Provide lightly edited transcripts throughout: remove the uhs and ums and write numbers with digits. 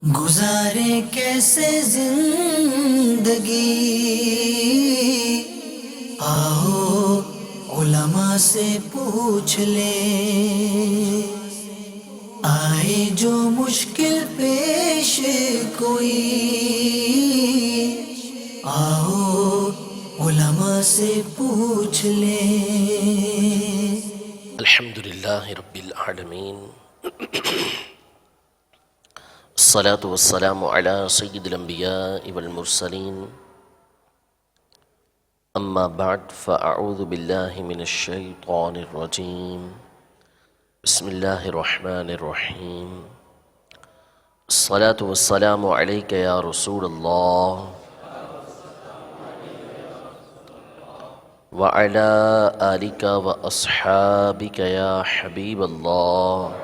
گزارے کیسے زندگی، آؤ علماء سے پوچھ لیں، آئے جو مشکل پیش کوئی، آؤ علماء سے پوچھ لیں۔ الحمدللہ رب العالمین، الصلاة والسلام على سید الانبیاء والمرسلین، اما بعد فاعوذ باللہ من الشیطان الرجیم، بسم اللہ الرحمن الرحیم۔ الصلاة والسلام علیک یا رسول اللہ وعلی آلک واصحابک یا حبیب اللہ۔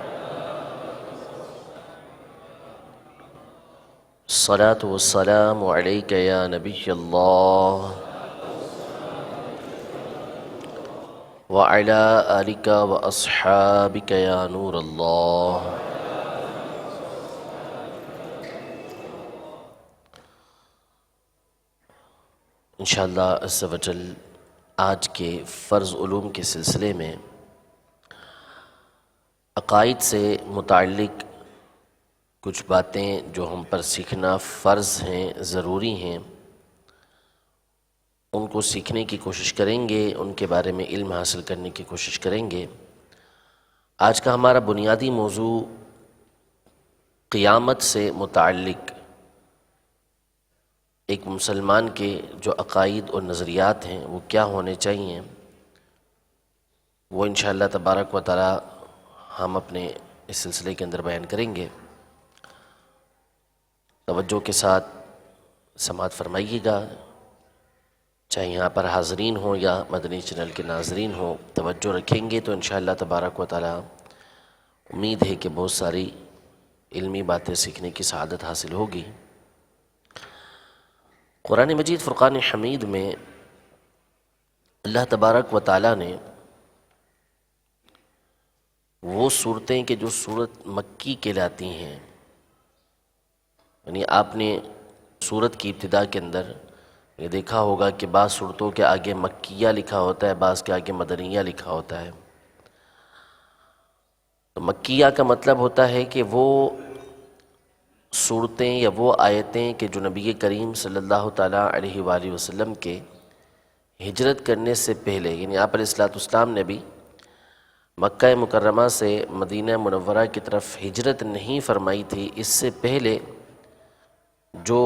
الصلاة والسلام علیک یا نبی اللہ وعلی آلک واصحابک یا نور اللہ۔ انشاءاللہ عز و جل آج کے فرض علوم کے سلسلے میں عقائد سے متعلق کچھ باتیں جو ہم پر سیکھنا فرض ہیں، ضروری ہیں، ان کو سیکھنے کی کوشش کریں گے، ان کے بارے میں علم حاصل کرنے کی کوشش کریں گے۔ آج کا ہمارا بنیادی موضوع قیامت سے متعلق ایک مسلمان کے جو عقائد اور نظریات ہیں وہ کیا ہونے چاہیے، وہ انشاءاللہ تبارک و تعالی ہم اپنے اس سلسلے کے اندر بیان کریں گے۔ توجہ کے ساتھ سماعت فرمائیے گا، چاہے یہاں پر حاضرین ہوں یا مدنی چینل کے ناظرین ہوں، توجہ رکھیں گے تو انشاءاللہ تبارک و تعالی امید ہے کہ بہت ساری علمی باتیں سیکھنے کی سعادت حاصل ہوگی۔ قرآن مجید فرقان حمید میں اللہ تبارک و تعالی نے وہ صورتیں کہ جو صورت مکی کہلاتی ہیں، یعنی آپ نے سورت کی ابتدا کے اندر یہ دیکھا ہوگا کہ بعض صورتوں کے آگے مکیہ لکھا ہوتا ہے، بعض کے آگے مدنیہ لکھا ہوتا ہے۔ تو مکیہ کا مطلب ہوتا ہے کہ وہ صورتیں یا وہ آیتیں کہ جو نبی کریم صلی اللہ تعالیٰ علیہ وآلہ وسلم کے ہجرت کرنے سے پہلے، یعنی آپ علیہ السلام نے بھی مکہ مکرمہ سے مدینہ منورہ کی طرف ہجرت نہیں فرمائی تھی، اس سے پہلے جو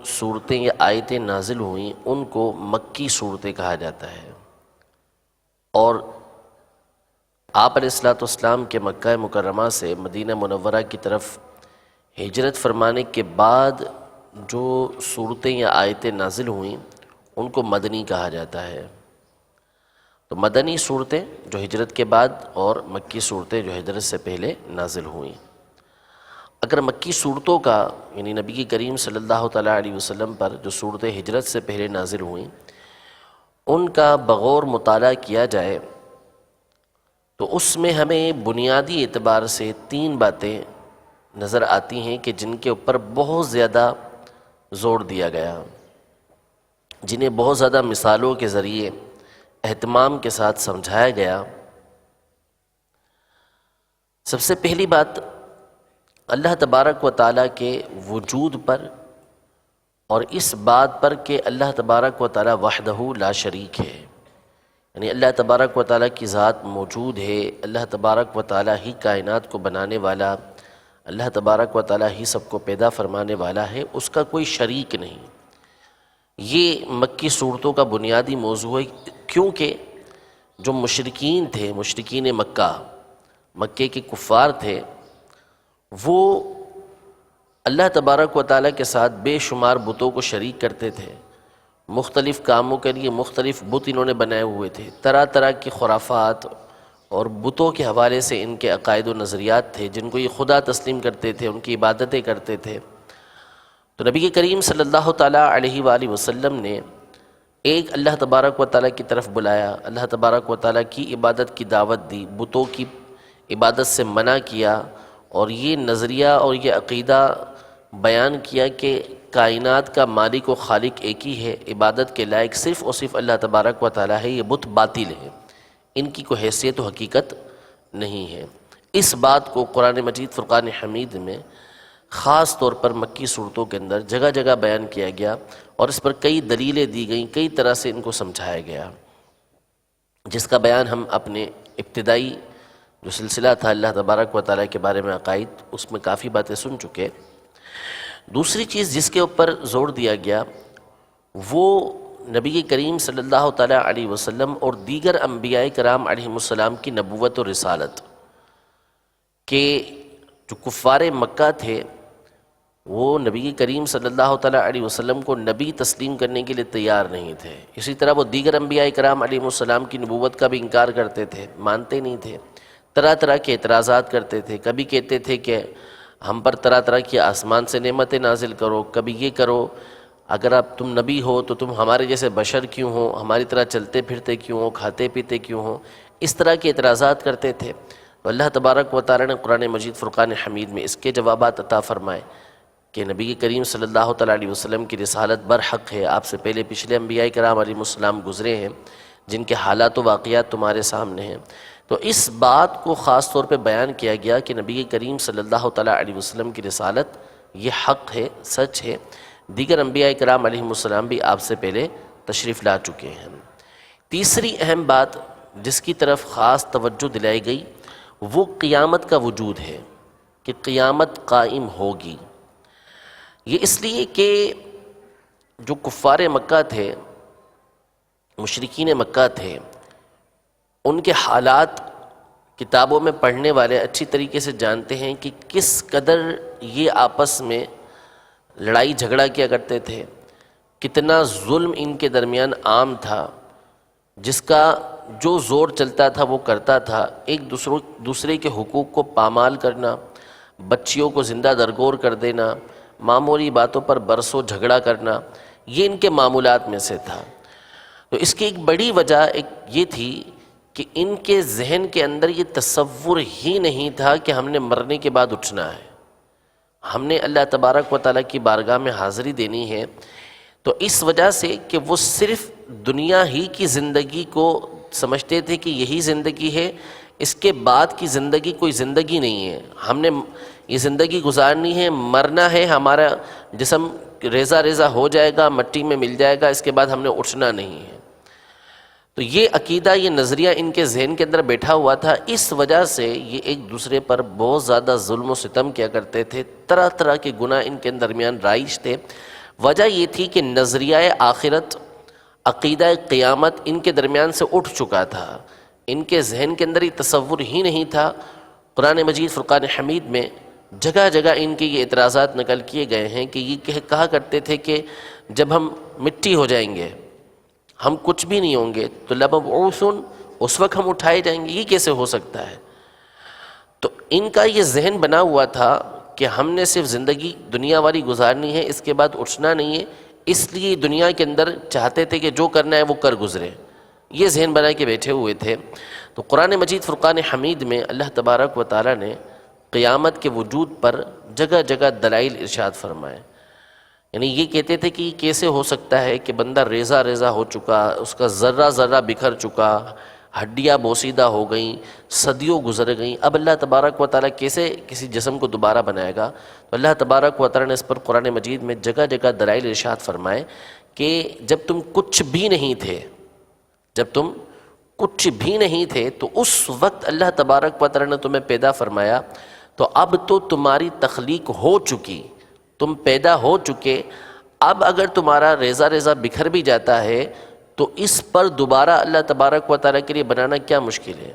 صورتیں یا آیتیں نازل ہوئیں ان کو مکی صورتیں کہا جاتا ہے۔ اور آپ علیہ السلام کے مکہ مکرمہ سے مدینہ منورہ کی طرف ہجرت فرمانے کے بعد جو صورتیں یا آیتیں نازل ہوئیں ان کو مدنی کہا جاتا ہے۔ تو مدنی صورتیں جو ہجرت کے بعد اور مکی صورتیں جو ہجرت سے پہلے نازل ہوئیں۔ اگر مکی صورتوں کا یعنی نبی کریم صلی اللہ تعالیٰ علیہ وسلم پر جو صورتیں ہجرت سے پہلے نازل ہوئیں ان کا بغور مطالعہ کیا جائے تو اس میں ہمیں بنیادی اعتبار سے 3 باتیں نظر آتی ہیں کہ جن کے اوپر بہت زیادہ زور دیا گیا، جنہیں بہت زیادہ مثالوں کے ذریعے اہتمام کے ساتھ سمجھایا گیا۔ سب سے پہلی بات اللہ تبارک و تعالیٰ کے وجود پر اور اس بات پر کہ اللہ تبارک و تعالیٰ وحدہ لا شریک ہے، یعنی اللہ تبارک و تعالیٰ کی ذات موجود ہے، اللہ تبارک و تعالیٰ ہی کائنات کو بنانے والا، اللہ تبارک و تعالیٰ ہی سب کو پیدا فرمانے والا ہے، اس کا کوئی شریک نہیں۔ یہ مکی صورتوں کا بنیادی موضوع ہے، کیونکہ جو مشرکین تھے، مشرکین مکے کے کفار تھے، وہ اللہ تبارک و تعالیٰ کے ساتھ بے شمار بتوں کو شریک کرتے تھے، مختلف کاموں کے لیے مختلف بت انہوں نے بنائے ہوئے تھے، طرح طرح کی خرافات اور بتوں کے حوالے سے ان کے عقائد و نظریات تھے جن کو یہ خدا تسلیم کرتے تھے، ان کی عبادتیں کرتے تھے۔ تو نبی کریم صلی اللہ تعالیٰ علیہ وآلہ وسلم نے ایک اللہ تبارک و تعالیٰ کی طرف بلایا، اللہ تبارک و تعالیٰ کی عبادت کی دعوت دی، بتوں کی عبادت سے منع کیا، اور یہ نظریہ اور یہ عقیدہ بیان کیا کہ کائنات کا مالک و خالق ایک ہی ہے، عبادت کے لائق صرف اور صرف اللہ تبارک و تعالیٰ ہے، یہ بت باطل ہے، ان کی کوئی حیثیت و حقیقت نہیں ہے۔ اس بات کو قرآن مجید فرقان حمید میں خاص طور پر مکی صورتوں کے اندر جگہ جگہ بیان کیا گیا، اور اس پر کئی دلیلیں دی گئیں، کئی طرح سے ان کو سمجھایا گیا، جس کا بیان ہم اپنے ابتدائی جو سلسلہ تھا اللہ تبارک و تعالیٰ کے بارے میں عقائد، اس میں کافی باتیں سن چکے۔ دوسری چیز جس کے اوپر زور دیا گیا وہ نبی کریم صلی اللہ تعالیٰ علیہ وسلم اور دیگر انبیاء کرام علیہم السلام کی نبوت و رسالت، کہ جو کفار مکہ تھے وہ نبی کریم صلی اللہ تعالیٰ علیہ وسلم کو نبی تسلیم کرنے کے لیے تیار نہیں تھے، اسی طرح وہ دیگر انبیاء کرام علیہم السلام کی نبوت کا بھی انکار کرتے تھے، مانتے نہیں تھے، طرح طرح کے اعتراضات کرتے تھے۔ کبھی کہتے تھے کہ ہم پر طرح طرح کی آسمان سے نعمتیں نازل کرو، کبھی یہ کرو، اگر آپ تم نبی ہو تو تم ہمارے جیسے بشر کیوں ہو، ہماری طرح چلتے پھرتے کیوں ہو، کھاتے پیتے کیوں ہو، اس طرح کے اعتراضات کرتے تھے۔ تو اللہ تبارک و تعالیٰ نے قرآن مجید فرقان حمید میں اس کے جوابات عطا فرمائے کہ نبی کریم صلی اللہ تعالیٰ علیہ وسلم کی رسالت برحق ہے، آپ سے پہلے پچھلے انبیاء کرام علیہ السلام گزرے ہیں جن کے حالات و واقعات تمہارے سامنے ہیں۔ تو اس بات کو خاص طور پہ بیان کیا گیا کہ نبی کریم صلی اللہ تعالیٰ علیہ وسلم کی رسالت یہ حق ہے، سچ ہے، دیگر انبیاء کرام علیہ السلام بھی آپ سے پہلے تشریف لا چکے ہیں۔ تیسری اہم بات جس کی طرف خاص توجہ دلائی گئی وہ قیامت کا وجود ہے، کہ قیامت قائم ہوگی۔ یہ اس لیے کہ جو کفار مکہ تھے، مشرکین مکہ تھے، ان کے حالات کتابوں میں پڑھنے والے اچھی طریقے سے جانتے ہیں کہ کس قدر یہ آپس میں لڑائی جھگڑا کیا کرتے تھے، کتنا ظلم ان کے درمیان عام تھا، جس کا جو زور چلتا تھا وہ کرتا تھا، ایک دوسرے کے حقوق کو پامال کرنا، بچیوں کو زندہ درگور کر دینا، معمولی باتوں پر برسوں جھگڑا کرنا، یہ ان کے معمولات میں سے تھا۔ تو اس کی ایک بڑی وجہ یہ تھی کہ ان کے ذہن کے اندر یہ تصور ہی نہیں تھا کہ ہم نے مرنے کے بعد اٹھنا ہے، ہم نے اللہ تبارک و تعالیٰ کی بارگاہ میں حاضری دینی ہے۔ تو اس وجہ سے کہ وہ صرف دنیا ہی کی زندگی کو سمجھتے تھے کہ یہی زندگی ہے، اس کے بعد کی زندگی کوئی زندگی نہیں ہے، ہم نے یہ زندگی گزارنی ہے، مرنا ہے، ہمارا جسم ریزہ ریزہ ہو جائے گا، مٹی میں مل جائے گا، اس کے بعد ہم نے اٹھنا نہیں ہے۔ تو یہ عقیدہ، یہ نظریہ ان کے ذہن کے اندر بیٹھا ہوا تھا، اس وجہ سے یہ ایک دوسرے پر بہت زیادہ ظلم و ستم کیا کرتے تھے، طرح طرح کے گناہ ان کے درمیان رائج تھے۔ وجہ یہ تھی کہ نظریہ آخرت، عقیدہ قیامت ان کے درمیان سے اٹھ چکا تھا، ان کے ذہن کے اندر یہ تصور ہی نہیں تھا۔ قرآن مجید فرقان حمید میں جگہ جگہ ان کے یہ اعتراضات نقل کیے گئے ہیں کہ یہ کہا کرتے تھے کہ جب ہم مٹی ہو جائیں گے، ہم کچھ بھی نہیں ہوں گے، تو لمبعوثون، اس وقت ہم اٹھائے جائیں گے، یہ کیسے ہو سکتا ہے؟ تو ان کا یہ ذہن بنا ہوا تھا کہ ہم نے صرف زندگی دنیا والی گزارنی ہے، اس کے بعد اٹھنا نہیں ہے، اس لیے دنیا کے اندر چاہتے تھے کہ جو کرنا ہے وہ کر گزرے، یہ ذہن بنا کے بیٹھے ہوئے تھے۔ تو قرآن مجید فرقان حمید میں اللہ تبارک و تعالیٰ نے قیامت کے وجود پر جگہ جگہ دلائل ارشاد فرمائے، یعنی یہ کہتے تھے کہ کیسے ہو سکتا ہے کہ بندہ ریزہ ریزہ ہو چکا، اس کا ذرہ ذرہ بکھر چکا، ہڈیاں بوسیدہ ہو گئیں، صدیوں گزر گئیں، اب اللہ تبارک و تعالیٰ کیسے کسی جسم کو دوبارہ بنائے گا؟ تو اللہ تبارک و تعالیٰ نے اس پر قرآن مجید میں جگہ جگہ دلائل ارشاد فرمائے کہ جب تم کچھ بھی نہیں تھے، جب تم کچھ بھی نہیں تھے تو اس وقت اللہ تبارک و تعالیٰ نے تمہیں پیدا فرمایا، تو اب تو تمہاری تخلیق ہو چکی، تم پیدا ہو چکے، اب اگر تمہارا ریزہ ریزہ بکھر بھی جاتا ہے تو اس پر دوبارہ اللہ تبارک و تعالیٰ کے لیے بنانا کیا مشکل ہے؟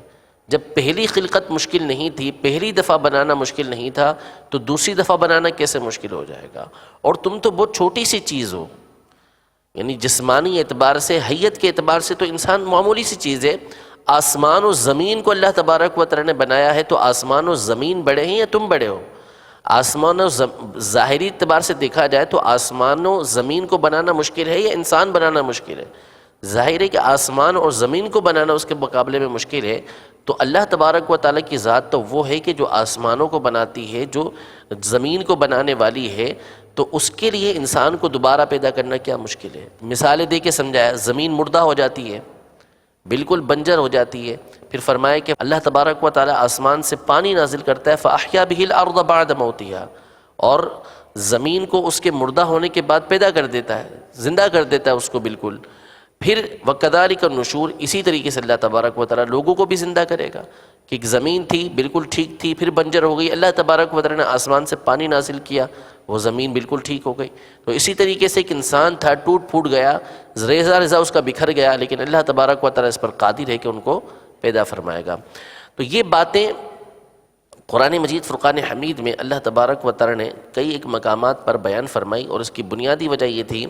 جب پہلی خلقت مشکل نہیں تھی، پہلی دفعہ بنانا مشکل نہیں تھا، تو دوسری دفعہ بنانا کیسے مشکل ہو جائے گا؟ اور تم تو بہت چھوٹی سی چیز ہو، یعنی جسمانی اعتبار سے، حیت کے اعتبار سے تو انسان معمولی سی چیز ہے۔ آسمان و زمین کو اللہ تبارک و تعالیٰ نے بنایا ہے، تو آسمان و زمین بڑے ہیں یا تم بڑے ہو؟ آسمان و ظاہری اعتبار سے دیکھا جائے تو آسمان و زمین کو بنانا مشکل ہے یا انسان بنانا مشکل ہے؟ ظاہر ہے کہ آسمان اور زمین کو بنانا اس کے مقابلے میں مشکل ہے، تو اللہ تبارک و تعالیٰ کی ذات تو وہ ہے کہ جو آسمانوں کو بناتی ہے، جو زمین کو بنانے والی ہے، تو اس کے لیے انسان کو دوبارہ پیدا کرنا کیا مشکل ہے؟ مثالیں دے کے سمجھایا، زمین مردہ ہو جاتی ہے، بالکل بنجر ہو جاتی ہے، پھر فرمایا کہ اللہ تبارک و تعالیٰ آسمان سے پانی نازل کرتا ہے فَأَحْيَا بِهِ الْأَرْضَ بَعْدَ مَوْتِهَا، اور زمین کو اس کے مردہ ہونے کے بعد پیدا کر دیتا ہے، زندہ کر دیتا ہے اس کو بالکل۔ پھر وَكَذَلِكَ النُّشُورُ، اسی طریقے سے اللہ تبارک و تعالیٰ لوگوں کو بھی زندہ کرے گا، کہ ایک زمین تھی بالکل ٹھیک تھی، پھر بنجر ہو گئی، اللہ تبارک و تعالیٰ نے آسمان سے پانی نازل کیا، وہ زمین بالکل ٹھیک ہو گئی۔ تو اسی طریقے سے ایک انسان تھا، ٹوٹ پھوٹ گیا، ریزہ ریزہ اس کا بکھر گیا، لیکن اللہ تبارک و تعالیٰ اس پر قادر ہے کہ ان کو پیدا فرمائے گا۔ تو یہ باتیں قرآن مجید فرقان حمید میں اللہ تبارک و تعالیٰ نے کئی ایک مقامات پر بیان فرمائی، اور اس کی بنیادی وجہ یہ تھی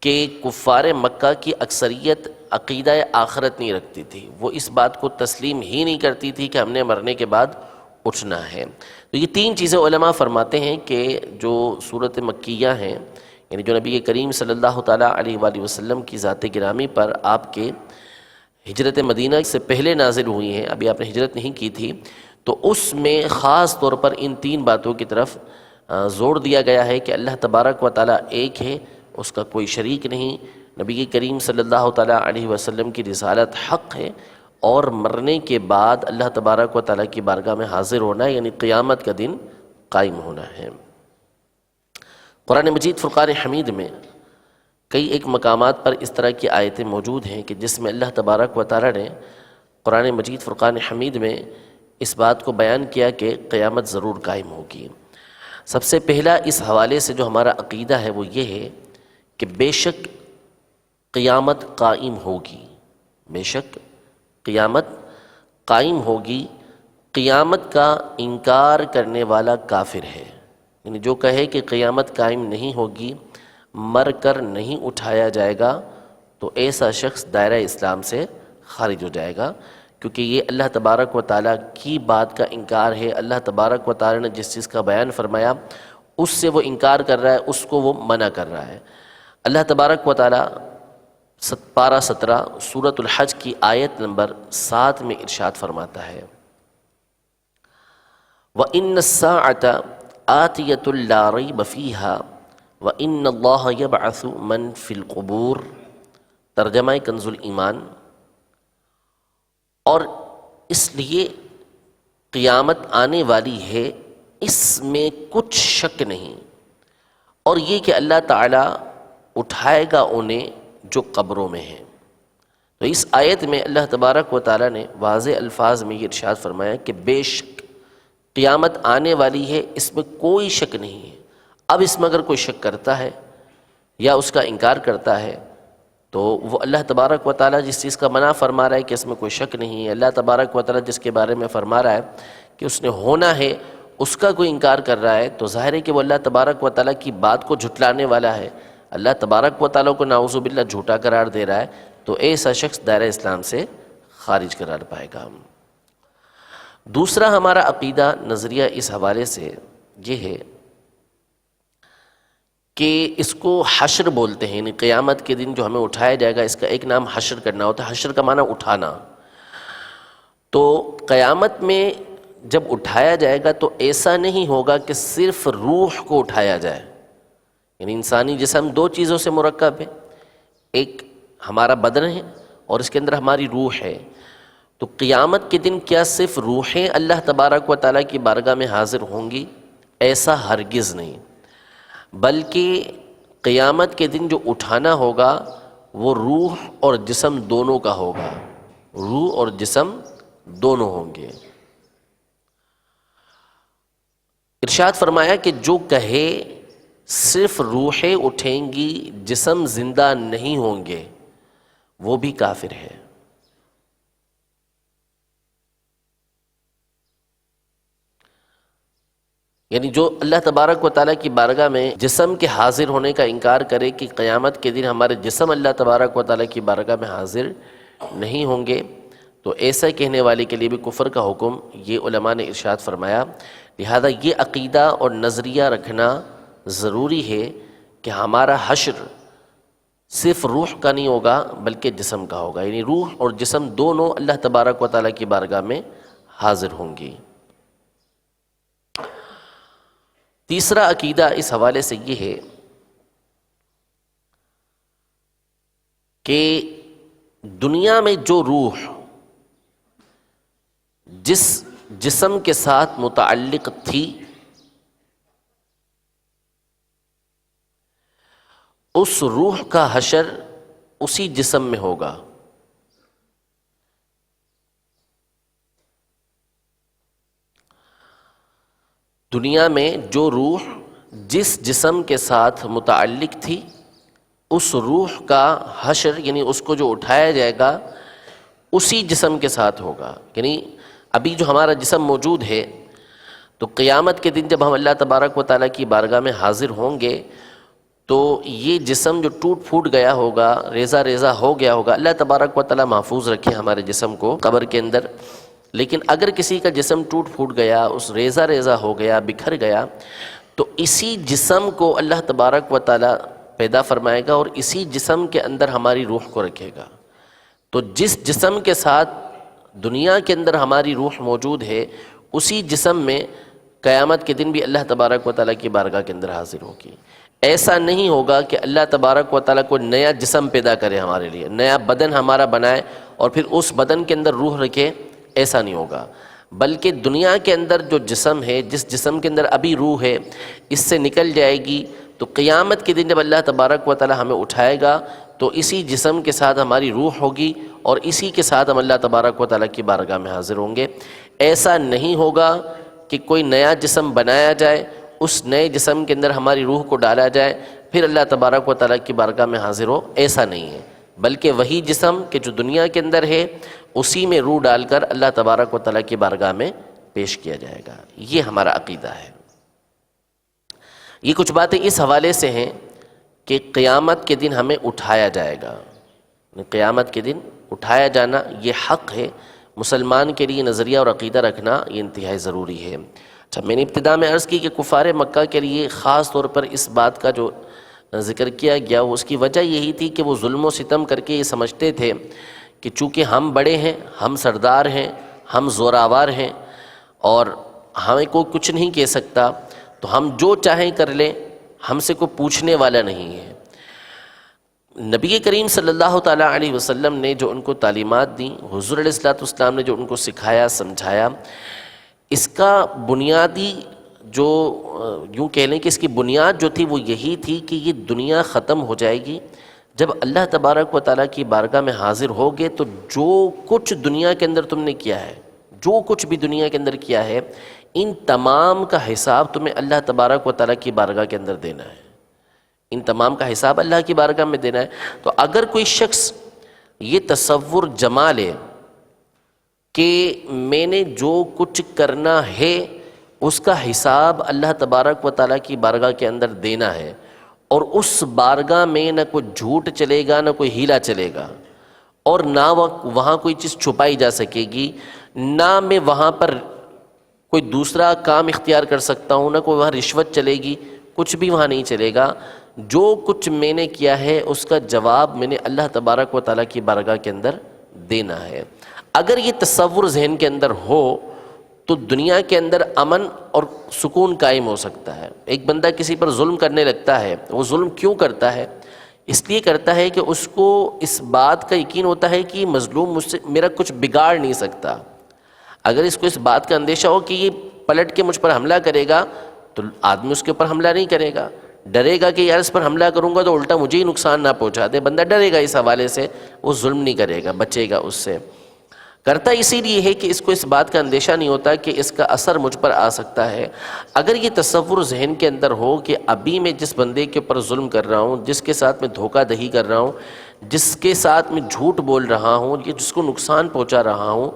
کہ کفار مکہ کی اکثریت عقیدہ آخرت نہیں رکھتی تھی، وہ اس بات کو تسلیم ہی نہیں کرتی تھی کہ ہم نے مرنے کے بعد اٹھنا ہے۔ تو یہ تین چیزیں علماء فرماتے ہیں کہ جو صورت مکیہ ہیں، یعنی جو نبی کریم صلی اللہ تعالیٰ علیہ وآلہ وسلم کی ذات گرامی پر آپ کے ہجرت مدینہ سے پہلے نازل ہوئی ہیں، ابھی آپ نے ہجرت نہیں کی تھی، تو اس میں خاص طور پر ان تین باتوں کی طرف زور دیا گیا ہے کہ اللہ تبارک و تعالیٰ ایک ہے، اس کا کوئی شریک نہیں، نبی کریم صلی اللہ تعالیٰ علیہ وسلم کی رسالت حق ہے، اور مرنے کے بعد اللہ تبارک و تعالیٰ کی بارگاہ میں حاضر ہونا ہے، یعنی قیامت کا دن قائم ہونا ہے۔ قرآن مجید فرقان حمید میں کئی ایک مقامات پر اس طرح کی آیتیں موجود ہیں کہ جس میں اللہ تبارک و تعالیٰ نے قرآن مجید فرقان حمید میں اس بات کو بیان کیا کہ قیامت ضرور قائم ہوگی۔ سب سے پہلا اس حوالے سے جو ہمارا عقیدہ ہے وہ یہ ہے کہ بے شک قیامت قائم ہوگی، بے شک قیامت قائم ہوگی۔ قیامت کا انکار کرنے والا کافر ہے، یعنی جو کہے کہ قیامت قائم نہیں ہوگی، مر کر نہیں اٹھایا جائے گا، تو ایسا شخص دائرہ اسلام سے خارج ہو جائے گا، کیونکہ یہ اللہ تبارک و تعالیٰ کی بات کا انکار ہے۔ اللہ تبارک و تعالیٰ نے جس چیز کا بیان فرمایا اس سے وہ انکار کر رہا ہے، اس کو وہ منع کر رہا ہے۔ اللہ تبارک و تعالیٰ پارہ 17 سورۃ الحج کی آیت نمبر 7 میں ارشاد فرماتا ہے، وَإِنَّ السَّاعَةَ آتِيَةٌ لَا رَيْبَ فِيهَا وَإِنَّ اللَّهَ يَبْعَثُ مَن فِي الْقُبُورِ، ترجمہ کنز الایمان۔ اور اس لیے قیامت آنے والی ہے، اس میں کچھ شک نہیں، اور یہ کہ اللہ تعالیٰ اٹھائے گا انہیں جو قبروں میں ہیں۔ تو اس آیت میں اللہ تبارک و تعالیٰ نے واضح الفاظ میں یہ ارشاد فرمایا کہ بے شک قیامت آنے والی ہے، اس میں کوئی شک نہیں ہے۔ اب اس میں اگر کوئی شک کرتا ہے یا اس کا انکار کرتا ہے تو وہ اللہ تبارک و تعالیٰ جس چیز کا منع فرما رہا ہے کہ اس میں کوئی شک نہیں ہے، اللہ تبارک و تعالیٰ جس کے بارے میں فرما رہا ہے کہ اس نے ہونا ہے، اس کا کوئی انکار کر رہا ہے، تو ظاہر ہے کہ وہ اللہ تبارک و تعالیٰ کی بات کو جھٹلانے والا ہے، اللہ تبارک و تعالیٰ کو نعوذ باللہ جھوٹا قرار دے رہا ہے، تو ایسا شخص دائرہ اسلام سے خارج قرار پائے گا۔ دوسرا ہمارا عقیدہ نظریہ اس حوالے سے یہ ہے کہ اس کو حشر بولتے ہیں، یعنی قیامت کے دن جو ہمیں اٹھایا جائے گا، اس کا ایک نام حشر کرنا ہوتا ہے۔ حشر کا معنی اٹھانا۔ تو قیامت میں جب اٹھایا جائے گا تو ایسا نہیں ہوگا کہ صرف روح کو اٹھایا جائے، یعنی انسانی جسم دو چیزوں سے مرکب ہے، ایک ہمارا بدن ہے اور اس کے اندر ہماری روح ہے۔ تو قیامت کے دن کیا صرف روحیں اللہ تبارک و تعالیٰ کی بارگاہ میں حاضر ہوں گی؟ ایسا ہرگز نہیں، بلکہ قیامت کے دن جو اٹھانا ہوگا وہ روح اور جسم دونوں کا ہوگا، روح اور جسم دونوں ہوں گے۔ ارشاد فرمایا کہ جو کہے صرف روحیں اٹھیں گی، جسم زندہ نہیں ہوں گے، وہ بھی کافر ہے۔ یعنی جو اللہ تبارک و تعالیٰ کی بارگاہ میں جسم کے حاضر ہونے کا انکار کرے کہ قیامت کے دن ہمارے جسم اللہ تبارک و تعالیٰ کی بارگاہ میں حاضر نہیں ہوں گے، تو ایسا کہنے والے کے لیے بھی کفر کا حکم یہ علماء نے ارشاد فرمایا۔ لہذا یہ عقیدہ اور نظریہ رکھنا ضروری ہے کہ ہمارا حشر صرف روح کا نہیں ہوگا بلکہ جسم کا ہوگا، یعنی روح اور جسم دونوں اللہ تبارک و تعالیٰ کی بارگاہ میں حاضر ہوں گی۔ تیسرا عقیدہ اس حوالے سے یہ ہے کہ دنیا میں جو روح جس جسم کے ساتھ متعلق تھی اس روح کا حشر اسی جسم میں ہوگا۔ دنیا میں جو روح جس جسم کے ساتھ متعلق تھی اس روح کا حشر یعنی اس کو جو اٹھایا جائے گا اسی جسم کے ساتھ ہوگا۔ یعنی ابھی جو ہمارا جسم موجود ہے تو قیامت کے دن جب ہم اللہ تبارک و تعالیٰ کی بارگاہ میں حاضر ہوں گے تو یہ جسم جو ٹوٹ پھوٹ گیا ہوگا، ریزہ ریزہ ہو گیا ہوگا، اللہ تبارک و تعالیٰ محفوظ رکھے ہمارے جسم کو قبر کے اندر، لیکن اگر کسی کا جسم ٹوٹ پھوٹ گیا، اس ریزہ ریزہ ہو گیا، بکھر گیا، تو اسی جسم کو اللہ تبارک و تعالیٰ پیدا فرمائے گا اور اسی جسم کے اندر ہماری روح کو رکھے گا۔ تو جس جسم کے ساتھ دنیا کے اندر ہماری روح موجود ہے اسی جسم میں قیامت کے دن بھی اللہ تبارک و تعالیٰ کی بارگاہ کے اندر حاضر ہوگی۔ ایسا نہیں ہوگا کہ اللہ تبارک و تعالیٰ کو نیا جسم پیدا کرے ہمارے لیے، نیا بدن ہمارا بنائے اور پھر اس بدن کے اندر روح رکھے، ایسا نہیں ہوگا، بلکہ دنیا کے اندر جو جسم ہے، جس جسم کے اندر ابھی روح ہے، اس سے نکل جائے گی، تو قیامت کے دن جب اللہ تبارک و تعالیٰ ہمیں اٹھائے گا تو اسی جسم کے ساتھ ہماری روح ہوگی اور اسی کے ساتھ ہم اللہ تبارک و تعالیٰ کی بارگاہ میں حاضر ہوں گے۔ ایسا نہیں ہوگا کہ کوئی نیا جسم بنایا جائے، اس نئے جسم کے اندر ہماری روح کو ڈالا جائے، پھر اللہ تبارک و تعالیٰ کی بارگاہ میں حاضر ہو، ایسا نہیں ہے، بلکہ وہی جسم کہ جو دنیا کے اندر ہے اسی میں روح ڈال کر اللہ تبارک و تعالیٰ کی بارگاہ میں پیش کیا جائے گا۔ یہ ہمارا عقیدہ ہے۔ یہ کچھ باتیں اس حوالے سے ہیں کہ قیامت کے دن ہمیں اٹھایا جائے گا، قیامت کے دن اٹھایا جانا یہ حق ہے، مسلمان کے لیے نظریہ اور عقیدہ رکھنا یہ انتہائی ضروری ہے۔ اچھا، میں نے ابتدا میں عرض کی کہ کفار مکہ کے لیے خاص طور پر اس بات کا جو ذکر کیا گیا اس کی وجہ یہی تھی کہ وہ ظلم و ستم کر کے یہ سمجھتے تھے کہ چونکہ ہم بڑے ہیں، ہم سردار ہیں، ہم زوراور ہیں اور ہمیں کوئی کچھ نہیں کہہ سکتا، تو ہم جو چاہیں کر لیں، ہم سے کوئی پوچھنے والا نہیں ہے۔ نبی کریم صلی اللہ تعالیٰ علیہ وسلم نے جو ان کو تعلیمات دیں، حضور علیہ السلام نے جو ان کو سکھایا سمجھایا، اس کا بنیادی جو یوں کہہ لیں کہ اس کی بنیاد جو تھی وہ یہی تھی کہ یہ دنیا ختم ہو جائے گی، جب اللہ تبارک و تعالیٰ کی بارگاہ میں حاضر ہوگے تو جو کچھ دنیا کے اندر تم نے کیا ہے، جو کچھ بھی دنیا کے اندر کیا ہے، ان تمام کا حساب تمہیں اللہ تبارک و تعالیٰ کی بارگاہ کے اندر دینا ہے، ان تمام کا حساب اللہ کی بارگاہ میں دینا ہے۔ تو اگر کوئی شخص یہ تصور جما لے کہ میں نے جو کچھ کرنا ہے اس کا حساب اللہ تبارک و تعالیٰ کی بارگاہ کے اندر دینا ہے، اور اس بارگاہ میں نہ کوئی جھوٹ چلے گا، نہ کوئی ہیلا چلے گا، اور نہ وہاں کوئی چیز چھپائی جا سکے گی، نہ میں وہاں پر کوئی دوسرا کام اختیار کر سکتا ہوں، نہ کوئی وہاں رشوت چلے گی، کچھ بھی وہاں نہیں چلے گا، جو کچھ میں نے کیا ہے اس کا جواب میں نے اللہ تبارک و تعالیٰ کی بارگاہ کے اندر دینا ہے۔ اگر یہ تصور ذہن کے اندر ہو تو دنیا کے اندر امن اور سکون قائم ہو سکتا ہے۔ ایک بندہ کسی پر ظلم کرنے لگتا ہے، وہ ظلم کیوں کرتا ہے؟ اس لیے کرتا ہے کہ اس کو اس بات کا یقین ہوتا ہے کہ یہ مظلوم مجھ سے میرا کچھ بگاڑ نہیں سکتا۔ اگر اس کو اس بات کا اندیشہ ہو کہ یہ پلٹ کے مجھ پر حملہ کرے گا تو آدمی اس کے اوپر حملہ نہیں کرے گا، ڈرے گا کہ یار اس پر حملہ کروں گا تو الٹا مجھے ہی نقصان نہ پہنچا دے، بندہ ڈرے گا، اس حوالے سے وہ ظلم نہیں کرے گا، بچے گا اس سے۔ کرتا اسی لیے ہے کہ اس کو اس بات کا اندیشہ نہیں ہوتا کہ اس کا اثر مجھ پر آ سکتا ہے۔ اگر یہ تصور ذہن کے اندر ہو کہ ابھی میں جس بندے کے اوپر ظلم کر رہا ہوں، جس کے ساتھ میں دھوکہ دہی کر رہا ہوں، جس کے ساتھ میں جھوٹ بول رہا ہوں، یا جس کو نقصان پہنچا رہا ہوں،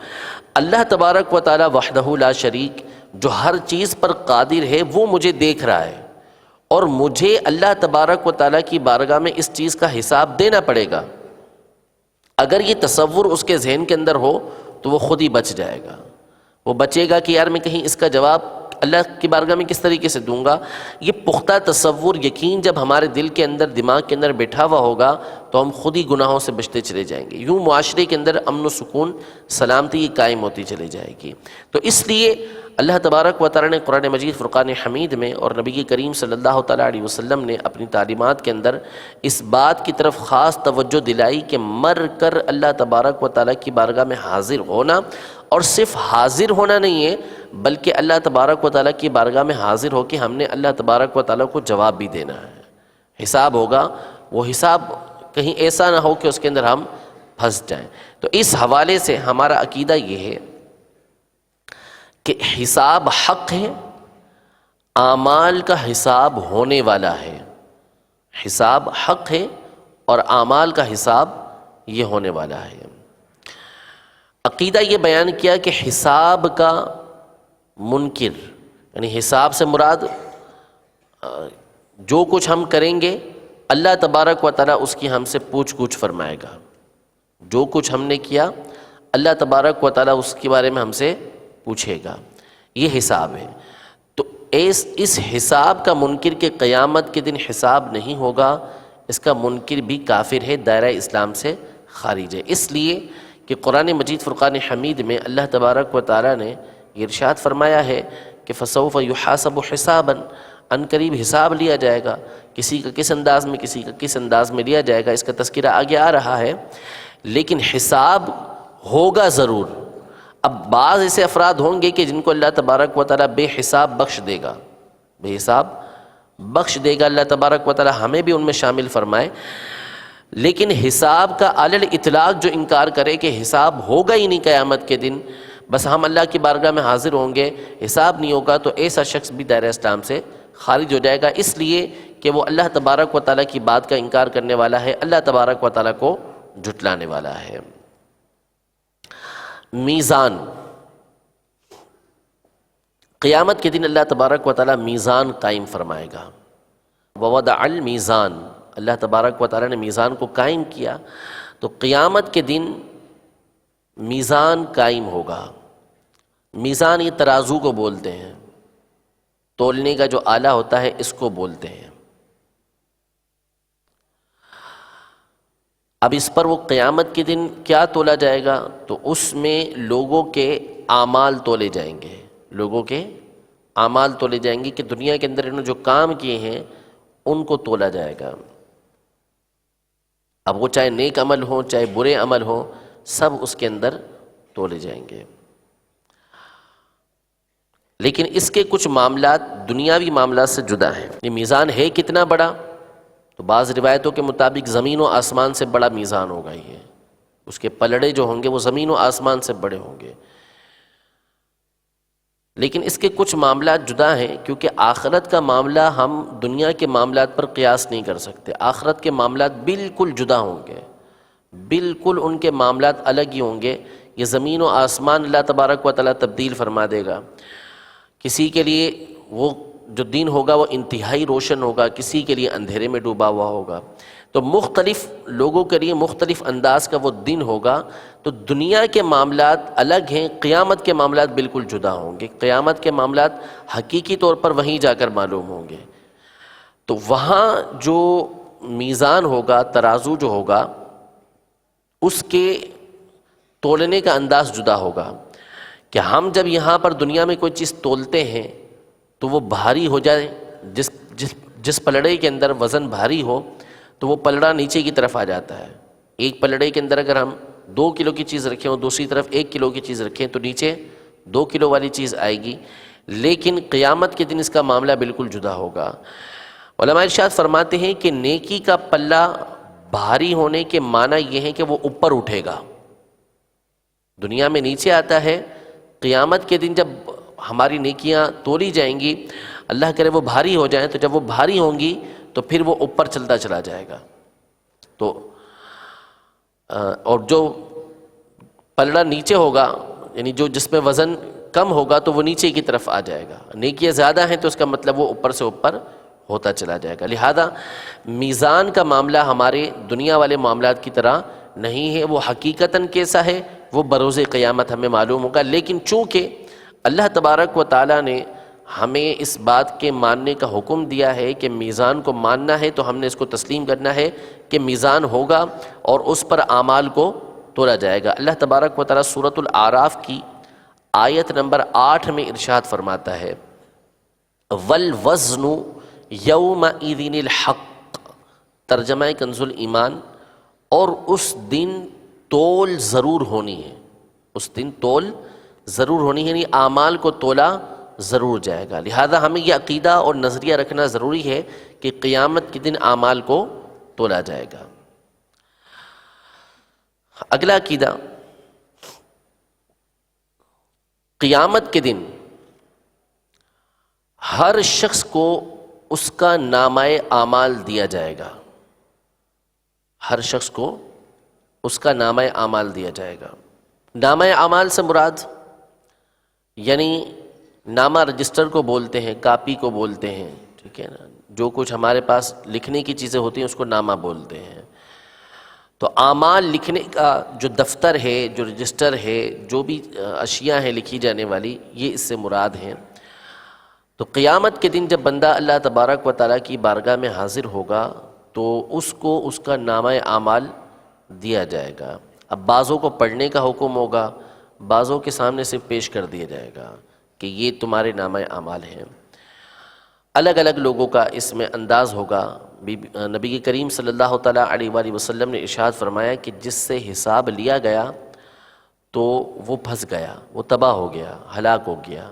اللہ تبارک و تعالیٰ وحدہ لا شریک جو ہر چیز پر قادر ہے وہ مجھے دیکھ رہا ہے، اور مجھے اللہ تبارک و تعالیٰ کی بارگاہ میں اس چیز کا حساب دینا پڑے گا۔ اگر یہ تصور اس کے ذہن کے اندر ہو تو وہ خود ہی بچ جائے گا، وہ بچے گا کہ یار میں کہیں اس کا جواب اللہ کی بارگاہ میں کس طریقے سے دوں گا۔ یہ پختہ تصور یقین جب ہمارے دل کے اندر، دماغ کے اندر بیٹھا ہوا ہوگا تو ہم خود ہی گناہوں سے بچتے چلے جائیں گے، یوں معاشرے کے اندر امن و سکون، سلامتی قائم ہوتی چلی جائے گی۔ تو اس لیے اللہ تبارک و تعالیٰ نے قرآن مجید فرقان حمید میں اور نبی کریم صلی اللہ تعالیٰ علیہ وسلم نے اپنی تعلیمات کے اندر اس بات کی طرف خاص توجہ دلائی کہ مر کر اللہ تبارک و تعالیٰ کی بارگاہ میں حاضر ہونا، اور صرف حاضر ہونا نہیں ہے بلکہ اللہ تبارک و تعالیٰ کی بارگاہ میں حاضر ہو کے ہم نے اللہ تبارک و تعالیٰ کو جواب بھی دینا ہے۔ حساب ہوگا، وہ حساب کہیں ایسا نہ ہو کہ اس کے اندر ہم پھنس جائیں۔ تو اس حوالے سے ہمارا عقیدہ یہ ہے کہ حساب حق ہے، اعمال کا حساب ہونے والا ہے۔ حساب حق ہے اور اعمال کا حساب یہ ہونے والا ہے۔ عقیدہ یہ بیان کیا کہ حساب کا منکر، یعنی حساب سے مراد جو کچھ ہم کریں گے اللہ تبارک و تعالیٰ اس کی ہم سے پوچھ گچھ فرمائے گا۔ جو کچھ ہم نے کیا اللہ تبارک و تعالیٰ اس کے بارے میں ہم سے پوچھے گا، یہ حساب ہے۔ تو اس حساب کا منکر کے قیامت کے دن حساب نہیں ہوگا، اس کا منکر بھی کافر ہے، دائرہ اسلام سے خارج ہے۔ اس لیے کہ قرآن مجید فرقان حمید میں اللہ تبارک و تعالیٰ نے یہ ارشاد فرمایا ہے کہ فَسَوْفَ يُحَاسَبُ حِسَابًا، ان قریب حساب لیا جائے گا، کسی کا کس انداز میں کسی کا کس انداز میں لیا جائے گا، اس کا تذکرہ آگے آ رہا ہے، لیکن حساب ہوگا ضرور۔ اب بعض ایسے افراد ہوں گے کہ جن کو اللہ تبارک و تعالیٰ بے حساب بخش دے گا، بے حساب بخش دے گا، اللہ تبارک و تعالیٰ ہمیں بھی ان میں شامل فرمائے۔ لیکن حساب کا علی الاطلاق جو انکار کرے کہ حساب ہوگا ہی نہیں قیامت کے دن، بس ہم اللہ کی بارگاہ میں حاضر ہوں گے، حساب نہیں ہوگا، تو ایسا شخص بھی دائرہ اسلام سے خارج ہو جائے گا، اس لیے کہ وہ اللہ تبارک و تعالیٰ کی بات کا انکار کرنے والا ہے، اللہ تبارک و تعالیٰ کو جھٹلانے والا ہے۔ میزان، قیامت کے دن اللہ تبارک و تعالیٰ میزان قائم فرمائے گا۔ وَوَضَعَ الْمِيزَانَ، اللہ تبارک و تعالیٰ نے میزان کو قائم کیا، تو قیامت کے دن میزان قائم ہوگا۔ میزان یہ ترازو کو بولتے ہیں، تولنے کا جو آلہ ہوتا ہے اس کو بولتے ہیں۔ اب اس پر وہ قیامت کے دن کیا تولا جائے گا؟ تو اس میں لوگوں کے اعمال تولے جائیں گے، لوگوں کے اعمال تولے جائیں گے کہ دنیا کے اندر انہوں نے جو کام کیے ہیں ان کو تولا جائے گا۔ اب وہ چاہے نیک عمل ہوں چاہے برے عمل ہوں، سب اس کے اندر تولے جائیں گے۔ لیکن اس کے کچھ معاملات دنیاوی معاملات سے جدا ہیں۔ یہ میزان ہے کتنا بڑا؟ تو بعض روایتوں کے مطابق زمین و آسمان سے بڑا میزان ہوگا یہ، اس کے پلڑے جو ہوں گے وہ زمین و آسمان سے بڑے ہوں گے۔ لیکن اس کے کچھ معاملات جدا ہیں، کیونکہ آخرت کا معاملہ ہم دنیا کے معاملات پر قیاس نہیں کر سکتے۔ آخرت کے معاملات بالکل جدا ہوں گے، بالکل ان کے معاملات الگ ہی ہوں گے۔ یہ زمین و آسمان اللہ تبارک و تعالیٰ تبدیل فرما دے گا۔ کسی کے لیے وہ جو دن ہوگا وہ انتہائی روشن ہوگا، کسی کے لیے اندھیرے میں ڈوبا ہوا ہوگا۔ تو مختلف لوگوں کے لیے مختلف انداز کا وہ دن ہوگا۔ تو دنیا کے معاملات الگ ہیں، قیامت کے معاملات بالکل جدا ہوں گے۔ قیامت کے معاملات حقیقی طور پر وہیں جا کر معلوم ہوں گے۔ تو وہاں جو میزان ہوگا، ترازو جو ہوگا، اس کے تولنے کا انداز جدا ہوگا۔ کہ ہم جب یہاں پر دنیا میں کوئی چیز تولتے ہیں تو وہ بھاری ہو جائے، جس پلڑے کے اندر وزن بھاری ہو تو وہ پلڑا نیچے کی طرف آ جاتا ہے۔ ایک پلڑے کے اندر اگر ہم 2 کلو کی چیز رکھیں اور دوسری طرف 1 کلو کی چیز رکھیں تو نیچے 2 کلو والی چیز آئے گی۔ لیکن قیامت کے دن اس کا معاملہ بالکل جدا ہوگا۔ علماء ارشاد فرماتے ہیں کہ نیکی کا پلہ بھاری ہونے کے معنی یہ ہے کہ وہ اوپر اٹھے گا۔ دنیا میں نیچے آتا ہے، قیامت کے دن جب ہماری نیکیاں تولی جائیں گی، اللہ کرے وہ بھاری ہو جائیں، تو جب وہ بھاری ہوں گی تو پھر وہ اوپر چلتا چلا جائے گا۔ تو اور جو پلڑا نیچے ہوگا، یعنی جس میں وزن کم ہوگا تو وہ نیچے کی طرف آ جائے گا۔ نیکیاں زیادہ ہیں تو اس کا مطلب وہ اوپر سے اوپر ہوتا چلا جائے گا۔ لہذا میزان کا معاملہ ہمارے دنیا والے معاملات کی طرح نہیں ہے، وہ حقیقتاً کیسا ہے وہ بروز قیامت ہمیں معلوم ہوگا۔ لیکن چونکہ اللہ تبارک و تعالیٰ نے ہمیں اس بات کے ماننے کا حکم دیا ہے کہ میزان کو ماننا ہے تو ہم نے اس کو تسلیم کرنا ہے کہ میزان ہوگا اور اس پر اعمال کو تولا جائے گا۔ اللہ تبارک و تعالیٰ سورۃ الاعراف کی آیت نمبر 8 میں ارشاد فرماتا ہے وَالْوَزْنُ يَوْمَئِذٍ الْحَقِّ، ترجمہ کنز الایمان، اور اس دن تول ضرور ہونی ہے، اس دن تول ضرور ہونی ہے، یعنی اعمال کو تولا ضرور جائے گا۔ لہذا ہمیں یہ عقیدہ اور نظریہ رکھنا ضروری ہے کہ قیامت کے دن اعمال کو تولا جائے گا۔ اگلا عقیدہ، قیامت کے دن ہر شخص کو اس کا نامہ اعمال دیا جائے گا، ہر شخص کو اس کا نامہ اعمال دیا جائے گا۔ نامہ اعمال سے مراد یعنی نامہ رجسٹر کو بولتے ہیں، کاپی کو بولتے ہیں، ٹھیک ہے نا، جو کچھ ہمارے پاس لکھنے کی چیزیں ہوتی ہیں اس کو نامہ بولتے ہیں۔ تو اعمال لکھنے کا جو دفتر ہے، جو رجسٹر ہے، جو بھی اشیاء ہیں لکھی جانے والی، یہ اس سے مراد ہیں۔ تو قیامت کے دن جب بندہ اللہ تبارک و تعالیٰ کی بارگاہ میں حاضر ہوگا تو اس کو اس کا نامہ اعمال دیا جائے گا۔ اب بعضوں کو پڑھنے کا حکم ہوگا، بعضوں کے سامنے صرف پیش کر دیا جائے گا کہ یہ تمہارے نامہ اعمال ہیں۔ الگ الگ لوگوں کا اس میں انداز ہوگا۔ نبی کریم صلی اللہ تعالیٰ علیہ وآلہ وسلم نے ارشاد فرمایا کہ جس سے حساب لیا گیا تو وہ پھنس گیا، وہ تباہ ہو گیا، ہلاک ہو گیا۔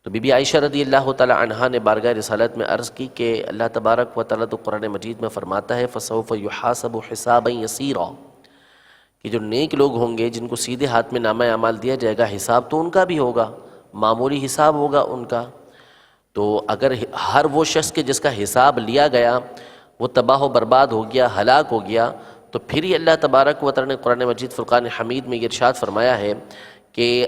تو بی بی عائشہ رضی اللہ تعالیٰ عنہا نے بارگاہ رسالت میں عرض کی کہ اللہ تبارک و تعالیٰ تو قرآن مجید میں فرماتا ہے فَسَوْفَ يُحَاسَبُ حِسَابًا يَسِيرًا، کہ جو نیک لوگ ہوں گے جن کو سیدھے ہاتھ میں نامہ اعمال دیا جائے گا، حساب تو ان کا بھی ہوگا، معمولی حساب ہوگا ان کا۔ تو اگر ہر وہ شخص کے جس کا حساب لیا گیا وہ تباہ و برباد ہو گیا، ہلاک ہو گیا، تو پھر ہی اللہ تبارک و تعالیٰ نے قرآن مجید فرقان حمید میں یہ ارشاد فرمایا ہے کہ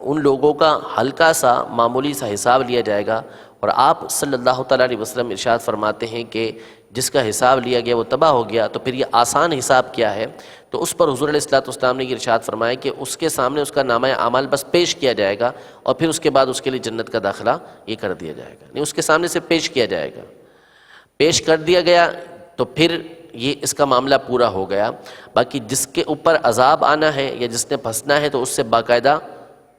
ان لوگوں کا ہلکا سا معمولی سا حساب لیا جائے گا، اور آپ صلی اللہ تعالیٰ علیہ وسلم ارشاد فرماتے ہیں کہ جس کا حساب لیا گیا وہ تباہ ہو گیا، تو پھر یہ آسان حساب کیا ہے؟ تو اس پر حضور علیہ الصلوۃ نے یہ ارشاد فرمایا کہ اس کے سامنے اس کا نامہ اعمال بس پیش کیا جائے گا، اور پھر اس کے بعد اس کے لیے جنت کا داخلہ یہ کر دیا جائے گا، نہیں اس کے سامنے سے پیش کیا جائے گا، پیش کر دیا گیا تو پھر یہ اس کا معاملہ پورا ہو گیا۔ باقی جس کے اوپر عذاب آنا ہے یا جس نے پھنسنا ہے تو اس سے باقاعدہ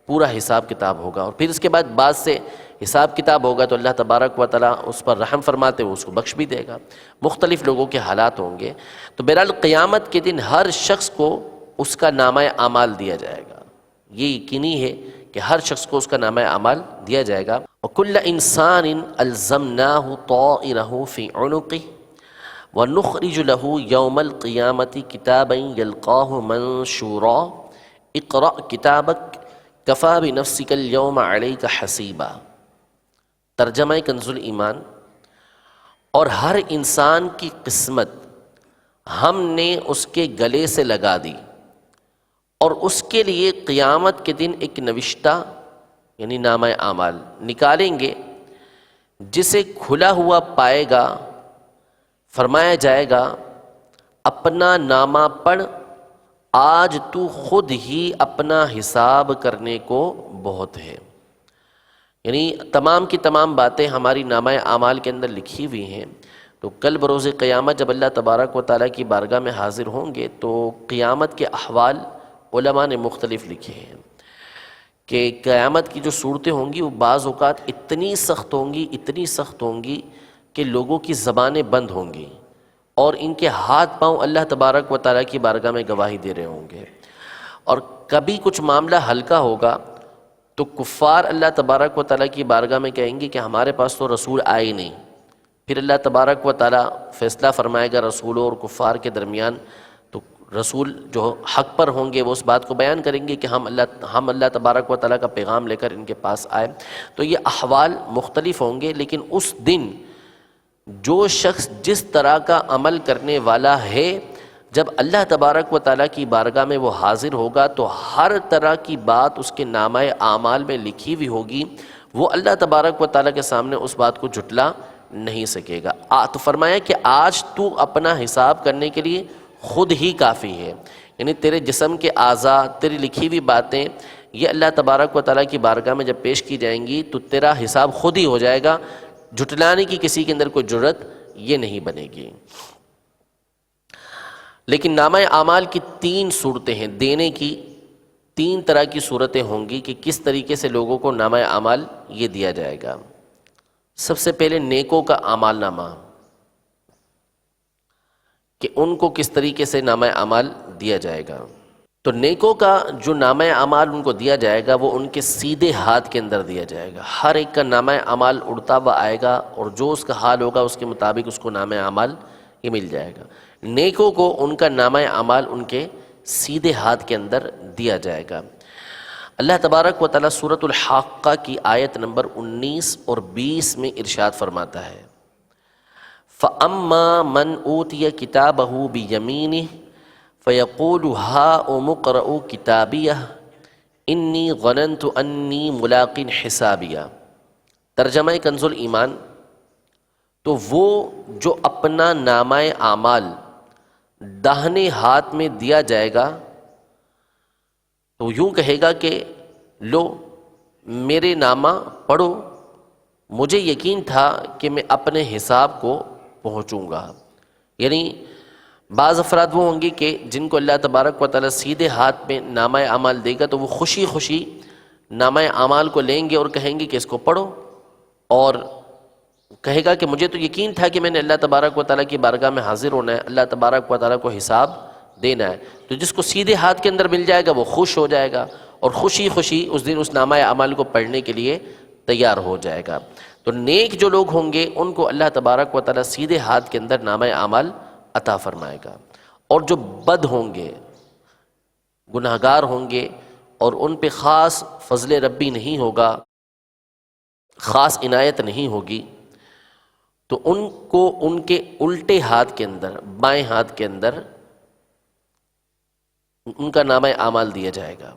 پورا حساب کتاب ہوگا، اور پھر اس کے بعد بعد سے حساب کتاب ہوگا تو اللہ تبارک و تعالیٰ اس پر رحم فرماتے وہ اس کو بخش بھی دے گا۔ مختلف لوگوں کے حالات ہوں گے، تو بہرحال قیامت کے دن ہر شخص کو اس کا نامہ اعمال دیا جائے گا، یہ یقینی ہے کہ ہر شخص کو اس کا نامہ اعمال دیا جائے گا۔ وَكُلَّ إِنسَانٍ أَلْزَمْنَاهُ طَائِرَهُ فِي عُنُقِهِ وَنُخْرِجُ لَهُ يَوْمَ الْقِيَامَةِ كِتَابًا يَلْقَاهُ مَنشُورًا اقْرَأْ كِتَابَكَ كَفَىٰ بِنَفْسِكَ الْيَوْمَ عَلَيْكَ حَسِيبًا، ترجمہ کنز الایمان، اور ہر انسان کی قسمت ہم نے اس کے گلے سے لگا دی، اور اس کے لیے قیامت کے دن ایک نوشتہ یعنی نامہ اعمال نکالیں گے جسے کھلا ہوا پائے گا۔ فرمایا جائے گا اپنا نامہ پڑھ، آج تو خود ہی اپنا حساب کرنے کو بہت ہے۔ یعنی تمام کی تمام باتیں ہماری نامہ اعمال کے اندر لکھی ہوئی ہیں، تو کل بروز قیامت جب اللہ تبارک و تعالیٰ کی بارگاہ میں حاضر ہوں گے تو قیامت کے احوال علماء نے مختلف لکھے ہیں کہ قیامت کی جو صورتیں ہوں گی وہ بعض اوقات اتنی سخت ہوں گی، اتنی سخت ہوں گی کہ لوگوں کی زبانیں بند ہوں گی اور ان کے ہاتھ پاؤں اللہ تبارک و تعالیٰ کی بارگاہ میں گواہی دے رہے ہوں گے۔ اور کبھی کچھ معاملہ ہلکا ہوگا تو کفار اللہ تبارک و تعالیٰ کی بارگاہ میں کہیں گے کہ ہمارے پاس تو رسول آئے ہی نہیں۔ پھر اللہ تبارک و تعالیٰ فیصلہ فرمائے گا رسولوں اور کفار کے درمیان، تو رسول جو حق پر ہوں گے وہ اس بات کو بیان کریں گے کہ ہم اللہ تبارک و تعالیٰ کا پیغام لے کر ان کے پاس آئے۔ تو یہ احوال مختلف ہوں گے، لیکن اس دن جو شخص جس طرح کا عمل کرنے والا ہے جب اللہ تبارک و تعالیٰ کی بارگاہ میں وہ حاضر ہوگا تو ہر طرح کی بات اس کے نامہ اعمال میں لکھی ہوئی ہوگی، وہ اللہ تبارک و تعالیٰ کے سامنے اس بات کو جھٹلا نہیں سکے گا۔ تو فرمایا کہ آج تو اپنا حساب کرنے کے لیے خود ہی کافی ہے، یعنی تیرے جسم کے اعضاء، تیری لکھی ہوئی باتیں، یہ اللہ تبارک و تعالیٰ کی بارگاہ میں جب پیش کی جائیں گی تو تیرا حساب خود ہی ہو جائے گا، جھٹلانے کی کسی کے اندر کوئی جرت یہ نہیں بنے گی۔ لیکن نامہ اعمال کی 3 صورتیں ہیں، دینے کی 3 طرح کی صورتیں ہوں گی کہ کس طریقے سے لوگوں کو نامہ اعمال یہ دیا جائے گا۔ سب سے پہلے نیکوں کا اعمال نامہ، کہ ان کو کس طریقے سے نامہ اعمال دیا جائے گا۔ تو نیکوں کا جو نامہ اعمال ان کو دیا جائے گا وہ ان کے سیدھے ہاتھ کے اندر دیا جائے گا۔ ہر ایک کا نامہ اعمال اڑتا ہوا آئے گا اور جو اس کا حال ہوگا اس کے مطابق اس کو نامہ اعمال یہ مل جائے گا۔ نیکوں کو ان کا نامہ اعمال ان کے سیدھے ہاتھ کے اندر دیا جائے گا۔ اللہ تبارک و تعالیٰ سورۃ الحاقہ کی آیت نمبر 19 اور 20 میں ارشاد فرماتا ہے، فَأَمَّا مَنْ أُوتِيَ كِتَابَهُ بِيَمِينِهِ فَيَقُولُ هَاؤُمُ اقْرَءُوا كِتَابِيَهْ إِنِّي ظَنَنْتُ أَنِّي مُلَاقٍ حِسَابِيَهْ۔ ترجمہ کنز الایمان، تو وہ جو اپنا نامہ اعمال داہنے ہاتھ میں دیا جائے گا تو یوں کہے گا کہ لو میرے نامہ پڑھو، مجھے یقین تھا کہ میں اپنے حساب کو پہنچوں گا۔ یعنی بعض افراد وہ ہوں گے کہ جن کو اللہ تبارک و تعالیٰ سیدھے ہاتھ میں نامہ اعمال دے گا تو وہ خوشی خوشی نامہ اعمال کو لیں گے اور کہیں گے کہ اس کو پڑھو، اور کہے گا کہ مجھے تو یقین تھا کہ میں نے اللہ تبارک و تعالیٰ کی بارگاہ میں حاضر ہونا ہے، اللہ تبارک و تعالیٰ کو حساب دینا ہے۔ تو جس کو سیدھے ہاتھ کے اندر مل جائے گا وہ خوش ہو جائے گا اور خوشی خوشی اس دن اس نامہ اعمال کو پڑھنے کے لیے تیار ہو جائے گا۔ تو نیک جو لوگ ہوں گے ان کو اللہ تبارک و تعالیٰ سیدھے ہاتھ کے اندر نامہ اعمال عطا فرمائے گا، اور جو بد ہوں گے، گناہگار ہوں گے اور ان پہ خاص فضل ربی نہیں ہوگا، خاص عنایت نہیں ہوگی، تو ان کو ان کے الٹے ہاتھ کے اندر، بائیں ہاتھ کے اندر ان کا نامہ اعمال دیا جائے گا۔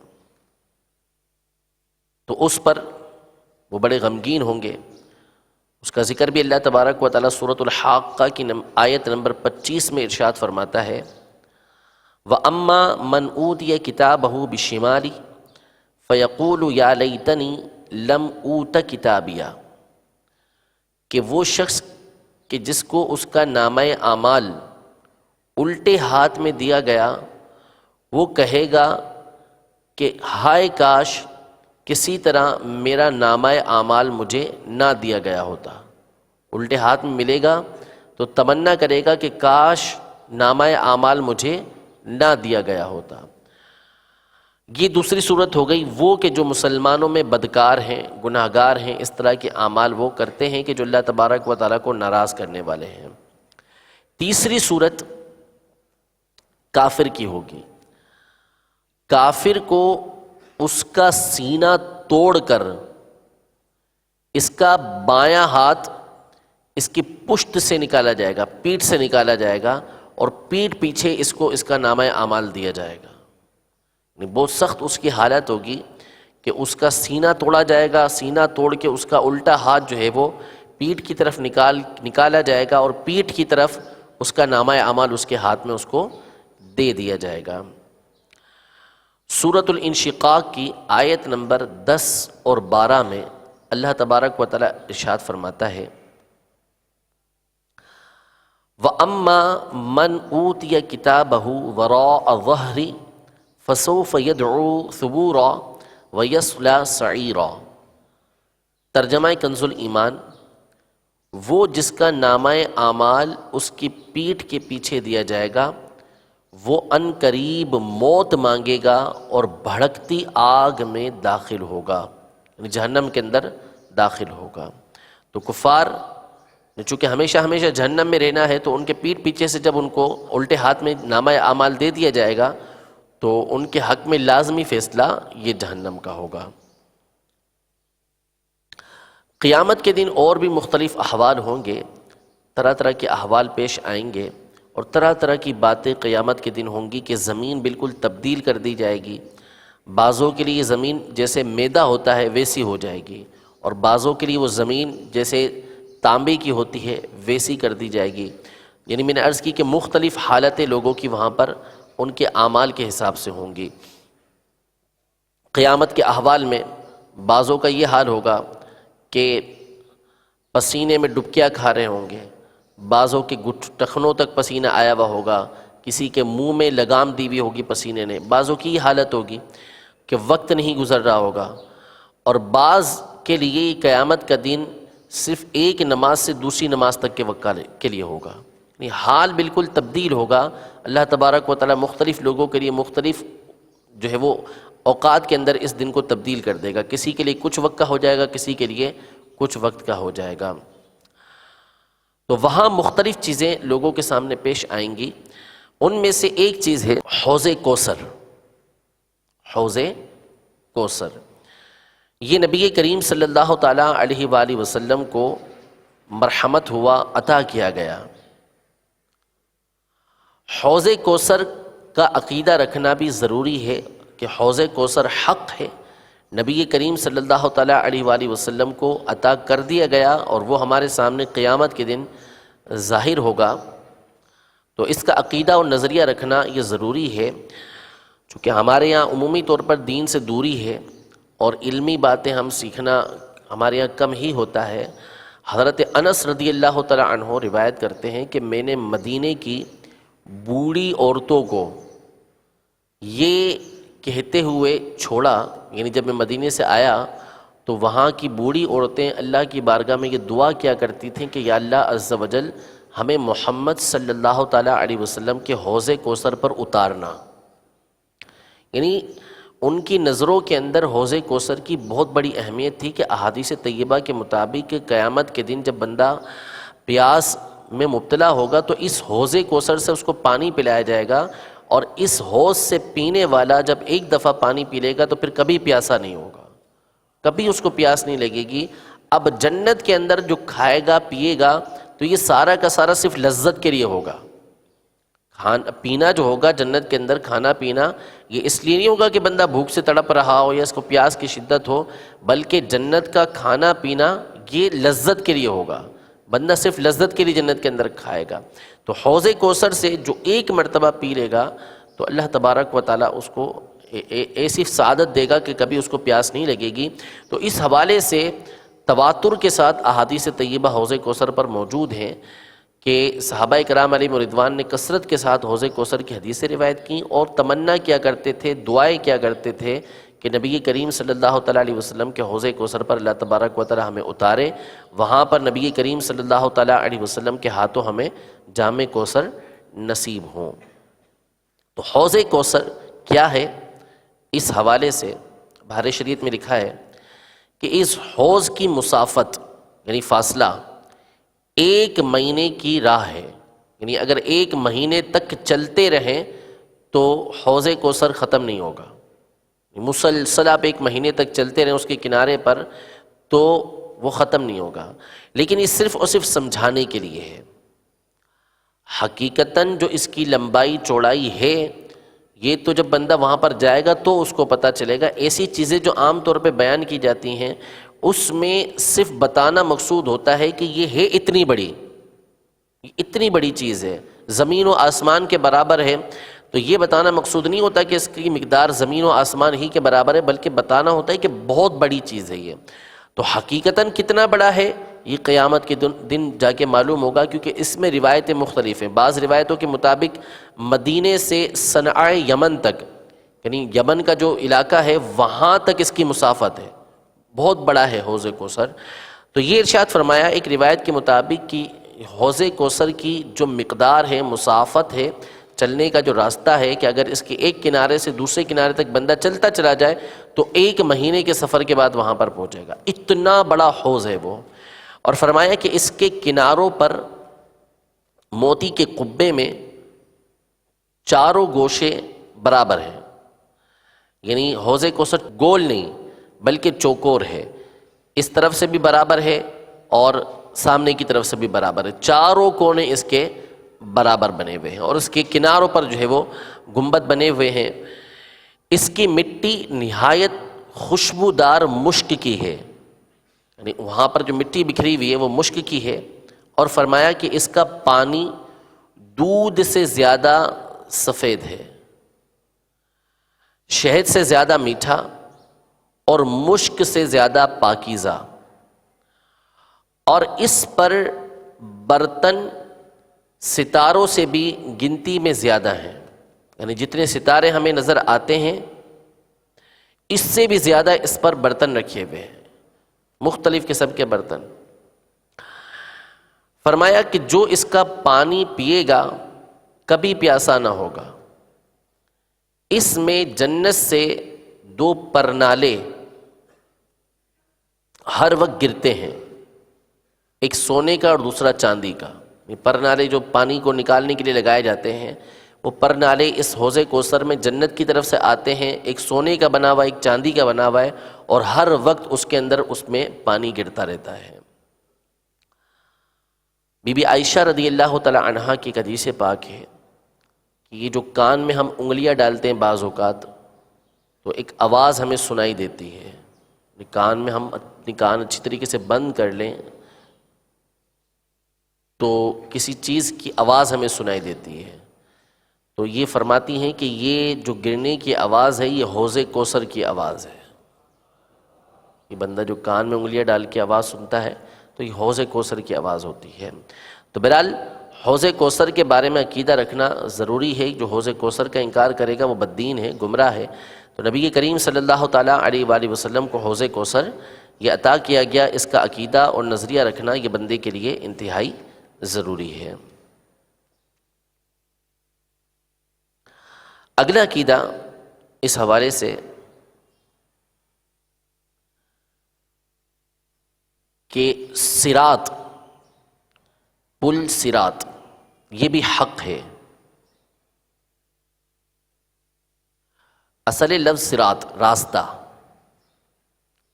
تو اس پر وہ بڑے غمگین ہوں گے۔ اس کا ذکر بھی اللہ تبارک و تعالیٰ سورۃ الحاقہ کی آیت نمبر 25 میں ارشاد فرماتا ہے، وَأَمَّا مَنْ أُوتِيَ كِتَابَهُ بِالشِّمَالِ فَيَقُولُ يَا لَيْتَنِي لَمْ أُوتَ كِتَابِيَهْ، کہ وہ شخص کہ جس کو اس کا نامہ اعمال الٹے ہاتھ میں دیا گیا وہ کہے گا کہ ہائے کاش کسی طرح میرا نامہ اعمال مجھے نہ دیا گیا ہوتا۔ الٹے ہاتھ میں ملے گا تو تمنا کرے گا کہ کاش نامہ اعمال مجھے نہ دیا گیا ہوتا۔ یہ دوسری صورت ہو گئی وہ کہ جو مسلمانوں میں بدکار ہیں، گناہگار ہیں، اس طرح کے اعمال وہ کرتے ہیں کہ جو اللہ تبارک و تعالیٰ کو ناراض کرنے والے ہیں۔ تیسری صورت کافر کی ہوگی۔ کافر کو اس کا سینہ توڑ کر اس کا بایاں ہاتھ اس کی پشت سے نکالا جائے گا، پیٹھ سے نکالا جائے گا، اور پیٹھ پیچھے اس کو اس کا نامہ اعمال دیا جائے گا۔ بہت سخت اس کی حالت ہوگی کہ اس کا سینہ توڑا جائے گا، سینہ توڑ کے اس کا الٹا ہاتھ جو ہے وہ پیٹھ کی طرف نکالا جائے گا، اور پیٹھ کی طرف اس کا نامہ اعمال اس کے ہاتھ میں اس کو دے دیا جائے گا۔ سورۃ الانشقاق کی آیت نمبر 10 اور 12 میں اللہ تبارک و تعالیٰ ارشاد فرماتا ہے، وَأَمَّا مَنْ أُوتِيَ كِتَابَهُ وَرَاءَ ظَهْرِهِ فَسَوْفَ يَدْعُو ثُبُورًا وَيَصْلَىٰ سَعِيرًا۔ ترجمہ کنز الایمان، وہ جس کا نامہ اعمال اس کی پیٹھ کے پیچھے دیا جائے گا وہ ان قریب موت مانگے گا اور بھڑکتی آگ میں داخل ہوگا، یعنی جہنم کے اندر داخل ہوگا۔ تو کفار چونکہ ہمیشہ ہمیشہ جہنم میں رہنا ہے تو ان کے پیٹھ پیچھے سے جب ان کو الٹے ہاتھ میں نامہ اعمال دے دیا جائے گا تو ان کے حق میں لازمی فیصلہ یہ جہنم کا ہوگا۔ قیامت کے دن اور بھی مختلف احوال ہوں گے، طرح طرح کے احوال پیش آئیں گے، اور طرح طرح کی باتیں قیامت کے دن ہوں گی کہ زمین بالکل تبدیل کر دی جائے گی۔ بعضوں کے لیے زمین جیسے میدہ ہوتا ہے ویسی ہو جائے گی، اور بعضوں کے لیے وہ زمین جیسے تانبے کی ہوتی ہے ویسی کر دی جائے گی۔ یعنی میں نے عرض کی کہ مختلف حالتیں لوگوں کی وہاں پر ان کے اعمال کے حساب سے ہوں گی۔ قیامت کے احوال میں بعضوں کا یہ حال ہوگا کہ پسینے میں ڈبکیاں کھا رہے ہوں گے، بعضوں کے ٹخنوں تک پسینہ آیا ہوا ہوگا، کسی کے منہ میں لگام دی ہوئی ہوگی پسینے نے، بعضوں کی یہ حالت ہوگی کہ وقت نہیں گزر رہا ہوگا، اور بعض کے لیے قیامت کا دن صرف ایک نماز سے دوسری نماز تک کے وقت کے لیے ہوگا، یعنی حال بالکل تبدیل ہوگا۔ اللہ تبارک و تعالیٰ مختلف لوگوں کے لیے مختلف جو ہے وہ اوقات کے اندر اس دن کو تبدیل کر دے گا، کسی کے لیے کچھ وقت کا ہو جائے گا، کسی کے لیے کچھ وقت کا ہو جائے گا۔ تو وہاں مختلف چیزیں لوگوں کے سامنے پیش آئیں گی، ان میں سے ایک چیز ہے حوض کوثر۔ حوض کوثر یہ نبی کریم صلی اللہ تعالیٰ علیہ وآلہ وسلم کو مرحمت ہوا، عطا کیا گیا۔ حوض کوثر کا عقیدہ رکھنا بھی ضروری ہے کہ حوض کوثر حق ہے، نبی کریم صلی اللہ تعالیٰ علیہ وآلہ وسلم کو عطا کر دیا گیا، اور وہ ہمارے سامنے قیامت کے دن ظاہر ہوگا۔ تو اس کا عقیدہ اور نظریہ رکھنا یہ ضروری ہے، چونکہ ہمارے یہاں عمومی طور پر دین سے دوری ہے اور علمی باتیں ہم سیکھنا ہمارے یہاں کم ہی ہوتا ہے۔ حضرت انس رضی اللہ تعالیٰ عنہ روایت کرتے ہیں کہ میں نے مدینے کی بوڑھی عورتوں کو یہ کہتے ہوئے چھوڑا، یعنی جب میں مدینے سے آیا تو وہاں کی بوڑھی عورتیں اللہ کی بارگاہ میں یہ دعا کیا کرتی تھیں کہ یا اللہ عز و جل ہمیں محمد صلی اللہ تعالیٰ علیہ وسلم کے حوض کوثر پر اتارنا، یعنی ان کی نظروں کے اندر حوض کوثر کی بہت بڑی اہمیت تھی کہ احادیث طیبہ کے مطابق قیامت کے دن جب بندہ پیاس میں مبتلا ہوگا تو اس حوض کوثر سے اس کو پانی پلایا جائے گا، اور اس حوض سے پینے والا جب ایک دفعہ پانی پی لے گا تو پھر کبھی پیاسا نہیں ہوگا، کبھی اس کو پیاس نہیں لگے گی۔ اب جنت کے اندر جو کھائے گا پیے گا تو یہ سارا کا سارا صرف لذت کے لیے ہوگا۔ کھانا پینا جو ہوگا جنت کے اندر، کھانا پینا یہ اس لیے نہیں ہوگا کہ بندہ بھوک سے تڑپ رہا ہو یا اس کو پیاس کی شدت ہو، بلکہ جنت کا کھانا پینا یہ لذت کے لیے ہوگا، بندہ صرف لذت کے لیے جنت کے اندر کھائے گا۔ تو حوض کوثر سے جو ایک مرتبہ پی لے گا تو اللہ تبارک و تعالیٰ اس کو ایسی سعادت دے گا کہ کبھی اس کو پیاس نہیں لگے گی۔ تو اس حوالے سے تواتر کے ساتھ احادیث طیبہ حوض کوثر پر موجود ہیں کہ صحابہ کرام علیہم رضوان نے کثرت کے ساتھ حوض کوثر کی حدیثیں روایت کیں اور تمنا کیا کرتے تھے، دعائیں کیا کرتے تھے کہ نبی کریم صلی اللہ تعالیٰ علیہ وسلم کے حوض کوثر پر اللہ تبارک و تعالیٰ ہمیں اتارے، وہاں پر نبی کریم صلی اللہ تعالیٰ علیہ وسلم کے ہاتھوں ہمیں جام کوثر نصیب ہوں۔ تو حوض کوثر کیا ہے، اس حوالے سے بحر شریعت میں لکھا ہے کہ اس حوض کی مسافت یعنی فاصلہ 1 مہینے کی راہ ہے، یعنی اگر 1 مہینے تک چلتے رہیں تو حوض کوثر ختم نہیں ہوگا، مسلسل آپ 1 مہینے تک چلتے رہیں اس کے کنارے پر تو وہ ختم نہیں ہوگا۔ لیکن یہ صرف اور صرف سمجھانے کے لیے ہے، حقیقتاً جو اس کی لمبائی چوڑائی ہے یہ تو جب بندہ وہاں پر جائے گا تو اس کو پتہ چلے گا۔ ایسی چیزیں جو عام طور پہ بیان کی جاتی ہیں اس میں صرف بتانا مقصود ہوتا ہے کہ یہ ہے اتنی بڑی چیز ہے، زمین و آسمان کے برابر ہے، تو یہ بتانا مقصود نہیں ہوتا کہ اس کی مقدار زمین و آسمان ہی کے برابر ہے، بلکہ بتانا ہوتا ہے کہ بہت بڑی چیز ہے یہ۔ تو حقیقتاً کتنا بڑا ہے یہ قیامت کے دن جا کے معلوم ہوگا، کیونکہ اس میں روایتیں مختلف ہیں۔ بعض روایتوں کے مطابق مدینے سے صنعاء یمن تک، یعنی یمن کا جو علاقہ ہے وہاں تک اس کی مسافت ہے، بہت بڑا ہے حوض کوثر۔ تو یہ ارشاد فرمایا ایک روایت کے مطابق کہ حوض کوثر کی جو مقدار ہے، مسافت ہے، چلنے کا جو راستہ ہے کہ اگر اس کے ایک کنارے سے دوسرے کنارے تک بندہ چلتا چلا جائے تو 1 مہینے کے سفر کے بعد وہاں پر پہنچے گا، اتنا بڑا حوض ہے وہ۔ اور فرمایا کہ اس کے کناروں پر موتی کے قبے میں 4 گوشے برابر ہیں، یعنی حوض کوثر گول نہیں بلکہ چوکور ہے، اس طرف سے بھی برابر ہے اور سامنے کی طرف سے بھی برابر ہے، 4 کونے اس کے برابر بنے ہوئے ہیں، اور اس کے کناروں پر جو ہے وہ گنبد بنے ہوئے ہیں۔ اس کی مٹی نہایت خوشبودار مشک کی ہے، یعنی وہاں پر جو مٹی بکھری ہوئی ہے وہ مشک کی ہے، اور فرمایا کہ اس کا پانی دودھ سے زیادہ سفید ہے، شہد سے زیادہ میٹھا اور مشک سے زیادہ پاکیزہ، اور اس پر برتن ستاروں سے بھی گنتی میں زیادہ ہیں، یعنی جتنے ستارے ہمیں نظر آتے ہیں اس سے بھی زیادہ اس پر برتن رکھے ہوئے ہیں، مختلف قسم کے برتن۔ فرمایا کہ جو اس کا پانی پیے گا کبھی پیاسا نہ ہوگا۔ اس میں جنت سے 2 پرنالے ہر وقت گرتے ہیں، ایک سونے کا اور دوسرا چاندی کا۔ یہ پرنالے جو پانی کو نکالنے کے لیے لگائے جاتے ہیں، وہ پرنالے اس حوض کوثر میں جنت کی طرف سے آتے ہیں، ایک سونے کا بنا ہوا ایک چاندی کا بنا ہوا ہے، اور ہر وقت اس کے اندر اس میں پانی گرتا رہتا ہے۔ بی بی عائشہ رضی اللہ تعالی عنہا کی ایک حدیث پاک ہے کہ یہ جو کان میں ہم انگلیاں ڈالتے ہیں بعض اوقات تو ایک آواز ہمیں سنائی دیتی ہے، کان میں ہم اپنی کان اچھی طریقے سے بند کر لیں تو کسی چیز کی آواز ہمیں سنائی دیتی ہے، تو یہ فرماتی ہیں کہ یہ جو گرنے کی آواز ہے یہ حوض کوثر کی آواز ہے۔ یہ بندہ جو کان میں انگلیاں ڈال کے آواز سنتا ہے تو یہ حوض کوثر کی آواز ہوتی ہے۔ تو بہرحال حوض کوثر کے بارے میں عقیدہ رکھنا ضروری ہے، جو حوض کوثر کا انکار کرے گا وہ بددین ہے، گمراہ ہے۔ تو نبی کریم صلی اللہ تعالیٰ علیہ وآلہ وسلم کو حوض کوثر یہ عطا کیا گیا، اس کا عقیدہ اور نظریہ رکھنا یہ بندے کے لیے انتہائی ضروری ہے۔ اگلا عقیدہ اس حوالے سے کہ صراط، پل صراط یہ بھی حق ہے۔ اصل لفظ صراط راستہ،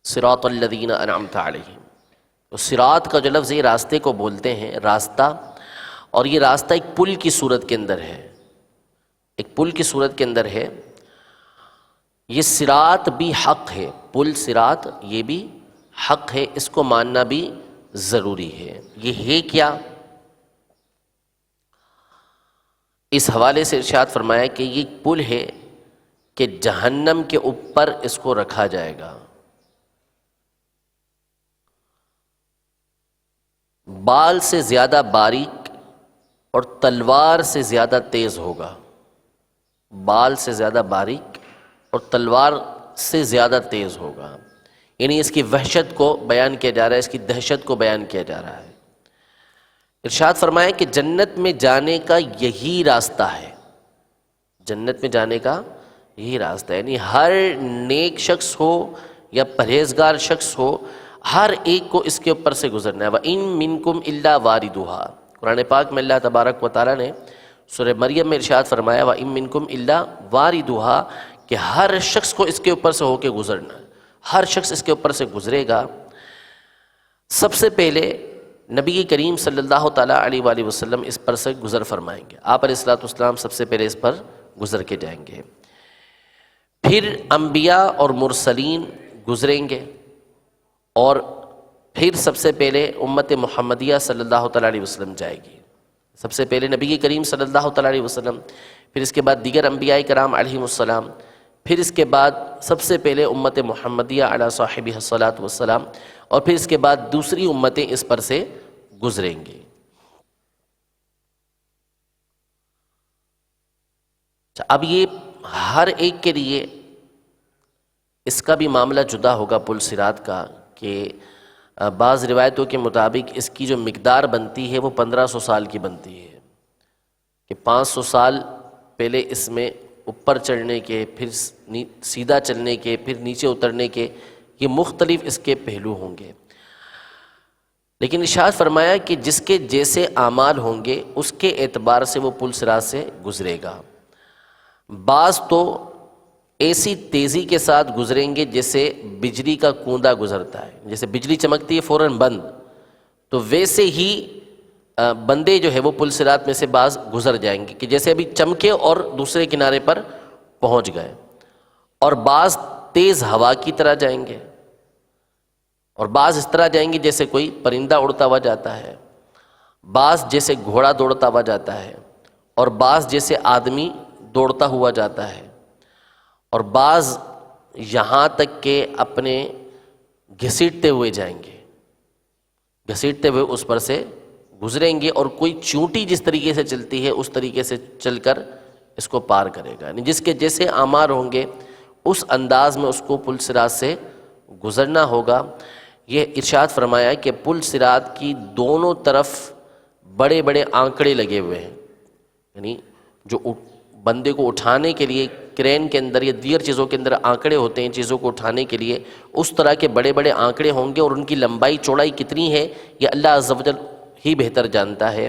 صراط الذین انعمت علیہم، تو صراط کا جو لفظ یہ راستے کو بولتے ہیں، راستہ، اور یہ راستہ ایک پل کی صورت کے اندر ہے، ایک پل کی صورت کے اندر ہے۔ یہ صراط بھی حق ہے، پل صراط یہ بھی حق ہے، اس کو ماننا بھی ضروری ہے۔ یہ ہے کیا؟ اس حوالے سے ارشاد فرمایا کہ یہ پل ہے کہ جہنم کے اوپر اس کو رکھا جائے گا، بال سے زیادہ باریک اور تلوار سے زیادہ تیز ہوگا، بال سے زیادہ باریک اور تلوار سے زیادہ تیز ہوگا، یعنی اس کی وحشت کو بیان کیا جا رہا ہے، اس کی دہشت کو بیان کیا جا رہا ہے۔ ارشاد فرمایا کہ جنت میں جانے کا یہی راستہ ہے، جنت میں جانے کا یہی راستہ ہے، یعنی ہر نیک شخص ہو یا پرہیزگار شخص ہو، ہر ایک کو اس کے اوپر سے گزرنا ہے۔ وَإِن مِّنكُمْ إِلَّا وَارِدُهَا، قرآن پاک میں اللہ تبارک و تعالیٰ نے سورہ مریم میں ارشاد فرمایا وَإِن مِّنكُمْ إِلَّا وَارِدُهَا، کہ ہر شخص کو اس کے اوپر سے ہو کے گزرنا ہے، ہر شخص اس کے اوپر سے گزرے گا۔ سب سے پہلے نبی کریم صلی اللہ تعالیٰ علیہ وآلہ وسلم اس پر سے گزر فرمائیں گے، آپ علیہ الصلوۃ والسلام سب سے پہلے اس پر گزر کے جائیں گے، پھر انبیاء اور مرسلین گزریں گے، اور پھر سب سے پہلے امت محمدیہ صلی اللہ تعالیٰ علیہ وسلم جائے گی، سب سے پہلے نبی کریم صلی اللہ تعالیٰ علیہ وسلم، پھر اس کے بعد دیگر انبیاء کرام علیہم السلام، پھر اس کے بعد سب سے پہلے امت محمدیہ علی صاحبہ الصلاۃ والسلام، اور پھر اس کے بعد دوسری امتیں اس پر سے گزریں گی۔ اب یہ ہر ایک کے لیے اس کا بھی معاملہ جدا ہوگا پل صراط کا، کہ بعض روایتوں کے مطابق اس کی جو مقدار بنتی ہے وہ 1500 سال کی بنتی ہے، کہ 500 سال پہلے اس میں اوپر چڑھنے کے، پھر سیدھا چلنے کے، پھر نیچے اترنے کے، یہ مختلف اس کے پہلو ہوں گے۔ لیکن ارشاد فرمایا کہ جس کے جیسے اعمال ہوں گے اس کے اعتبار سے وہ پل صراط سے گزرے گا۔ بعض تو ایسی تیزی کے ساتھ گزریں گے جیسے بجلی کا کوندا گزرتا ہے، جیسے بجلی چمکتی ہے فوراً بند، تو ویسے ہی بندے جو ہے وہ پل صراط میں سے بعض گزر جائیں گے کہ جیسے ابھی چمکے اور دوسرے کنارے پر پہنچ گئے، اور بعض تیز ہوا کی طرح جائیں گے، اور بعض اس طرح جائیں گے جیسے کوئی پرندہ اڑتا ہوا جاتا ہے، بعض جیسے گھوڑا دوڑتا ہوا جاتا ہے، اور بعض جیسے آدمی دوڑتا ہوا جاتا ہے، اور بعض یہاں تک کہ اپنے گھسیٹتے ہوئے جائیں گے، گھسیٹتے ہوئے اس پر سے گزریں گے، اور کوئی چونٹی جس طریقے سے چلتی ہے اس طریقے سے چل کر اس کو پار کرے گا، یعنی جس کے جیسے اعمار ہوں گے اس انداز میں اس کو پل صراط سے گزرنا ہوگا۔ یہ ارشاد فرمایا کہ پل صراط کی دونوں طرف بڑے بڑے آنکڑے لگے ہوئے ہیں، یعنی جو بندے کو اٹھانے کے لیے کرین کے اندر یا دیگر چیزوں کے اندر آنکڑے ہوتے ہیں چیزوں کو اٹھانے کے لیے، اس طرح کے بڑے بڑے آنکڑے ہوں گے، اور ان کی لمبائی چوڑائی کتنی ہے یہ اللہ عز و جل ہی بہتر جانتا ہے۔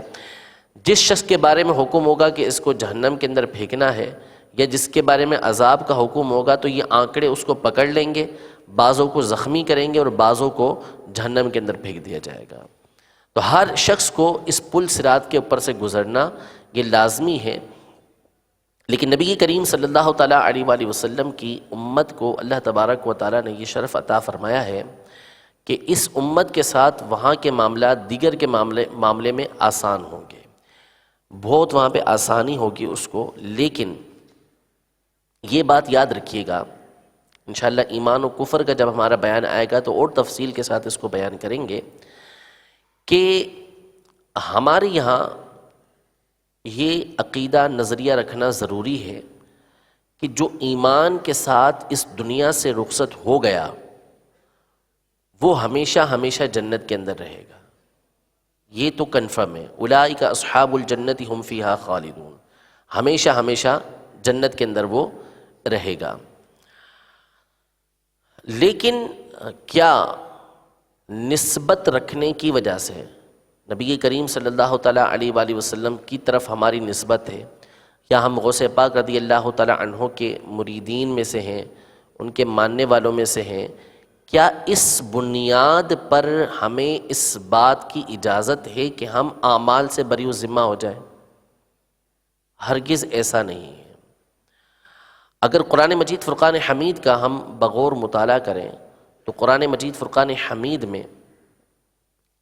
جس شخص کے بارے میں حکم ہوگا کہ اس کو جہنم کے اندر پھینکنا ہے، یا جس کے بارے میں عذاب کا حکم ہوگا، تو یہ آنکڑے اس کو پکڑ لیں گے، بعضوں کو زخمی کریں گے اور بعضوں کو جہنم کے اندر پھینک دیا جائے گا۔ تو ہر شخص کو اس پل صراط کے اوپر سے گزرنا یہ لازمی ہے، لیکن نبی کریم صلی اللہ تعالیٰ علیہ وآلہ وسلم کی امت کو اللہ تبارک و تعالیٰ نے یہ شرف عطا فرمایا ہے کہ اس امت کے ساتھ وہاں کے معاملات دیگر کے معاملے میں آسان ہوں گے، بہت وہاں پہ آسانی ہوگی اس کو۔ لیکن یہ بات یاد رکھیے گا، انشاءاللہ ایمان و کفر کا جب ہمارا بیان آئے گا تو اور تفصیل کے ساتھ اس کو بیان کریں گے کہ ہمارے یہاں یہ عقیدہ نظریہ رکھنا ضروری ہے کہ جو ایمان کے ساتھ اس دنیا سے رخصت ہو گیا وہ ہمیشہ ہمیشہ جنت کے اندر رہے گا، یہ تو کنفرم ہے۔ اولئک اصحاب الجنت ہم فیہا خالدون، ہمیشہ ہمیشہ جنت کے اندر وہ رہے گا۔ لیکن کیا نسبت رکھنے کی وجہ سے نبی کریم صلی اللہ تعالیٰ علیہ وآلہ وسلم کی طرف ہماری نسبت ہے، یا ہم غوث پاک رضی اللہ تعالیٰ عنہ کے مریدین میں سے ہیں، ان کے ماننے والوں میں سے ہیں، کیا اس بنیاد پر ہمیں اس بات کی اجازت ہے کہ ہم اعمال سے بری و ذمہ ہو جائیں؟ ہرگز ایسا نہیں ہے۔ اگر قرآن مجید فرقان حمید کا ہم بغور مطالعہ کریں تو قرآن مجید فرقان حمید میں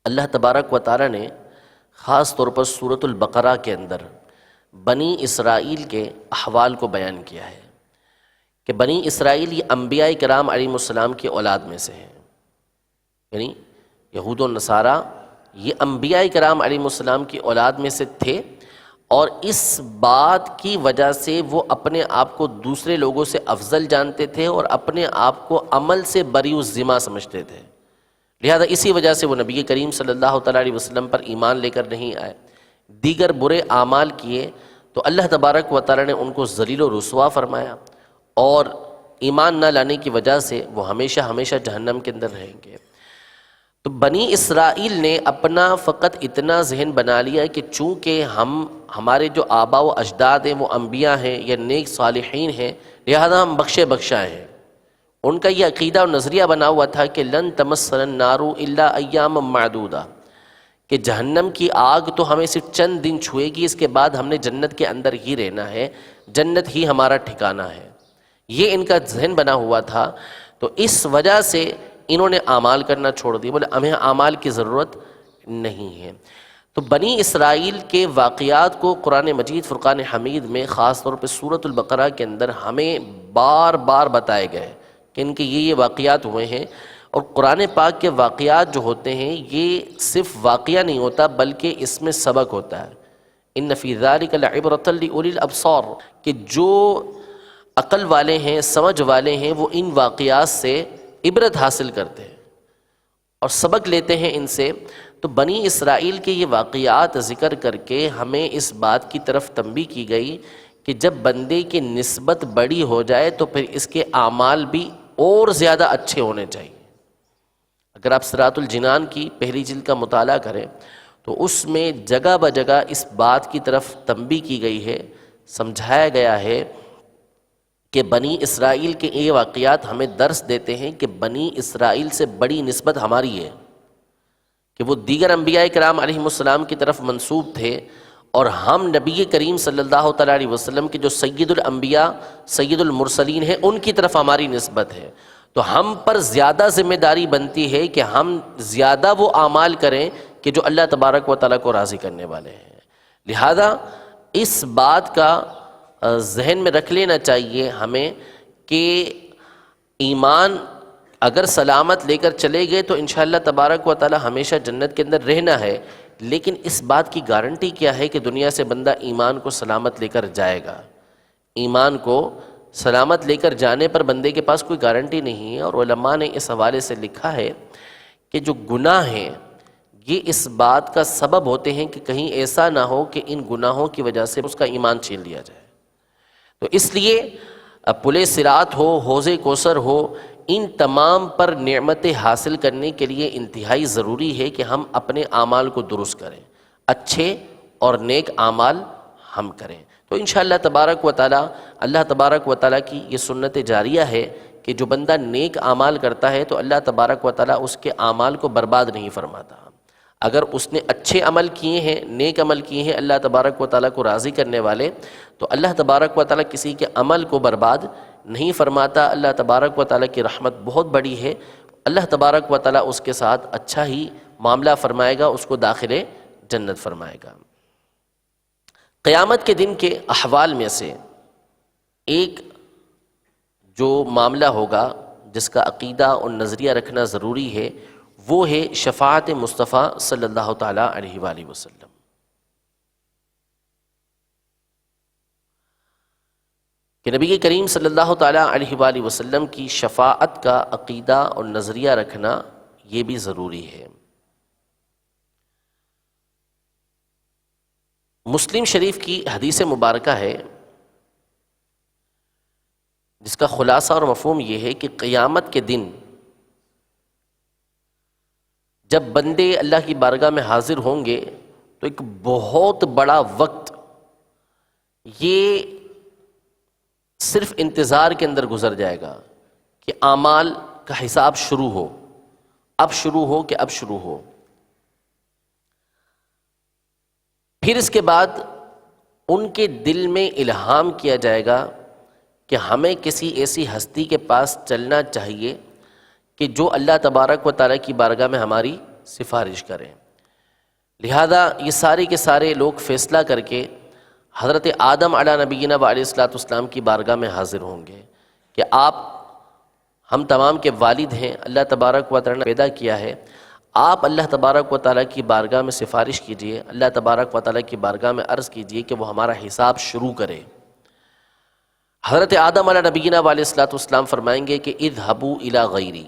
اللہ تبارک و تعالیٰ نے خاص طور پر سورۃ البقرہ کے اندر بنی اسرائیل کے احوال کو بیان کیا ہے کہ بنی اسرائیل یہ انبیاء کرام علیہ السلام کی اولاد میں سے ہیں، یعنی یہود و نصارہ یہ انبیاء کرام علیہ السلام کی اولاد میں سے تھے، اور اس بات کی وجہ سے وہ اپنے آپ کو دوسرے لوگوں سے افضل جانتے تھے اور اپنے آپ کو عمل سے بری و ذمہ سمجھتے تھے، لہذا اسی وجہ سے وہ نبی کریم صلی اللہ تعالیٰ علیہ وسلم پر ایمان لے کر نہیں آئے، دیگر برے اعمال کیے تو اللہ تبارک و تعالیٰ نے ان کو ذلیل و رسوا فرمایا، اور ایمان نہ لانے کی وجہ سے وہ ہمیشہ ہمیشہ جہنم کے اندر رہیں گے۔ تو بنی اسرائیل نے اپنا فقط اتنا ذہن بنا لیا کہ چونکہ ہمارے جو آباء و اجداد ہیں وہ انبیاء ہیں یا نیک صالحین ہیں، لہذا ہم بخشے بخشا ہیں۔ ان کا یہ عقیدہ اور نظریہ بنا ہوا تھا کہ لن تمسنا النار الا ایاما معدودہ، کہ جہنم کی آگ تو ہمیں صرف چند دن چھوئے گی، اس کے بعد ہم نے جنت کے اندر ہی رہنا ہے، جنت ہی ہمارا ٹھکانہ ہے، یہ ان کا ذہن بنا ہوا تھا۔ تو اس وجہ سے انہوں نے اعمال کرنا چھوڑ دیا، بولے ہمیں اعمال کی ضرورت نہیں ہے۔ تو بنی اسرائیل کے واقعات کو قرآن مجید فرقان حمید میں خاص طور پہ سورۃ البقرہ کے اندر ہمیں بار بار بتائے گئے کہ ان کے یہ واقعات ہوئے ہیں، اور قرآن پاک کے واقعات جو ہوتے ہیں یہ صرف واقعہ نہیں ہوتا بلکہ اس میں سبق ہوتا ہے۔ ان فی ذلک لعبرۃ لأولی الابصار، کہ جو عقل والے ہیں، سمجھ والے ہیں، وہ ان واقعات سے عبرت حاصل کرتے ہیں اور سبق لیتے ہیں ان سے۔ تو بنی اسرائیل کے یہ واقعات ذکر کر کے ہمیں اس بات کی طرف تنبیہ کی گئی کہ جب بندے کی نسبت بڑی ہو جائے تو پھر اس کے اعمال بھی اور زیادہ اچھے ہونے چاہیے۔ اگر آپ صراط الجنان کی پہلی جلد کا مطالعہ کریں تو اس میں جگہ بہ جگہ اس بات کی طرف تنبیہ کی گئی ہے، سمجھایا گیا ہے کہ بنی اسرائیل کے یہ واقعات ہمیں درس دیتے ہیں کہ بنی اسرائیل سے بڑی نسبت ہماری ہے، کہ وہ دیگر انبیاء کرام علیہ السلام کی طرف منسوب تھے، اور ہم نبی کریم صلی اللہ تعالیٰ علیہ وسلم کے جو سید الانبیاء سید المرسلین ہیں ان کی طرف ہماری نسبت ہے۔ تو ہم پر زیادہ ذمہ داری بنتی ہے کہ ہم زیادہ وہ اعمال کریں کہ جو اللہ تبارک و تعالیٰ کو راضی کرنے والے ہیں۔ لہذا اس بات کا ذہن میں رکھ لینا چاہیے ہمیں کہ ایمان اگر سلامت لے کر چلے گئے تو انشاءاللہ تبارک و تعالی ہمیشہ جنت کے اندر رہنا ہے، لیکن اس بات کی گارنٹی کیا ہے کہ دنیا سے بندہ ایمان کو سلامت لے کر جائے گا؟ ایمان کو سلامت لے کر جانے پر بندے کے پاس کوئی گارنٹی نہیں ہے، اور علماء نے اس حوالے سے لکھا ہے کہ جو گناہ ہیں یہ اس بات کا سبب ہوتے ہیں کہ کہیں ایسا نہ ہو کہ ان گناہوں کی وجہ سے اس کا ایمان چھین لیا جائے۔ تو اس لیے پل صراط ہو، حوض کوثر ہو، ان تمام پر نعمتیں حاصل کرنے کے لیے انتہائی ضروری ہے کہ ہم اپنے اعمال کو درست کریں، اچھے اور نیک اعمال ہم کریں۔ تو انشاءاللہ تبارک و تعالی، اللہ تبارک و تعالی کی یہ سنت جاریہ ہے کہ جو بندہ نیک اعمال کرتا ہے تو اللہ تبارک و تعالی اس کے اعمال کو برباد نہیں فرماتا۔ اگر اس نے اچھے عمل کیے ہیں، نیک عمل کیے ہیں اللہ تبارک و تعالیٰ کو راضی کرنے والے، تو اللہ تبارک و تعالیٰ کسی کے عمل کو برباد نہیں فرماتا۔ اللہ تبارک و تعالیٰ کی رحمت بہت بڑی ہے، اللہ تبارک و تعالیٰ اس کے ساتھ اچھا ہی معاملہ فرمائے گا، اس کو داخل جنت فرمائے گا۔ قیامت کے دن کے احوال میں سے ایک جو معاملہ ہوگا جس کا عقیدہ اور نظریہ رکھنا ضروری ہے، وہ ہے شفاعت مصطفیٰ صلی اللہ تعالیٰ علیہ وآلہ وسلم۔ کہ نبی کریم صلی اللہ تعالیٰ علیہ وآلہ وسلم کی شفاعت کا عقیدہ اور نظریہ رکھنا یہ بھی ضروری ہے۔ مسلم شریف کی حدیث مبارکہ ہے جس کا خلاصہ اور مفہوم یہ ہے کہ قیامت کے دن جب بندے اللہ کی بارگاہ میں حاضر ہوں گے تو ایک بہت بڑا وقت یہ صرف انتظار کے اندر گزر جائے گا کہ اعمال کا حساب شروع ہو، اب شروع ہو کہ اب شروع ہو۔ پھر اس کے بعد ان کے دل میں الہام کیا جائے گا کہ ہمیں کسی ایسی ہستی کے پاس چلنا چاہیے کہ جو اللہ تبارک و تعالیٰ کی بارگاہ میں ہماری سفارش کریں۔ لہذا یہ سارے کے سارے لوگ فیصلہ کر کے حضرت آدم علیہ نبینا علیہ الصلوۃ والسلام کی بارگاہ میں حاضر ہوں گے کہ آپ ہم تمام کے والد ہیں، اللہ تبارک و تعالیٰ نے پیدا کیا ہے، آپ اللہ تبارک و تعالیٰ کی بارگاہ میں سفارش کیجئے، اللہ تبارک و تعالیٰ کی بارگاہ میں عرض کیجئے کہ وہ ہمارا حساب شروع کرے۔ حضرت آدم علیہ نبینا علیہ الصلوۃ والسلام فرمائیں گے کہ اذهبوا الی غیری،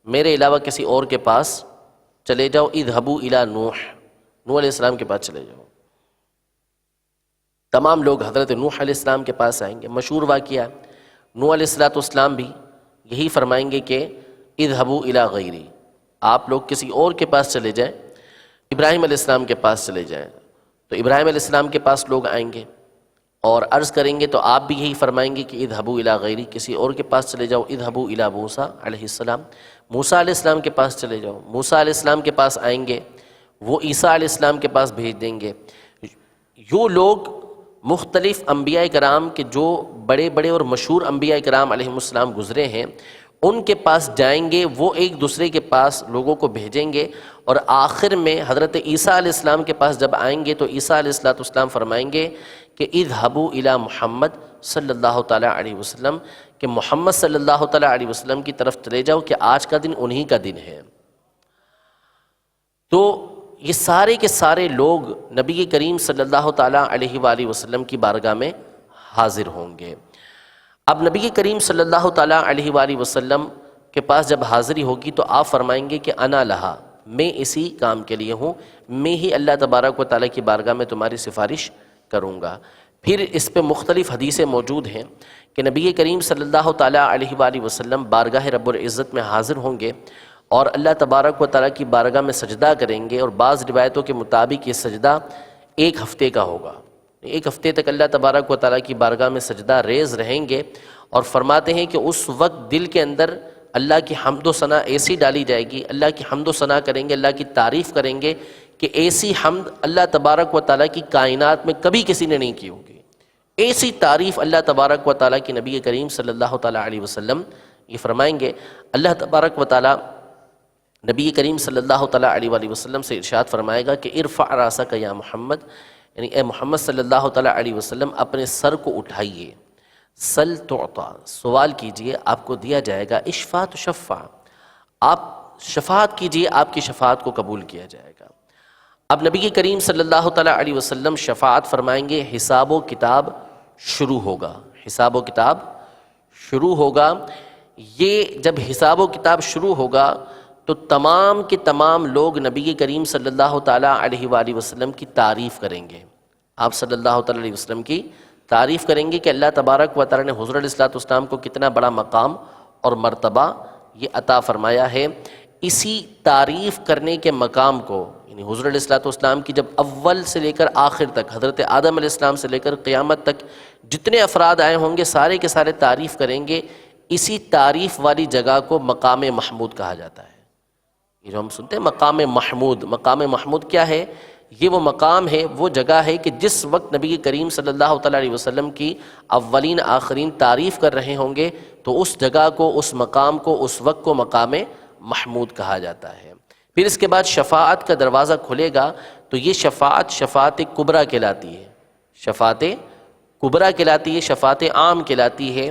میرے علاوہ کسی اور کے پاس چلے جاؤ، اذهبوا الی نوح علیہ السلام کے پاس چلے جاؤ۔ تمام لوگ حضرت نوح علیہ السلام کے پاس آئیں گے۔ مشہور واقعہ نوح علیہ الصلوۃ والسلام بھی یہی فرمائیں گے کہ اذهبوا الی غیری، آپ لوگ کسی اور کے پاس چلے جائیں، ابراہیم علیہ السلام کے پاس چلے جائیں۔ تو ابراہیم علیہ السلام کے پاس لوگ آئیں گے اور عرض کریں گے تو آپ بھی یہی فرمائیں گے کہ اذهبوا الی غیری، کسی اور کے پاس چلے جاؤ، اذهبوا الی موسیٰ علیہ السلام، موسیٰ علیہ السلام کے پاس چلے جاؤ۔ موسیٰ علیہ السلام کے پاس آئیں گے، وہ عیسیٰ علیہ السلام کے پاس بھیج دیں گے۔ یہ لوگ مختلف انبیاء کرام کے جو بڑے بڑے اور مشہور انبیاء کرام علیہ السلام گزرے ہیں ان کے پاس جائیں گے، وہ ایک دوسرے کے پاس لوگوں کو بھیجیں گے، اور آخر میں حضرت عیسیٰ علیہ السلام کے پاس جب آئیں گے تو عیسیٰ علیہ السلام فرمائیں گے کہ اذهبوا الی محمد صلی اللہ تعالیٰ علیہ وسلم، کہ محمد صلی اللہ تعالیٰ علیہ وسلم کی طرف چلے جاؤ کہ آج کا دن انہی کا دن ہے۔ تو یہ سارے کے سارے لوگ نبی کریم صلی اللہ تعالیٰ علیہ وآلہ وسلم کی بارگاہ میں حاضر ہوں گے۔ اب نبی کریم صلی اللہ تعالیٰ علیہ وآلہ وسلم کے پاس جب حاضری ہوگی تو آپ فرمائیں گے کہ انا لہا، میں اسی کام کے لیے ہوں، میں ہی اللہ تبارک و تعالیٰ کی بارگاہ میں تمہاری سفارش کروں گا۔ پھر اس پہ مختلف حدیثیں موجود ہیں کہ نبی کریم صلی اللہ تعالیٰ علیہ وآلہ وسلم بارگاہ رب العزت میں حاضر ہوں گے اور اللہ تبارک و تعالیٰ کی بارگاہ میں سجدہ کریں گے، اور بعض روایتوں کے مطابق یہ سجدہ 1 ہفتے کا ہوگا، 1 ہفتے تک اللہ تبارک و تعالیٰ کی بارگاہ میں سجدہ ریز رہیں گے، اور فرماتے ہیں کہ اس وقت دل کے اندر اللہ کی حمد و ثنا ایسی ڈالی جائے گی، اللہ کی حمد و ثنا کریں گے، اللہ کی تعریف کریں گے کہ ایسی حمد اللہ تبارک و تعالیٰ کی کائنات میں کبھی کسی نے نہیں کی ہوگی۔ ایسی تعریف اللہ تبارک و تعالیٰ کی نبی کریم صلی اللہ تعالیٰ علیہ وسلم یہ فرمائیں گے۔ اللہ تبارک و تعالیٰ نبی کریم صلی اللہ تعالیٰ علیہ وآلہ وسلم سے ارشاد فرمائے گا کہ ارفع راسک یا محمد، یعنی اے محمد صلی اللہ تعالیٰ علیہ وسلم اپنے سر کو اٹھائیے۔ سل تعطا، سوال کیجئے آپ کو دیا جائے گا، اشفع تشفع، آپ شفاعت کیجئے آپ کی شفاعت کو قبول کیا جائے گا۔ اب نبی کریم صلی اللہ تعالیٰ علیہ وسلم شفاعت فرمائیں گے، حساب و کتاب شروع ہوگا، حساب و کتاب شروع ہوگا۔ یہ جب حساب و کتاب شروع ہوگا تو تمام کے تمام لوگ نبی کریم صلی اللہ تعالیٰ علیہ وآلہ وسلم کی تعریف کریں گے، آپ صلی اللہ تعالیٰ علیہ وسلم کی تعریف کریں گے کہ اللہ تبارک و تعالیٰ نے حضور علیہ الصلوۃ کو کتنا بڑا مقام اور مرتبہ یہ عطا فرمایا ہے۔ اسی تعریف کرنے کے مقام کو، یعنی حضور علیہ الصلوۃ کی جب اول سے لے کر آخر تک، حضرت آدم علیہ السلام سے لے کر قیامت تک جتنے افراد آئے ہوں گے سارے کے سارے تعریف کریں گے، اسی تعریف والی جگہ کو مقام محمود کہا جاتا ہے۔ یہ جو ہم سنتے ہیں مقام محمود، مقام محمود کیا ہے؟ یہ وہ مقام ہے، وہ جگہ ہے کہ جس وقت نبی کریم صلی اللہ تعالیٰ علیہ وسلم کی اولین آخرین تعریف کر رہے ہوں گے تو اس جگہ کو، اس مقام کو، اس وقت کو مقام محمود کہا جاتا ہے۔ پھر اس کے بعد شفاعت کا دروازہ کھلے گا تو یہ شفاعت شفاعت کبریٰ کہلاتی ہے، شفاعت کبریٰ کہلاتی ہے، شفاعت عام کہلاتی ہے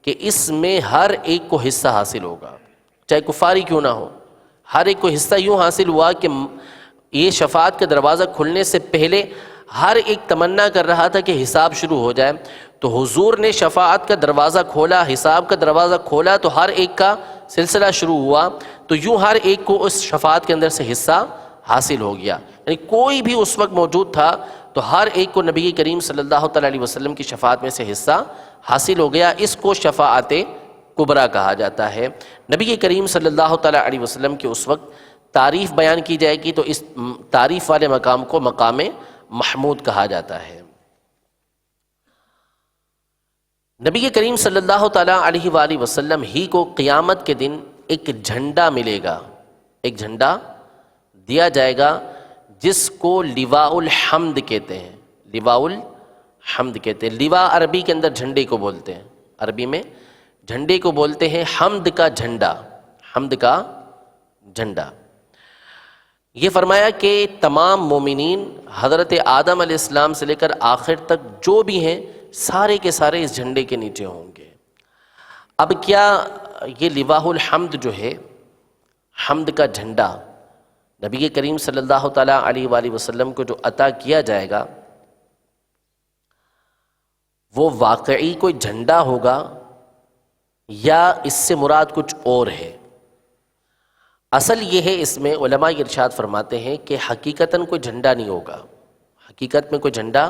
کہ اس میں ہر ایک کو حصہ حاصل ہوگا، چاہے کفاری کیوں نہ ہو، ہر ایک کو حصہ یوں حاصل ہوا کہ یہ شفاعت کا دروازہ کھلنے سے پہلے ہر ایک تمنا کر رہا تھا کہ حساب شروع ہو جائے، تو حضور نے شفاعت کا دروازہ کھولا، حساب کا دروازہ کھولا تو ہر ایک کا سلسلہ شروع ہوا، تو یوں ہر ایک کو اس شفاعت کے اندر سے حصہ حاصل ہو گیا، یعنی کوئی بھی اس وقت موجود تھا تو ہر ایک کو نبی کریم صلی اللہ تعالیٰ علیہ وسلم کی شفاعت میں سے حصہ حاصل ہو گیا۔ اس کو شفاعت کبریٰ کہا جاتا ہے۔ نبی کریم صلی اللہ تعالیٰ علیہ وسلم کی اس وقت تعریف بیان کی جائے گی تو اس تعریف والے مقام کو مقام محمود کہا جاتا ہے۔ نبی کریم صلی اللہ تعالیٰ علیہ وآلہ وسلم ہی کو قیامت کے دن ایک جھنڈا ملے گا، ایک جھنڈا دیا جائے گا جس کو لواء الحمد کہتے ہیں، لواء الحمد کہتے ہیں۔ لواء عربی کے اندر جھنڈے کو بولتے ہیں، عربی میں جھنڈے کو بولتے ہیں حمد کا جھنڈا، حمد کا جھنڈا۔ یہ فرمایا کہ تمام مومنین حضرت آدم علیہ السلام سے لے کر آخر تک جو بھی ہیں سارے کے سارے اس جھنڈے کے نیچے ہوں گے۔ اب کیا یہ لواء الحمد جو ہے، حمد کا جھنڈا نبی کریم صلی اللہ تعالیٰ علیہ وآلہ وسلم کو جو عطا کیا جائے گا وہ واقعی کوئی جھنڈا ہوگا یا اس سے مراد کچھ اور ہے؟ اصل یہ ہے، اس میں علماء ارشاد فرماتے ہیں کہ حقیقتاً کوئی جھنڈا نہیں ہوگا، حقیقت میں کوئی جھنڈا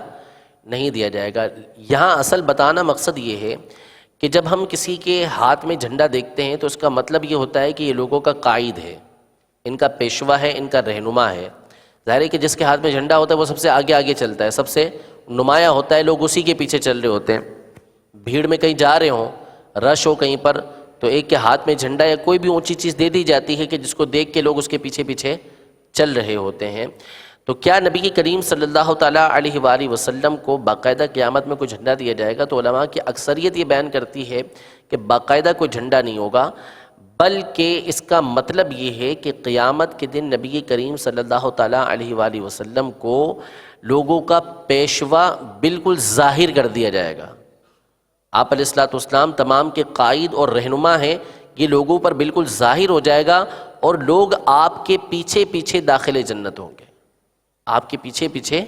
نہیں دیا جائے گا۔ یہاں اصل بتانا مقصد یہ ہے کہ جب ہم کسی کے ہاتھ میں جھنڈا دیکھتے ہیں تو اس کا مطلب یہ ہوتا ہے کہ یہ لوگوں کا قائد ہے، ان کا پیشوا ہے، ان کا رہنما ہے۔ ظاہر ہے کہ جس کے ہاتھ میں جھنڈا ہوتا ہے وہ سب سے آگے آگے چلتا ہے، سب سے نمایاں ہوتا ہے، لوگ اسی کے پیچھے چل رہے ہوتے ہیں۔ بھیڑ میں کہیں جا رہے ہوں، رش ہو کہیں پر، تو ایک کے ہاتھ میں جھنڈا یا کوئی بھی اونچی چیز دے دی جاتی ہے کہ جس کو دیکھ کے لوگ اس کے پیچھے پیچھے چل رہے ہوتے ہیں۔ تو کیا نبی کریم صلی اللہ تعالیٰ علیہ وآلہ وسلم کو باقاعدہ قیامت میں کوئی جھنڈا دیا جائے گا؟ تو علماء کی اکثریت یہ بیان کرتی ہے کہ باقاعدہ کوئی جھنڈا نہیں ہوگا، بلکہ اس کا مطلب یہ ہے کہ قیامت کے دن نبی کریم صلی اللہ تعالیٰ علیہ وآلہ وسلم کو لوگوں کا پیشوا بالکل ظاہر کر دیا جائے گا۔ آپ علیہ السلام تمام کے قائد اور رہنما ہیں، یہ لوگوں پر بالکل ظاہر ہو جائے گا اور لوگ آپ کے پیچھے پیچھے داخل جنت ہوں گے، آپ کے پیچھے پیچھے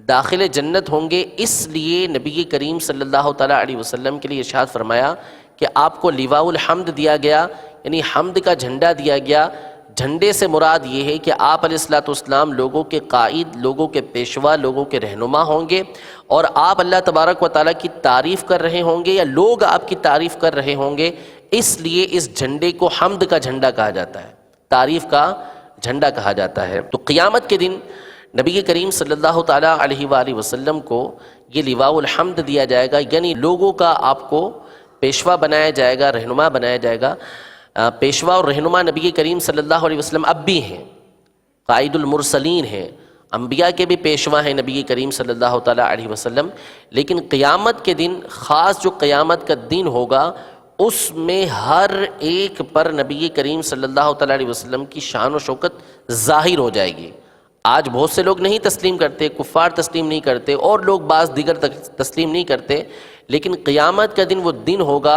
داخل جنت ہوں گے۔ اس لیے نبی کریم صلی اللہ تعالیٰ علیہ وسلم کے لیے ارشاد فرمایا کہ آپ کو لواء الحمد دیا گیا، یعنی حمد کا جھنڈا دیا گیا۔ جھنڈے سے مراد یہ ہے کہ آپ علیہ السلام لوگوں کے قائد، لوگوں کے پیشوا، لوگوں کے رہنما ہوں گے، اور آپ اللہ تبارک و تعالیٰ کی تعریف کر رہے ہوں گے یا لوگ آپ کی تعریف کر رہے ہوں گے۔ اس لیے اس جھنڈے کو حمد کا جھنڈا کہا جاتا ہے، تعریف کا جھنڈا کہا جاتا ہے۔ تو قیامت کے دن نبی کریم صلی اللہ تعالیٰ علیہ وآلہ وسلم کو یہ لواء الحمد دیا جائے گا، یعنی لوگوں کا آپ کو پیشوا بنایا جائے گا، رہنما بنایا جائے گا۔ پیشوا اور رہنما نبی کریم صلی اللہ علیہ وسلم اب بھی ہیں، قائد المرسلین ہیں، انبیاء کے بھی پیشوا ہیں نبی کریم صلی اللہ تعالیٰ علیہ وسلم، لیکن قیامت کے دن خاص جو قیامت کا دن ہوگا اس میں ہر ایک پر نبی کریم صلی اللہ تعالیٰ علیہ وسلم کی شان و شوکت ظاہر ہو جائے گی۔ آج بہت سے لوگ نہیں تسلیم کرتے، کفار تسلیم نہیں کرتے، اور لوگ بعض دیگر تسلیم نہیں کرتے، لیکن قیامت کا دن وہ دن ہوگا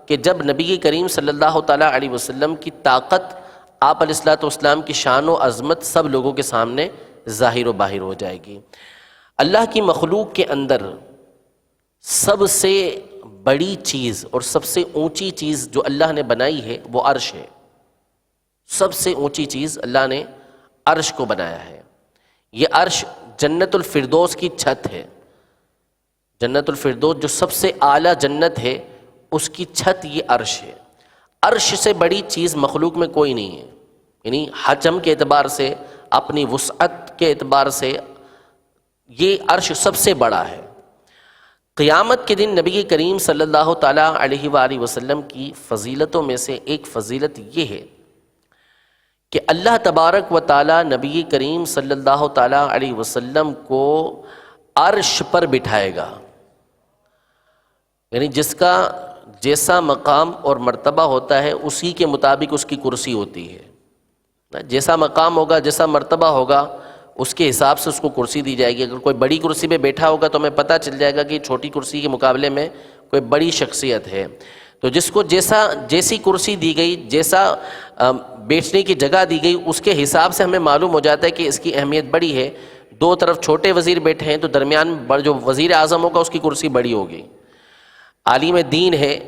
کہ جب نبی کریم صلی اللہ تعالیٰ علیہ وسلم کی طاقت، آپ علیہ الصلوۃ والسلام کی شان و عظمت سب لوگوں کے سامنے ظاہر و باہر ہو جائے گی۔ اللہ کی مخلوق کے اندر سب سے بڑی چیز اور سب سے اونچی چیز جو اللہ نے بنائی ہے وہ عرش ہے۔ سب سے اونچی چیز اللہ نے عرش کو بنایا ہے۔ یہ عرش جنت الفردوس کی چھت ہے۔ جنت الفردوس جو سب سے اعلیٰ جنت ہے، اس کی چھت یہ عرش ہے۔ عرش سے بڑی چیز مخلوق میں کوئی نہیں ہے، یعنی حجم کے اعتبار سے، اپنی وسعت کے اعتبار سے یہ عرش سب سے بڑا ہے۔ قیامت کے دن نبی کریم صلی اللہ تعالیٰ علیہ وآلہ وسلم کی فضیلتوں میں سے ایک فضیلت یہ ہے کہ اللہ تبارک و تعالیٰ نبی کریم صلی اللہ تعالیٰ علیہ وسلم کو عرش پر بٹھائے گا، یعنی جس کا جیسا مقام اور مرتبہ ہوتا ہے اسی کے مطابق اس کی کرسی ہوتی ہے۔ جیسا مقام ہوگا، جیسا مرتبہ ہوگا، اس کے حساب سے اس کو کرسی دی جائے گی۔ اگر کوئی بڑی کرسی پہ بیٹھا ہوگا تو ہمیں پتہ چل جائے گا کہ چھوٹی کرسی کے مقابلے میں کوئی بڑی شخصیت ہے۔ تو جس کو جیسی کرسی دی گئی، جیسا بیٹھنے کی جگہ دی گئی، اس کے حساب سے ہمیں معلوم ہو جاتا ہے کہ اس کی اہمیت بڑی ہے۔ دو طرف چھوٹے وزیر بیٹھے ہیں تو درمیان میں جو وزیر اعظم ہوگا اس کی کرسی بڑی ہوگی۔ عالم دین ہے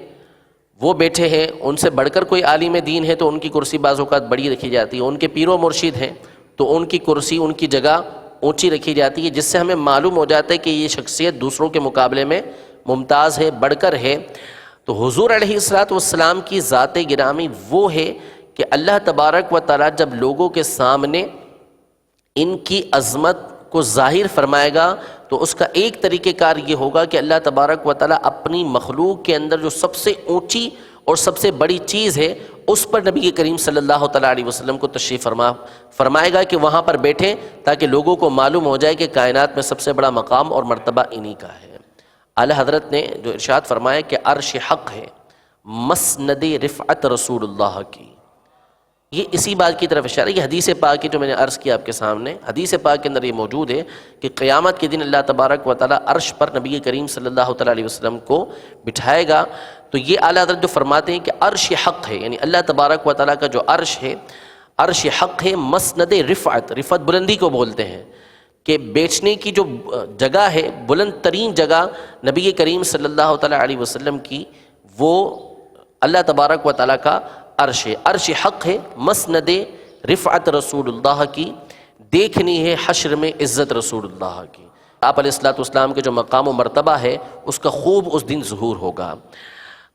وہ بیٹھے ہیں، ان سے بڑھ کر کوئی عالم دین ہے تو ان کی کرسی بعض اوقات بڑی رکھی جاتی ہے۔ ان کے پیر و مرشد ہیں تو ان کی کرسی، ان کی جگہ اونچی رکھی جاتی ہے، جس سے ہمیں معلوم ہو جاتا ہے کہ یہ شخصیت دوسروں کے مقابلے میں ممتاز ہے، بڑھ کر ہے۔ تو حضور علیہ الصلوۃ والسلام کی ذات گرامی وہ ہے کہ اللہ تبارک و تعالیٰ جب لوگوں کے سامنے ان کی عظمت کو ظاہر فرمائے گا تو اس کا ایک طریقہ کار یہ ہوگا کہ اللہ تبارک و تعالیٰ اپنی مخلوق کے اندر جو سب سے اونچی اور سب سے بڑی چیز ہے اس پر نبی کریم صلی اللہ تعالیٰ علیہ وسلم کو تشریف فرمائے گا کہ وہاں پر بیٹھیں، تاکہ لوگوں کو معلوم ہو جائے کہ کائنات میں سب سے بڑا مقام اور مرتبہ انہی کا ہے۔ اعلیٰ حضرت نے جو ارشاد فرمایا کہ عرش حق ہے، مسند رفعت رسول اللہ کی، یہ اسی بات کی طرف اشارہ ہے۔ یہ حدیث پاک کی جو میں نے عرض کیا آپ کے سامنے، حدیث پاک کے اندر یہ موجود ہے کہ قیامت کے دن اللہ تبارک و تعالیٰ عرش پر نبی کریم صلی اللہ تعالیٰ علیہ وسلم کو بٹھائے گا۔ تو یہ اعلیٰ حضرت جو فرماتے ہیں کہ عرش حق ہے، یعنی اللہ تبارک و تعالیٰ کا جو عرش ہے، عرش حق ہے، مسند رفعت، رفعت بلندی کو بولتے ہیں کہ بیچنے کی جو جگہ ہے، بلند ترین جگہ نبی کریم صلی اللہ تعالیٰ علیہ وسلم کی، وہ اللہ تبارک و تعالیٰ کا عرش ہے۔ عرش حق ہے، مسند رفعت رسول اللہ کی، دیکھنی ہے حشر میں عزت رسول اللہ کی۔ آپ علیہ الصلوۃ والسلام کے جو مقام و مرتبہ ہے اس کا خوب اس دن ظہور ہوگا۔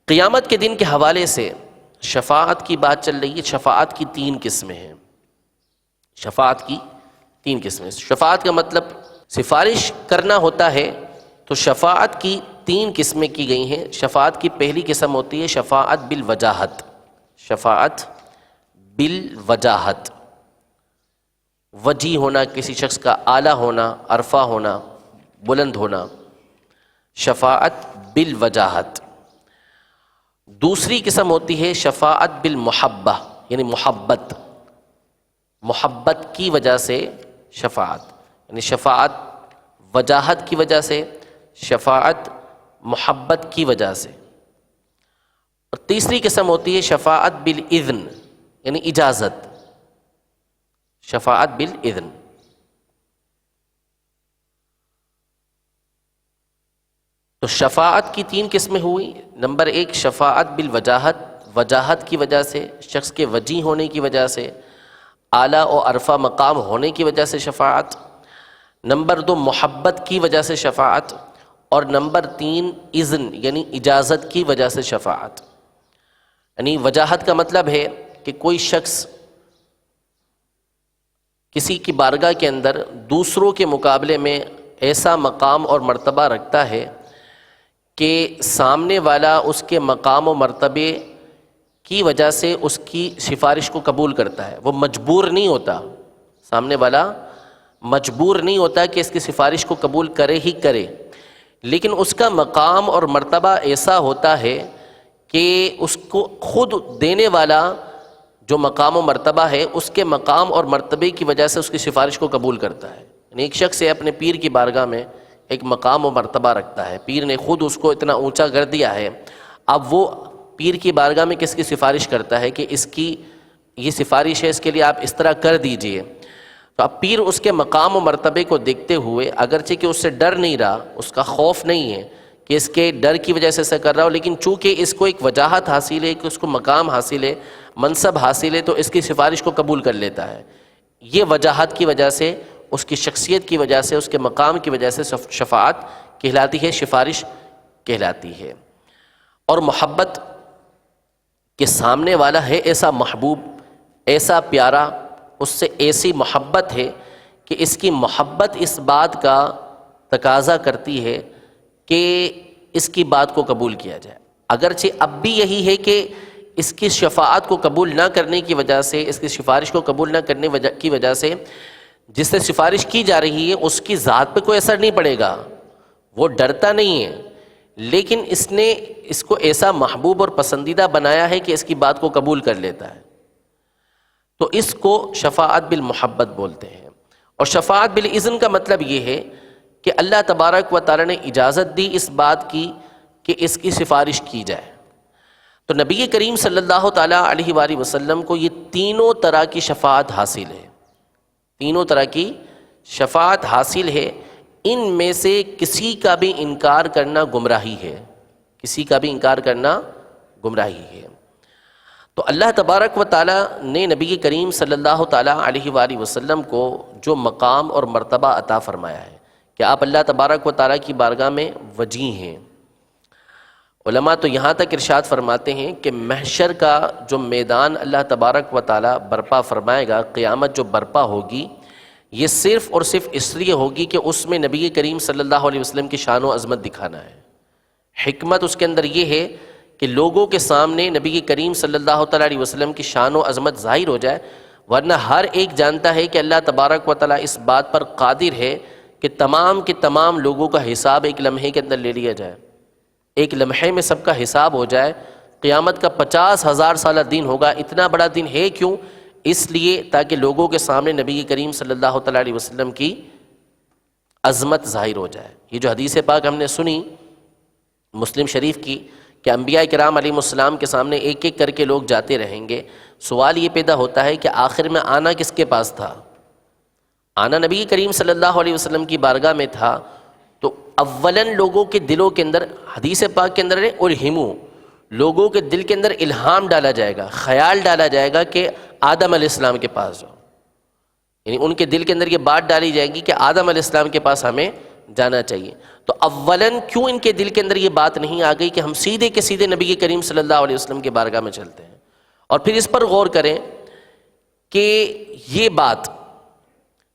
قیامت کے دن کے حوالے سے شفاعت کی بات چل رہی ہے۔ شفاعت کی 3 قسمیں ہیں۔ شفاعت کی 3 قسمیں۔ شفاعت کا مطلب سفارش کرنا ہوتا ہے، تو شفاعت کی 3 قسمیں کی گئی ہیں۔ شفاعت کی پہلی قسم ہوتی ہے شفاعت بالوجاہت۔ شفاعت بالوجاہت، وجیح ہونا، کسی شخص کا اعلیٰ ہونا، عرفہ ہونا، بلند ہونا، شفاعت بالوجاہت۔ دوسری قسم ہوتی ہے شفاعت بالمحبہ، یعنی محبت، محبت کی وجہ سے شفاعت، یعنی شفاعت وجاہت کی وجہ سے، شفاعت محبت کی وجہ سے۔ اور تیسری قسم ہوتی ہے شفاعت بالاذن، یعنی اجازت، شفاعت بالاذن۔ تو شفاعت کی 3 قسمیں ہوئی۔ نمبر 1 شفاعت بالوجاہت، وجاہت کی وجہ سے، شخص کے وجیح ہونے کی وجہ سے، اعلیٰ و عرفہ مقام ہونے کی وجہ سے شفاعت۔ نمبر 2 محبت کی وجہ سے شفاعت، اور نمبر 3 اذن یعنی اجازت کی وجہ سے شفاعت۔ یعنی وجاہت کا مطلب ہے کہ کوئی شخص کسی کی بارگاہ کے اندر دوسروں کے مقابلے میں ایسا مقام اور مرتبہ رکھتا ہے کہ سامنے والا اس کے مقام و مرتبے کی وجہ سے اس کی سفارش کو قبول کرتا ہے۔ وہ مجبور نہیں ہوتا، سامنے والا مجبور نہیں ہوتا کہ اس کی سفارش کو قبول کرے ہی کرے، لیکن اس کا مقام اور مرتبہ ایسا ہوتا ہے کہ اس کو خود دینے والا جو مقام و مرتبہ ہے اس کے مقام اور مرتبے کی وجہ سے اس کی سفارش کو قبول کرتا ہے. یعنی ایک شخص اپنے پیر کی بارگاہ میں ایک مقام و مرتبہ رکھتا ہے، پیر نے خود اس کو اتنا اونچا کر دیا ہے، اب وہ پیر کی بارگاہ میں کس کی سفارش کرتا ہے کہ اس کی یہ سفارش ہے، اس کے لیے آپ اس طرح کر دیجئے. تو اب پیر اس کے مقام و مرتبے کو دیکھتے ہوئے اگرچہ کہ اس سے ڈر نہیں رہا، اس کا خوف نہیں ہے کہ اس کے ڈر کی وجہ سے ایسا کر رہا ہو، لیکن چونکہ اس کو ایک وجاہت حاصل ہے کہ اس کو مقام حاصل ہے، منصب حاصل ہے، تو اس کی سفارش کو قبول کر لیتا ہے. یہ وجاہت کی وجہ سے، اس کی شخصیت کی وجہ سے، اس کے مقام کی وجہ سے شفاعت کہلاتی ہے، سفارش کہلاتی ہے. اور محبت کے سامنے والا ہے ایسا محبوب، ایسا پیارا، اس سے ایسی محبت ہے کہ اس کی محبت اس بات کا تقاضا کرتی ہے کہ اس کی بات کو قبول کیا جائے. اگرچہ اب بھی یہی ہے کہ اس کی شفاعت کو قبول نہ کرنے کی وجہ سے، اس کی سفارش کو قبول نہ کرنے کی وجہ سے جس سے سفارش کی جا رہی ہے اس کی ذات پہ کوئی اثر نہیں پڑے گا، وہ ڈرتا نہیں ہے، لیکن اس نے اس کو ایسا محبوب اور پسندیدہ بنایا ہے کہ اس کی بات کو قبول کر لیتا ہے. تو اس کو شفاعت بالمحبت بولتے ہیں. اور شفاعت بالاذن کا مطلب یہ ہے کہ اللہ تبارک و تعالی نے اجازت دی اس بات کی کہ اس کی سفارش کی جائے. تو نبی کریم صلی اللہ تعالیٰ علیہ وآلہ وسلم کو یہ تینوں طرح کی شفاعت حاصل ہے، تینوں طرح کی شفاعت حاصل ہے. ان میں سے کسی کا بھی انکار کرنا گمراہی ہے، کسی کا بھی انکار کرنا گمراہی ہے. تو اللہ تبارک و تعالیٰ نے نبی کریم صلی اللہ تعالیٰ علیہ وآلہ وسلم کو جو مقام اور مرتبہ عطا فرمایا ہے کہ آپ اللہ تبارک و تعالیٰ کی بارگاہ میں وجیہ ہیں. علماء تو یہاں تک ارشاد فرماتے ہیں کہ محشر کا جو میدان اللہ تبارک و تعالیٰ برپا فرمائے گا، قیامت جو برپا ہوگی، یہ صرف اور صرف اس لیے ہوگی کہ اس میں نبی کریم صلی اللہ علیہ وسلم کی شان و عظمت دکھانا ہے. حکمت اس کے اندر یہ ہے کہ لوگوں کے سامنے نبی کریم صلی اللہ تعالیٰ علیہ وسلم کی شان و عظمت ظاہر ہو جائے، ورنہ ہر ایک جانتا ہے کہ اللہ تبارک و تعالیٰ اس بات پر قادر ہے کہ تمام کے تمام لوگوں کا حساب ایک لمحے کے اندر لے لیا جائے، ایک لمحے میں سب کا حساب ہو جائے. قیامت کا 50,000 سالہ دن ہوگا. اتنا بڑا دن ہے کیوں؟ اس لیے تاکہ لوگوں کے سامنے نبی کریم صلی اللہ تعالیٰ علیہ وسلم کی عظمت ظاہر ہو جائے. یہ جو حدیث پاک ہم نے سنی مسلم شریف کی کہ انبیاء کرام علیہ السلام کے سامنے ایک ایک کر کے لوگ جاتے رہیں گے، سوال یہ پیدا ہوتا ہے کہ آخر میں آنا کس کے پاس تھا؟ آنا نبی کریم صلی اللہ علیہ وسلم کی بارگاہ میں تھا. تو اولاً لوگوں کے دلوں کے اندر، حدیث پاک کے اندر ہے الہمو، لوگوں کے دل کے اندر الہام ڈالا جائے گا، خیال ڈالا جائے گا کہ آدم علیہ السلام کے پاس جاؤ. یعنی ان کے دل کے اندر یہ بات ڈالی جائے گی کہ آدم علیہ السلام کے پاس ہمیں جانا چاہیے. تو اولاً کیوں ان کے دل کے اندر یہ بات نہیں آ گئی کہ ہم سیدھے کے سیدھے نبی کریم صلی اللہ علیہ وسلم کی بارگاہ میں چلتے ہیں؟ اور پھر اس پر غور کریں کہ یہ بات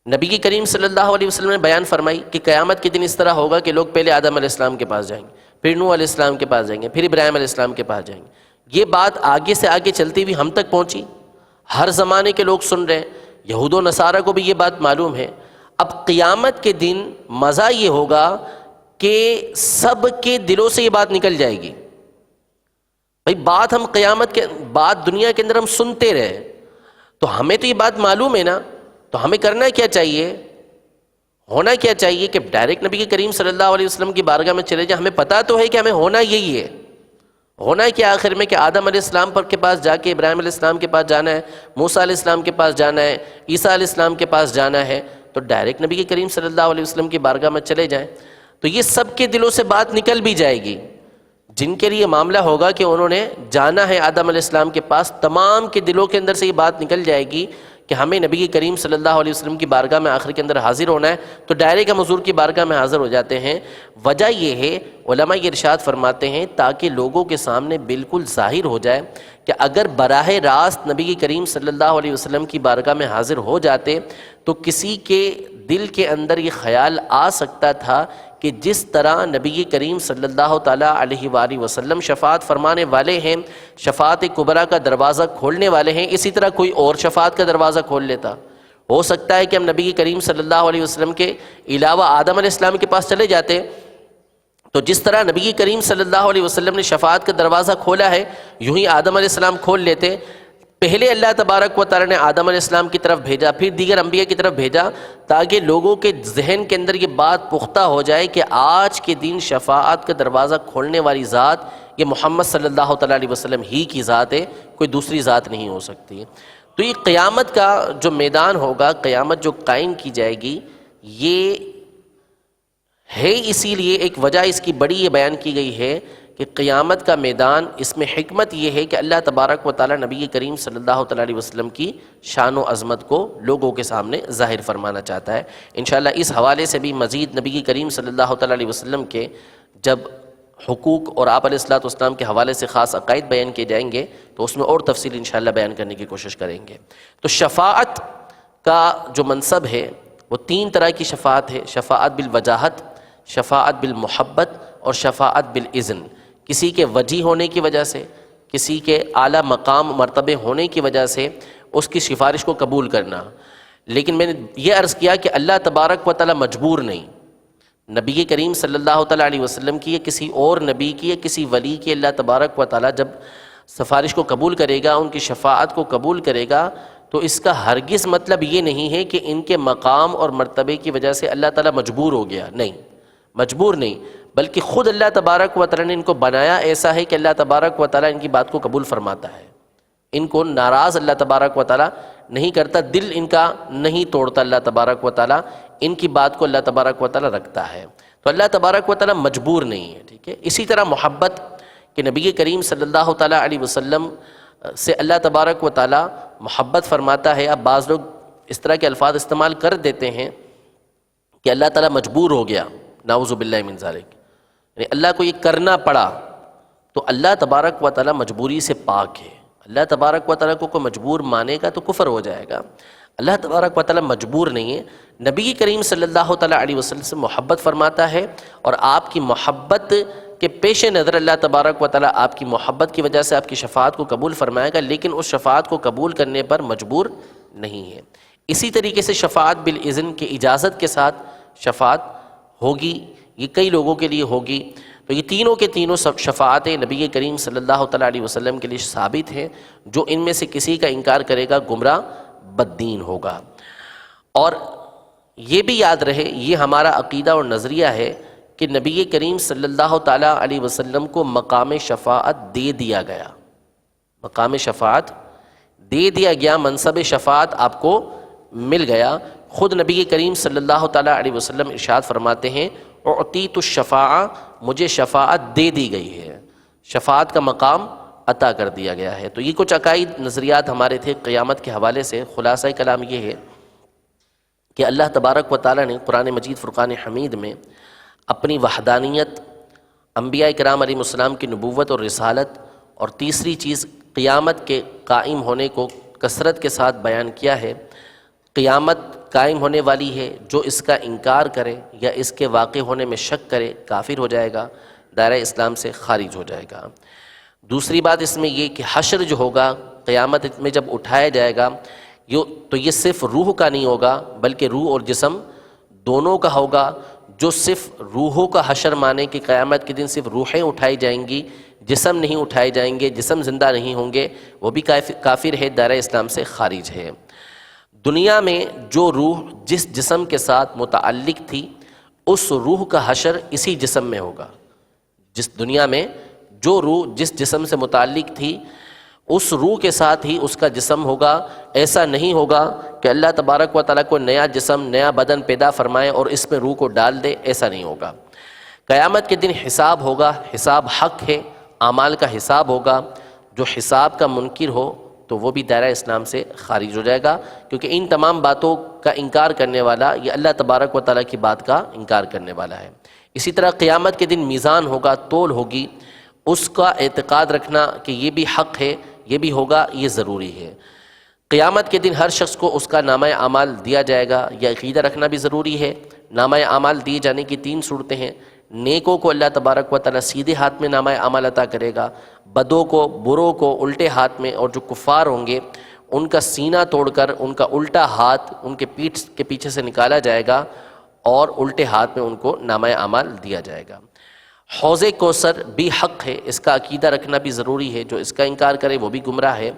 نبی کریم صلی اللہ علیہ وسلم نے بیان فرمائی کہ قیامت کے دن اس طرح ہوگا کہ لوگ پہلے آدم علیہ السلام کے پاس جائیں گے، پھر نوح علیہ السلام کے پاس جائیں گے، پھر ابراہیم علیہ السلام کے پاس جائیں گے. یہ بات آگے سے آگے چلتی ہوئی ہم تک پہنچی، ہر زمانے کے لوگ سن رہے ہیں، یہود و نصارہ کو بھی یہ بات معلوم ہے. اب قیامت کے دن مزہ یہ ہوگا کہ سب کے دلوں سے یہ بات نکل جائے گی. بھئی بات ہم قیامت کے بات دنیا کے اندر ہم سنتے رہے، تو ہمیں تو یہ بات معلوم ہے نا، تو ہمیں کرنا کیا چاہیے، ہونا کیا چاہیے کہ ڈائریکٹ نبی کریم صلی اللہ علیہ وسلم کی بارگاہ میں چلے جائیں. ہمیں پتہ تو ہے کہ ہمیں ہونا یہی ہے. ہونا کیا آخر میں کہ آدم علیہ السلام پر کے پاس جا کے ابراہیم علیہ السلام کے پاس جانا ہے، موسیٰ علیہ السلام کے پاس جانا ہے، عیسیٰ علیہ السلام کے پاس جانا ہے. تو ڈائریکٹ نبی کریم صلی اللہ علیہ وسلم کی بارگاہ میں چلے جائیں تو یہ سب کے دلوں سے بات نکل بھی جائے گی. جن کے لیے معاملہ ہوگا کہ انہوں نے جانا ہے آدم علیہ السلام کے پاس، تمام کے دلوں کے اندر سے یہ بات نکل جائے گی کہ ہمیں نبی کریم صلی اللہ علیہ وسلم کی بارگاہ میں آخر کے اندر حاضر ہونا ہے. تو ڈائریکٹ ہم حضور کی بارگاہ میں حاضر ہو جاتے ہیں. وجہ یہ ہے، علماء یہ ارشاد فرماتے ہیں، تاکہ لوگوں کے سامنے بالکل ظاہر ہو جائے کہ اگر براہ راست نبی کریم صلی اللہ علیہ وسلم کی بارگاہ میں حاضر ہو جاتے تو کسی کے دل کے اندر یہ خیال آ سکتا تھا کہ جس طرح نبی کریم صلی اللہ تعالیٰ علیہ وآلہ وسلم شفاعت فرمانے والے ہیں، شفاعت کبریٰ کا دروازہ کھولنے والے ہیں، اسی طرح کوئی اور شفاعت کا دروازہ کھول لیتا. ہو سکتا ہے کہ ہم نبی کریم صلی اللہ علیہ وسلم کے علاوہ آدم علیہ السلام کے پاس چلے جاتے، تو جس طرح نبی کریم صلی اللہ علیہ وسلم نے شفاعت کا دروازہ کھولا ہے، یوں ہی آدم علیہ السلام کھول لیتے. پہلے اللہ تبارک و تعالیٰ نے آدم علیہ السلام کی طرف بھیجا، پھر دیگر انبیاء کی طرف بھیجا، تاکہ لوگوں کے ذہن کے اندر یہ بات پختہ ہو جائے کہ آج کے دن شفاعت کا دروازہ کھولنے والی ذات یہ محمد صلی اللہ تعالیٰ علیہ وسلم ہی کی ذات ہے، کوئی دوسری ذات نہیں ہو سکتی۔ تو یہ قیامت کا جو میدان ہوگا، قیامت جو قائم کی جائے گی، یہ ہے اسی لیے ایک وجہ اس کی بڑی یہ بیان کی گئی ہے کہ قیامت کا میدان، اس میں حکمت یہ ہے کہ اللہ تبارک و تعالیٰ نبی کریم صلی اللہ تعالیٰ علیہ وسلم کی شان و عظمت کو لوگوں کے سامنے ظاہر فرمانا چاہتا ہے۔ انشاءاللہ اس حوالے سے بھی مزید نبی کریم صلی اللہ تعالیٰ علیہ وسلم کے جب حقوق اور آپ علیہ الصلوۃ والسلام کے حوالے سے خاص عقائد بیان کیے جائیں گے تو اس میں اور تفصیل انشاءاللہ بیان کرنے کی کوشش کریں گے۔ تو شفاعت کا جو منصب ہے وہ تین طرح کی شفاعت ہے، شفاعت بالوجاہت، شفاعت بالمحبت اور شفاعت بالاذن۔ کسی کے وجی ہونے کی وجہ سے، کسی کے اعلیٰ مقام مرتبے ہونے کی وجہ سے اس کی سفارش کو قبول کرنا۔ لیکن میں نے یہ عرض کیا کہ اللہ تبارک و تعالیٰ مجبور نہیں، نبی کریم صلی اللہ تعالیٰ علیہ وسلم کی یا کسی اور نبی کی یا کسی ولی کی اللہ تبارک و تعالیٰ جب سفارش کو قبول کرے گا، ان کی شفاعت کو قبول کرے گا، تو اس کا ہرگز مطلب یہ نہیں ہے کہ ان کے مقام اور مرتبے کی وجہ سے اللہ تعالیٰ مجبور ہو گیا، نہیں، مجبور نہیں، بلکہ خود اللہ تبارک و تعالیٰ نے ان کو بنایا ایسا ہے کہ اللہ تبارک و تعالیٰ ان کی بات کو قبول فرماتا ہے، ان کو ناراض اللہ تبارک و تعالیٰ نہیں کرتا، دل ان کا نہیں توڑتا اللہ تبارک و تعالیٰ، ان کی بات کو اللہ تبارک و تعالیٰ رکھتا ہے۔ تو اللہ تبارک و تعالیٰ مجبور نہیں ہے، ٹھیک ہے۔ اسی طرح محبت کہ نبی کریم صلی اللہ تعالیٰ علیہ وسلم سے اللہ تبارک و تعالیٰ محبت فرماتا ہے۔ اب بعض لوگ اس طرح کے الفاظ استعمال کر دیتے ہیں کہ اللہ تعالیٰ مجبور ہو گیا، نعوذ باللہ من ذالک، یعنی اللہ کو یہ کرنا پڑا، تو اللہ تبارک و تعالیٰ مجبوری سے پاک ہے۔ اللہ تبارک و تعالیٰ کو کوئی مجبور مانے گا تو کفر ہو جائے گا۔ اللہ تبارک و تعالیٰ مجبور نہیں ہے، نبی کریم صلی اللہ تعالیٰ علیہ وسلم سے محبت فرماتا ہے، اور آپ کی محبت کے پیش نظر اللہ تبارک و تعالیٰ آپ کی محبت کی وجہ سے آپ کی شفاعت کو قبول فرمائے گا، لیکن اس شفاعت کو قبول کرنے پر مجبور نہیں ہے۔ اسی طریقے سے شفاعت بالاذن کی اجازت کے ساتھ شفاعت ہوگی، یہ کئی لوگوں کے لیے ہوگی۔ تو یہ تینوں کے تینوں شفاعتیں نبی کریم صلی اللہ تعالیٰ علیہ وسلم کے لیے ثابت ہیں، جو ان میں سے کسی کا انکار کرے گا گمراہ بددین ہوگا۔ اور یہ بھی یاد رہے، یہ ہمارا عقیدہ اور نظریہ ہے کہ نبی کریم صلی اللہ تعالیٰ علیہ وسلم کو مقام شفاعت دے دیا گیا، مقام شفاعت دے دیا گیا، منصب شفاعت آپ کو مل گیا۔ خود نبی کریم صلی اللہ تعالیٰ علیہ وسلم ارشاد فرماتے ہیں، اعطیت الشفاعہ، مجھے شفاعت دے دی گئی ہے، شفاعت کا مقام عطا کر دیا گیا ہے۔ تو یہ کچھ عقائد نظریات ہمارے تھے قیامت کے حوالے سے۔ خلاصہ کلام یہ ہے کہ اللہ تبارک و تعالیٰ نے قرآن مجید فرقان حمید میں اپنی وحدانیت، انبیاء کرام علیہ السلام کی نبوت اور رسالت، اور تیسری چیز قیامت کے قائم ہونے کو کثرت کے ساتھ بیان کیا ہے۔ قیامت قائم ہونے والی ہے، جو اس کا انکار کرے یا اس کے واقع ہونے میں شک کرے کافر ہو جائے گا، دائرہ اسلام سے خارج ہو جائے گا۔ دوسری بات اس میں یہ کہ حشر جو ہوگا قیامت میں جب اٹھایا جائے گا، تو یہ صرف روح کا نہیں ہوگا بلکہ روح اور جسم دونوں کا ہوگا۔ جو صرف روحوں کا حشر مانے کہ قیامت کے دن صرف روحیں اٹھائی جائیں گی، جسم نہیں اٹھائے جائیں گے، جسم زندہ نہیں ہوں گے، وہ بھی کافر ہے، دائرہ اسلام سے خارج ہے۔ دنیا میں جو روح جس جسم کے ساتھ متعلق تھی، اس روح کا حشر اسی جسم میں ہوگا۔ جس دنیا میں جو روح جس جسم سے متعلق تھی، اس روح کے ساتھ ہی اس کا جسم ہوگا۔ ایسا نہیں ہوگا کہ اللہ تبارک و تعالیٰ کو نیا جسم، نیا بدن پیدا فرمائے اور اس میں روح کو ڈال دے، ایسا نہیں ہوگا۔ قیامت کے دن حساب ہوگا، حساب حق ہے، اعمال کا حساب ہوگا۔ جو حساب کا منکر ہو تو وہ بھی دائرہ اسلام سے خارج ہو جائے گا، کیونکہ ان تمام باتوں کا انکار کرنے والا یہ اللہ تبارک و تعالیٰ کی بات کا انکار کرنے والا ہے۔ اسی طرح قیامت کے دن میزان ہوگا، تول ہوگی، اس کا اعتقاد رکھنا کہ یہ بھی حق ہے، یہ بھی ہوگا، یہ ضروری ہے۔ قیامت کے دن ہر شخص کو اس کا نامہ اعمال دیا جائے گا، یہ عقیدہ رکھنا بھی ضروری ہے۔ نامہ اعمال دیے جانے کی تین صورتیں ہیں۔ نیکوں کو اللہ تبارک و تعالیٰ سیدھے ہاتھ میں نامہ اعمال عطا کرے گا، بدوں کو، بروں کو الٹے ہاتھ میں، اور جو کفار ہوں گے ان کا سینہ توڑ کر ان کا الٹا ہاتھ ان کے پیٹھ کے پیچھے سے نکالا جائے گا اور الٹے ہاتھ میں ان کو نامہ اعمال دیا جائے گا۔ حوض کوثر بھی حق ہے، اس کا عقیدہ رکھنا بھی ضروری ہے، جو اس کا انکار کرے وہ بھی گمراہ ہے۔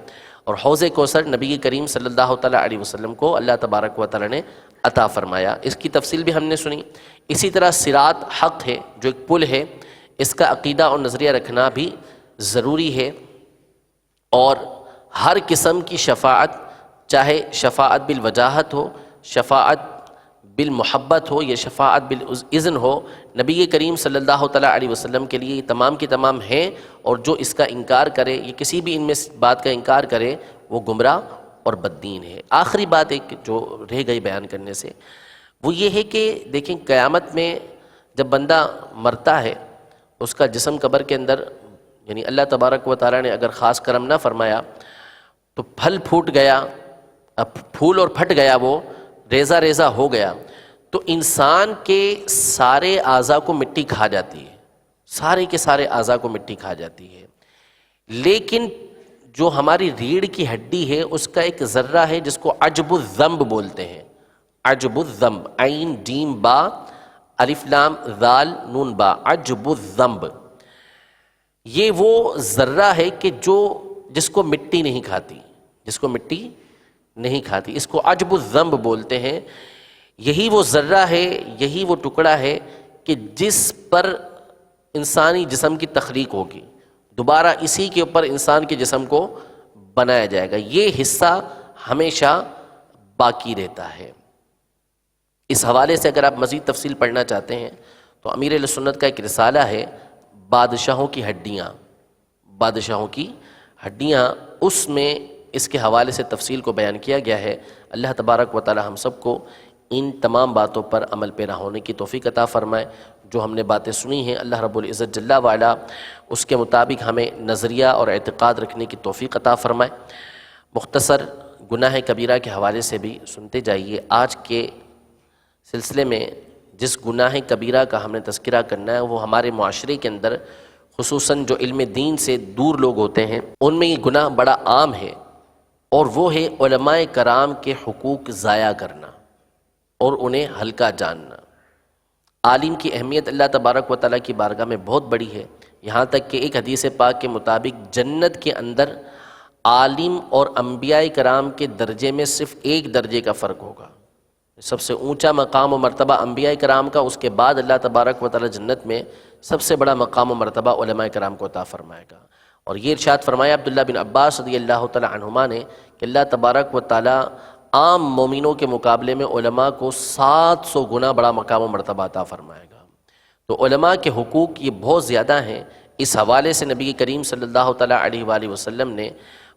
اور حوض کوثر نبی کریم صلی اللہ تعالیٰ علیہ وسلم کو اللہ تبارک و تعالیٰ نے عطا فرمایا۔ اس کی تفصیل بھی ہم نے سنی۔ اسی طرح صراط حق ہے، جو ایک پل ہے، اس کا عقیدہ اور نظریہ رکھنا بھی ضروری ہے، اور ہر قسم کی شفاعت، چاہے شفاعت بالوجاہت ہو، شفاعت بالمحبت ہو یا شفاعت بالاذن ہو، نبی کریم صلی اللہ تعالیٰ علیہ وسلم کے لیے یہ تمام کی تمام ہیں، اور جو اس کا انکار کرے، یہ کسی بھی ان میں بات کا انکار کرے، وہ گمراہ اور بددین ہے۔ آخری بات ایک جو رہ گئی بیان کرنے سے، وہ یہ ہے کہ دیکھیں قیامت میں جب بندہ مرتا ہے، اس کا جسم قبر کے اندر، یعنی اللہ تبارک و تعالیٰ نے اگر خاص کرم نہ فرمایا تو پھل پھوٹ گیا، اب پھول اور پھٹ گیا، وہ ریزہ ریزہ ہو گیا، تو انسان کے سارے اعضاء کو مٹی کھا جاتی ہے، سارے کے سارے اعضاء کو مٹی کھا جاتی ہے، لیکن جو ہماری ریڑھ کی ہڈی ہے اس کا ایک ذرہ ہے جس کو عجب الذنب بولتے ہیں۔ عجب الذنب، عین جیم با الف لام ذال نون با، عجب الذنب، یہ وہ ذرہ ہے کہ جس کو مٹی نہیں کھاتی، جس کو مٹی نہیں کھاتی، اس کو عجب الذنب بولتے ہیں۔ یہی وہ ذرہ ہے، یہی وہ ٹکڑا ہے کہ جس پر انسانی جسم کی تخلیق ہوگی، دوبارہ اسی کے اوپر انسان کے جسم کو بنایا جائے گا، یہ حصہ ہمیشہ باقی رہتا ہے۔ اس حوالے سے اگر آپ مزید تفصیل پڑھنا چاہتے ہیں تو امیر اہل سنت کا ایک رسالہ ہے بادشاہوں کی ہڈیاں، بادشاہوں کی ہڈیاں، اس میں اس کے حوالے سے تفصیل کو بیان کیا گیا ہے۔ اللہ تبارک و تعالی ہم سب کو ان تمام باتوں پر عمل پیرا ہونے کی توفیق عطا فرمائے۔ جو ہم نے باتیں سنی ہیں اللہ رب العزت جل وعلا اس کے مطابق ہمیں نظریہ اور اعتقاد رکھنے کی توفیق عطا فرمائے۔ مختصر گناہ کبیرہ کے حوالے سے بھی سنتے جائیے۔ آج کے سلسلے میں جس گناہ کبیرہ کا ہم نے تذکرہ کرنا ہے وہ ہمارے معاشرے کے اندر خصوصاً جو علم دین سے دور لوگ ہوتے ہیں ان میں یہ گناہ بڑا عام ہے، اور وہ ہے علماء کرام کے حقوق ضائع کرنا اور انہیں ہلکا جاننا۔ عالم کی اہمیت اللہ تبارک و تعالیٰ کی بارگاہ میں بہت بڑی ہے، یہاں تک کہ ایک حدیث پاک کے مطابق جنت کے اندر عالم اور انبیاء کرام کے درجے میں صرف ایک درجے کا فرق ہوگا۔ سب سے اونچا مقام و مرتبہ انبیاء کرام کا، اس کے بعد اللہ تبارک و تعالیٰ جنت میں سب سے بڑا مقام و مرتبہ علماء کرام کو عطا فرمائے گا۔ اور یہ ارشاد فرمایا عبداللہ بن عباس رضی اللہ تعالیٰ عنہما نے کہ اللہ تبارک و تعالیٰ عام مومنوں کے مقابلے میں علماء کو 700 گنا بڑا مقام و مرتبہ عطا فرمائے گا۔ تو علماء کے حقوق یہ بہت زیادہ ہیں۔ اس حوالے سے نبی کریم صلی اللہ تعالیٰ علیہ وآلہ وسلم نے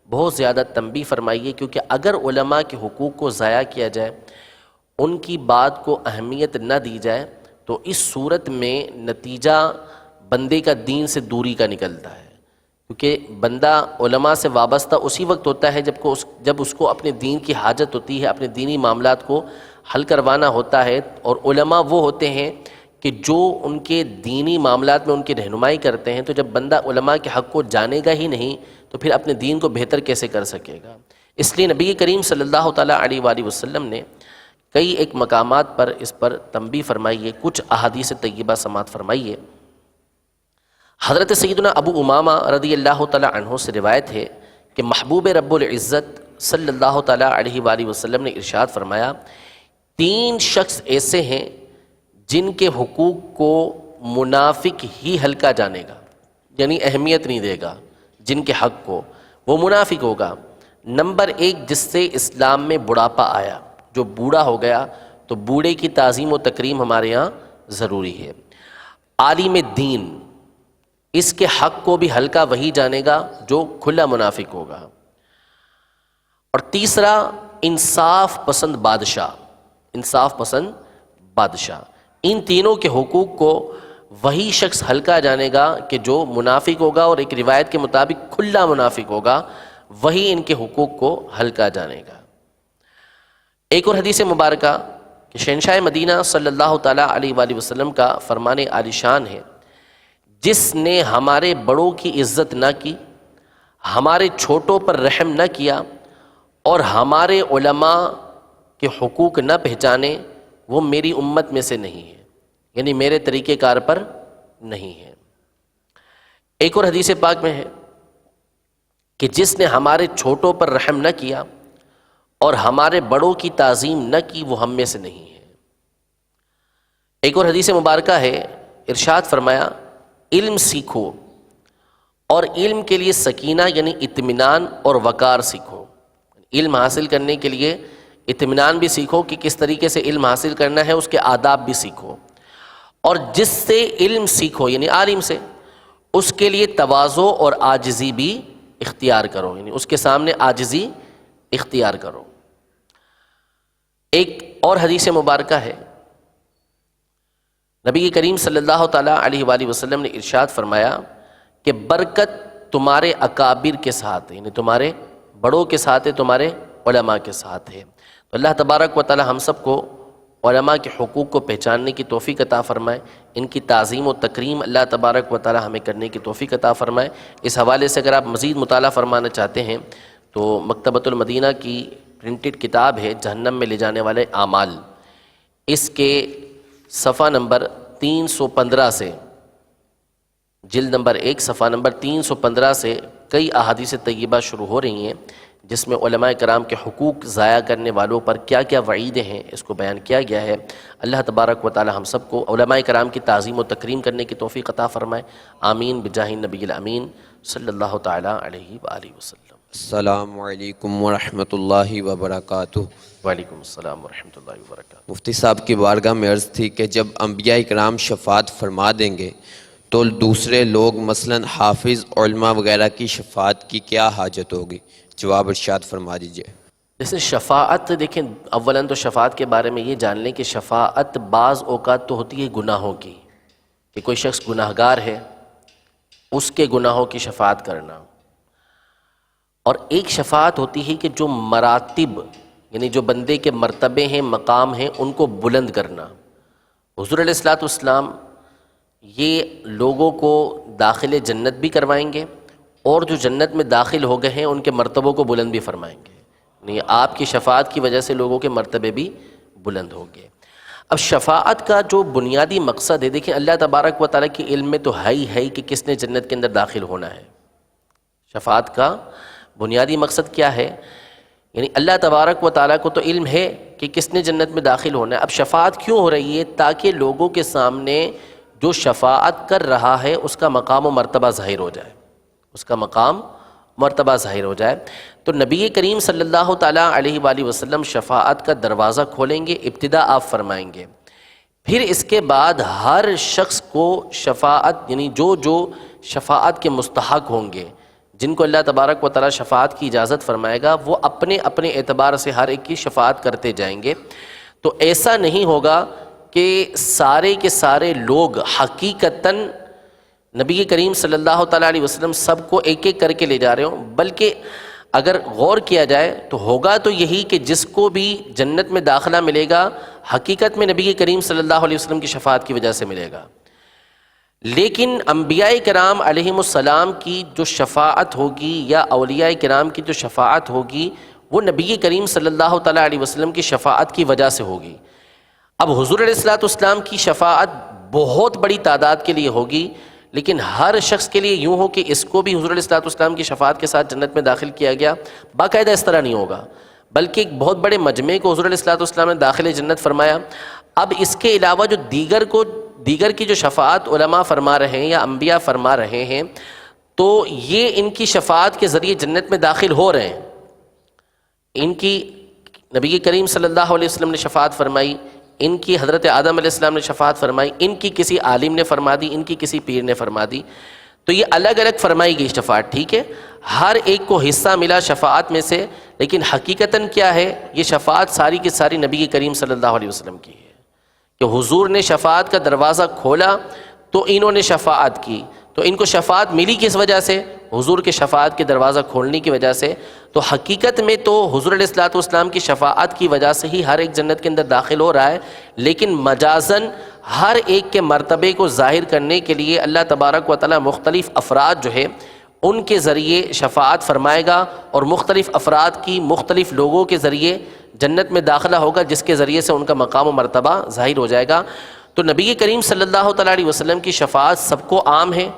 بہت زیادہ تنبیہ فرمائی ہے، کیونکہ اگر علماء کے حقوق کو ضائع کیا جائے، ان کی بات کو اہمیت نہ دی جائے، تو اس صورت میں نتیجہ بندے کا دین سے دوری کا نکلتا ہے، کیونکہ بندہ علماء سے وابستہ اسی وقت ہوتا ہے جب اس کو اپنے دین کی حاجت ہوتی ہے، اپنے دینی معاملات کو حل کروانا ہوتا ہے، اور علماء وہ ہوتے ہیں کہ جو ان کے دینی معاملات میں ان کی رہنمائی کرتے ہیں۔ تو جب بندہ علماء کے حق کو جانے گا ہی نہیں تو پھر اپنے دین کو بہتر کیسے کر سکے گا؟ اس لیے نبی کریم صلی اللہ تعالیٰ علیہ وآلہ وسلم نے کئی ایک مقامات پر اس پر تنبیہ فرمائی ہے۔ کچھ احادیث طیبہ سماعت فرمائیے۔ حضرت سیدنا ابو امامہ رضی اللہ تعالیٰ عنہ سے روایت ہے کہ محبوب رب العزت صلی اللہ تعالیٰ علیہ وآلہ وسلم نے ارشاد فرمایا، 3 شخص ایسے ہیں جن کے حقوق کو منافق ہی ہلکا جانے گا، یعنی اہمیت نہیں دے گا، جن کے حق کو وہ منافق ہوگا۔ نمبر 1، جس سے اسلام میں بڑھاپا آیا، جو بوڑھا ہو گیا تو بوڑھے کی تعظیم و تکریم ہمارے ہاں ضروری ہے۔ عالم دین، اس کے حق کو بھی ہلکا وہی جانے گا جو کھلا منافق ہوگا۔ اور تیسرا، انصاف پسند بادشاہ، انصاف پسند بادشاہ، ان تینوں کے حقوق کو وہی شخص ہلکا جانے گا کہ جو منافق ہوگا، اور ایک روایت کے مطابق کھلا منافق ہوگا، وہی ان کے حقوق کو ہلکا جانے گا۔ ایک اور حدیث مبارکہ کہ شہنشاہ مدینہ صلی اللہ تعالیٰ علیہ وآلہ وسلم کا فرمان عالی شان ہے، جس نے ہمارے بڑوں کی عزت نہ کی، ہمارے چھوٹوں پر رحم نہ کیا، اور ہمارے علماء کے حقوق نہ پہچانے، وہ میری امت میں سے نہیں ہے، یعنی میرے طریقہ کار پر نہیں ہے۔ ایک اور حدیث پاک میں ہے کہ جس نے ہمارے چھوٹوں پر رحم نہ کیا اور ہمارے بڑوں کی تعظیم نہ کی وہ ہم میں سے نہیں ہے۔ ایک اور حدیث مبارکہ ہے، ارشاد فرمایا علم سیکھو اور علم کے لیے سکینہ یعنی اطمینان اور وقار سیکھو۔ علم حاصل کرنے کے لیے اطمینان بھی سیکھو کہ کس طریقے سے علم حاصل کرنا ہے، اس کے آداب بھی سیکھو، اور جس سے علم سیکھو یعنی عالم سے، اس کے لیے تواضع اور عاجزی بھی اختیار کرو، یعنی اس کے سامنے عاجزی اختیار کرو۔ ایک اور حدیث مبارکہ ہے، نبی کریم صلی اللہ تعالیٰ علیہ وآلہ وسلم نے ارشاد فرمایا کہ برکت تمہارے اکابر کے ساتھ ہے، یعنی تمہارے بڑوں کے ساتھ ہے، تمہارے علماء کے ساتھ ہے۔ تو اللہ تبارک و تعالیٰ ہم سب کو علماء کے حقوق کو پہچاننے کی توفیق عطا فرمائے، ان کی تعظیم و تکریم اللہ تبارک و تعالیٰ ہمیں کرنے کی توفیق عطا فرمائے۔ اس حوالے سے اگر آپ مزید مطالعہ فرمانا چاہتے ہیں تو مکتبۃ المدینہ کی پرنٹڈ کتاب ہے جہنم میں لے جانے والے اعمال، اس کے صفحہ نمبر 315 سے، جلد نمبر 1 صفحہ نمبر 315 سے کئی احادیث طیبہ شروع ہو رہی ہیں جس میں علماء کرام کے حقوق ضائع کرنے والوں پر کیا کیا وعیدیں ہیں اس کو بیان کیا گیا ہے۔ اللہ تبارک و تعالی ہم سب کو علماء کرام کی تعظیم و تکریم کرنے کی توفیق عطا فرمائے، آمین بجاہ النبی الامین صلی اللہ تعالی علیہ وآلہ وسلم۔ السلام علیکم ورحمۃ اللہ وبرکاتہ۔ وعلیکم السلام ورحمۃ اللہ وبرکاتہ۔ مفتی صاحب کی بارگاہ میں عرض تھی کہ جب انبیاء کرام شفاعت فرما دیں گے تو دوسرے لوگ مثلاً حافظ علماء وغیرہ کی شفاعت کی کیا حاجت ہوگی؟ جواب ارشاد فرما دیجئے۔ جیسے شفاعت، دیکھیں اولاً تو شفاعت کے بارے میں یہ جان لیں کہ شفاعت بعض اوقات تو ہوتی ہے گناہوں کی، کہ کوئی شخص گناہگار ہے اس کے گناہوں کی شفاعت کرنا، اور ایک شفاعت ہوتی ہے کہ جو مراتب یعنی جو بندے کے مرتبے ہیں، مقام ہیں، ان کو بلند کرنا۔ حضور علیہ الصلوۃ والسلام یہ لوگوں کو داخل جنت بھی کروائیں گے اور جو جنت میں داخل ہو گئے ہیں ان کے مرتبوں کو بلند بھی فرمائیں گے، یعنی آپ کی شفاعت کی وجہ سے لوگوں کے مرتبے بھی بلند ہوں گے۔ اب شفاعت کا جو بنیادی مقصد ہے، دیکھیں اللہ تبارک و تعالیٰ کے علم میں تو ہے ہی کہ کس نے جنت کے اندر داخل ہونا ہے۔ شفاعت کا بنیادی مقصد کیا ہے؟ یعنی اللہ تبارک و تعالیٰ کو تو علم ہے کہ کس نے جنت میں داخل ہونا ہے۔ اب شفاعت کیوں ہو رہی ہے؟ تاکہ لوگوں کے سامنے جو شفاعت کر رہا ہے اس کا مقام و مرتبہ ظاہر ہو جائے، اس کا مقام مرتبہ ظاہر ہو جائے۔ تو نبی کریم صلی اللہ تعالیٰ علیہ وآلہ وسلم شفاعت کا دروازہ کھولیں گے، ابتدا آپ فرمائیں گے، پھر اس کے بعد ہر شخص کو شفاعت یعنی جو شفاعت کے مستحق ہوں گے، جن کو اللہ تبارک و تعالیٰ شفاعت کی اجازت فرمائے گا، وہ اپنے اپنے اعتبار سے ہر ایک کی شفاعت کرتے جائیں گے۔ تو ایسا نہیں ہوگا کہ سارے کے سارے لوگ حقیقتاً نبی کریم صلی اللہ تعالیٰ علیہ وسلم سب کو ایک ایک کر کے لے جا رہے ہوں، بلکہ اگر غور کیا جائے تو ہوگا تو یہی کہ جس کو بھی جنت میں داخلہ ملے گا حقیقت میں نبی کریم صلی اللہ علیہ وسلم کی شفاعت کی وجہ سے ملے گا، لیکن انبیاء کرام علیہم السلام کی جو شفاعت ہوگی یا اولیاء کرام کی جو شفاعت ہوگی وہ نبی کریم صلی اللہ تعالیٰ علیہ وسلم کی شفاعت کی وجہ سے ہوگی۔ اب حضور علیہ الصلوۃ والسلام کی شفاعت بہت بڑی تعداد کے لیے ہوگی، لیکن ہر شخص کے لیے یوں ہو کہ اس کو بھی حضور علیہ الصلوۃ والسلام کی شفاعت کے ساتھ جنت میں داخل کیا گیا، باقاعدہ اس طرح نہیں ہوگا، بلکہ ایک بہت بڑے مجمع کو حضور علیہ الصلوۃ والسلام نے داخل جنت فرمایا۔ اب اس کے علاوہ جو دیگر کی جو شفاعت علماء فرما رہے ہیں یا انبیاء فرما رہے ہیں، تو یہ ان کی شفاعت کے ذریعے جنت میں داخل ہو رہے ہیں۔ ان کی نبی کریم صلی اللہ علیہ وسلم نے شفاعت فرمائی، ان کی حضرت آدم علیہ السلام نے شفاعت فرمائی، ان کی کسی عالم نے فرما دی، ان کی کسی پیر نے فرما دی، تو یہ الگ الگ فرمائی گئی شفاعت، ٹھیک ہے، ہر ایک کو حصہ ملا شفاعت میں سے، لیکن حقیقتاً کیا ہے؟ یہ شفاعت ساری کی ساری نبی کریم صلی اللہ علیہ وسلم کی ہے، کہ حضور نے شفاعت کا دروازہ کھولا تو انہوں نے شفاعت کی، تو ان کو شفاعت ملی کس وجہ سے؟ حضور کے شفاعت کے دروازہ کھولنے کی وجہ سے۔ تو حقیقت میں تو حضور علیہ الصلوۃ والسلام کی شفاعت کی وجہ سے ہی ہر ایک جنت کے اندر داخل ہو رہا ہے، لیکن مجازاً ہر ایک کے مرتبے کو ظاہر کرنے کے لیے اللہ تبارک و تعالیٰ مختلف افراد جو ہے ان کے ذریعے شفاعت فرمائے گا، اور مختلف افراد کی مختلف لوگوں کے ذریعے جنت میں داخلہ ہوگا، جس کے ذریعے سے ان کا مقام و مرتبہ ظاہر ہو جائے گا۔ تو نبی کریم صلی اللہ تعالیٰ علیہ وسلم کی شفاعت سب کو عام ہے،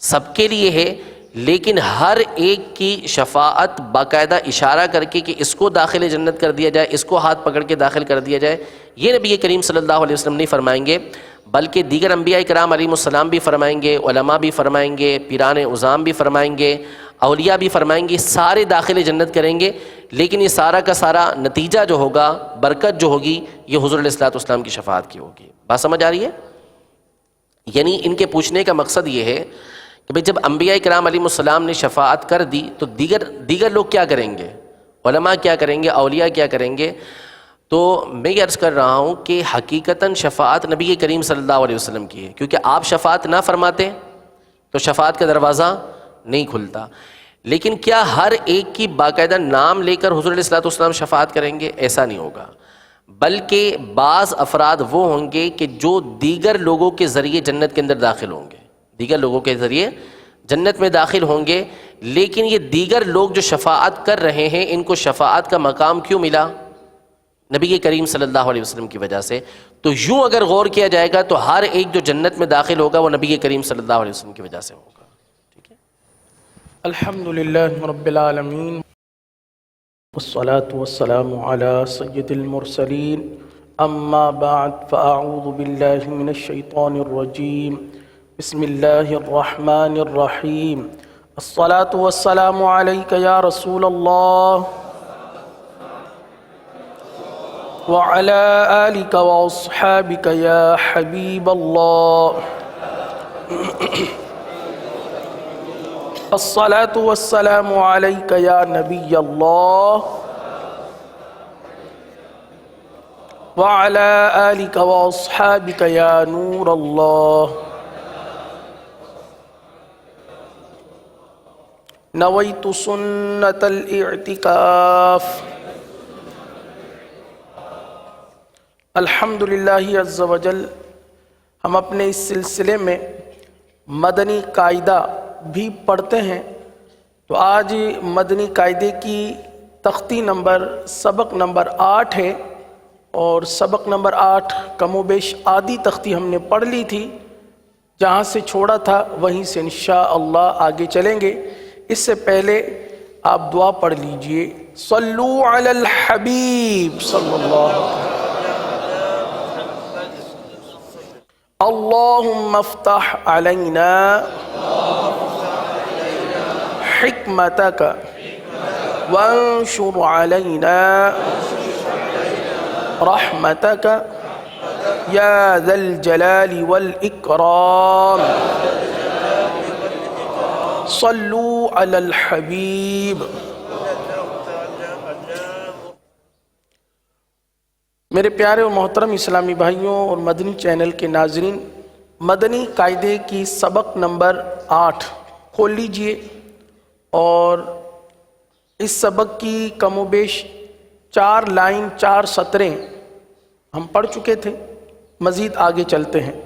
سب کے لیے ہے، لیکن ہر ایک کی شفاعت باقاعدہ اشارہ کر کے کہ اس کو داخل جنت کر دیا جائے، اس کو ہاتھ پکڑ کے داخل کر دیا جائے، یہ نبی کریم صلی اللہ علیہ وسلم نہیں فرمائیں گے، بلکہ دیگر انبیاء کرام علیہ السلام بھی فرمائیں گے، علماء بھی فرمائیں گے، پیران عظام بھی فرمائیں گے، اولیاء بھی فرمائیں گے، سارے داخل جنت کریں گے، لیکن یہ سارا کا سارا نتیجہ جو ہوگا، برکت جو ہوگی، یہ حضور علیہ الصلوۃ والسلام کی شفاعت کی ہوگی۔ بات سمجھ آ رہی ہے؟ یعنی ان کے پوچھنے کا مقصد یہ ہے کہ بھئی جب انبیاء کرام علیہ السلام نے شفاعت کر دی تو دیگر لوگ کیا کریں گے؟ علماء کیا کریں گے؟ اولیاء کیا کریں گے؟ تو میں یہ عرض کر رہا ہوں کہ حقیقتاً شفاعت نبی کریم صلی اللہ علیہ وسلم کی ہے، کیونکہ آپ شفاعت نہ فرماتے تو شفاعت کا دروازہ نہیں کھلتا۔ لیکن کیا ہر ایک کی باقاعدہ نام لے کر حضور علیہ الصلوۃ والسلام شفاعت کریں گے؟ ایسا نہیں ہوگا، بلکہ بعض افراد وہ ہوں گے کہ جو دیگر لوگوں کے ذریعے جنت کے اندر داخل ہوں گے، دیگر لوگوں کے ذریعے جنت میں داخل ہوں گے، لیکن یہ دیگر لوگ جو شفاعت کر رہے ہیں ان کو شفاعت کا مقام کیوں ملا؟ نبی کریم صلی اللہ علیہ وسلم کی وجہ سے۔ تو یوں اگر غور کیا جائے گا تو ہر ایک جو جنت میں داخل ہوگا وہ نبی کریم صلی اللہ علیہ وسلم کی وجہ سے ہوگا۔ ٹھیک ہے؟ الحمدللہ رب العالمین والصلاة والسلام على سید المرسلین، اما بعد فاعوذ باللہ من الشیطان الرجیم، بسم اللہ الرحمن الرحیم، الصلاة والسلام علیک یا رسول اللہ وعلى آلك وأصحابك يا حبيب الله، الصلاة والسلام عليك يا نبي الله وعلى آلك وأصحابك يا نور الله، نويت سنة الاعتكاف۔ الحمدللہ عز و جل، ہم اپنے اس سلسلے میں مدنی قاعدہ بھی پڑھتے ہیں، تو آج مدنی قاعدے کی تختی سبق نمبر 8 ہے، اور سبق نمبر 8 کم و بیش آدھی تختی ہم نے پڑھ لی تھی، جہاں سے چھوڑا تھا وہیں سے انشاءاللہ آگے چلیں گے۔ اس سے پہلے آپ دعا پڑھ لیجئے، صلو علی الحبیب صلی اللہ علیہ وسلم۔ اللہم افتح علینا حکمتک وانشر علینا رحمتک یا ذا الجلال والاکرام، صلو علی الحبیب۔ میرے پیارے و محترم اسلامی بھائیوں اور مدنی چینل کے ناظرین، مدنی قاعدے کی سبق نمبر 8 کھول لیجئے، اور اس سبق کی کم و بیش 4 لائن 4 سطریں ہم پڑھ چکے تھے، مزید آگے چلتے ہیں۔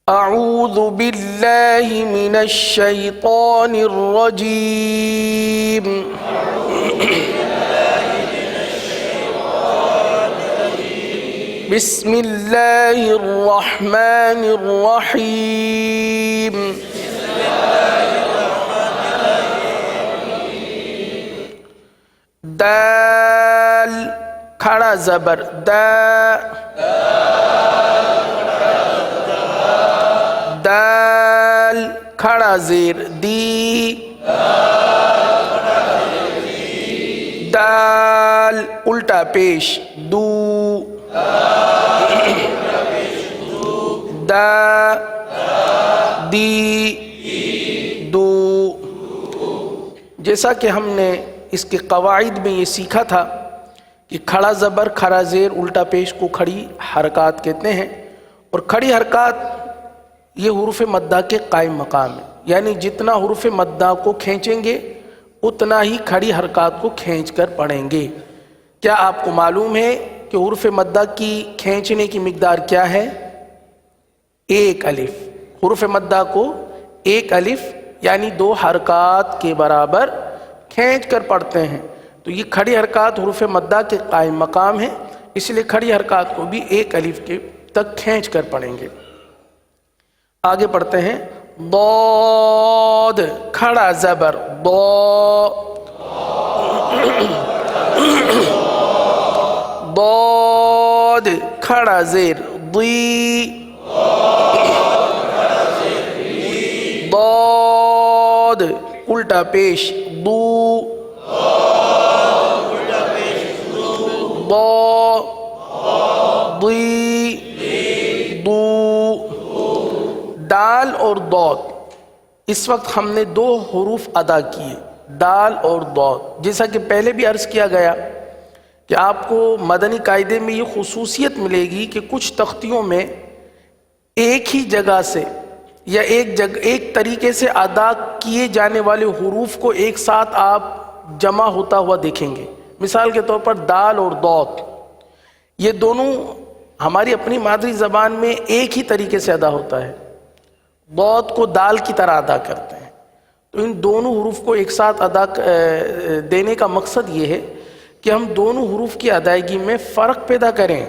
اعوذ باللہ من الشیطان الرجیم، بسم اللہ الرحمن الرحیم، دال کھڑا زبر دا، دال کھڑا زیر دی، دال الٹا پیش دو، دا دی دو۔ جیسا کہ ہم نے اس کے قواعد میں یہ سیکھا تھا کہ کھڑا زبر کھڑا زیر الٹا پیش کو کھڑی حرکات کہتے ہیں، اور کھڑی حرکات یہ حروف مدہ کے قائم مقام ہے، یعنی جتنا حروف مدہ کو کھینچیں گے اتنا ہی کھڑی حرکات کو کھینچ کر پڑھیں گے۔ کیا آپ کو معلوم ہے کہ حروف مدہ کی کھینچنے کی مقدار کیا ہے؟ 1 الف۔ حروف مدہ کو 1 الف یعنی 2 حرکات کے برابر کھینچ کر پڑھتے ہیں، تو یہ کھڑی حرکات حروف مدہ کے قائم مقام ہے، اس لیے کھڑی حرکات کو بھی 1 الف کے تک کھینچ کر پڑھیں گے۔ آگے پڑھتے ہیں، ضاد کھڑا زبر ضا ضاد کھڑا زیر ضی ضاد الٹا پیش ضو ضا ضی ضو دال اور ضاد اس وقت ہم نے دو حروف ادا کیے دال اور ضاد جیسا کہ پہلے بھی عرض کیا گیا کہ آپ کو مدنی قاعدے میں یہ خصوصیت ملے گی کہ کچھ تختیوں میں ایک ہی جگہ سے یا ایک طریقے سے ادا کیے جانے والے حروف کو ایک ساتھ آپ جمع ہوتا ہوا دیکھیں گے. مثال کے طور پر دال اور ضاد یہ دونوں ہماری اپنی مادری زبان میں ایک ہی طریقے سے ادا ہوتا ہے. ضاد کو دال کی طرح ادا کرتے ہیں. تو ان دونوں حروف کو ایک ساتھ ادا دینے کا مقصد یہ ہے کہ ہم دونوں حروف کی ادائیگی میں فرق پیدا کریں.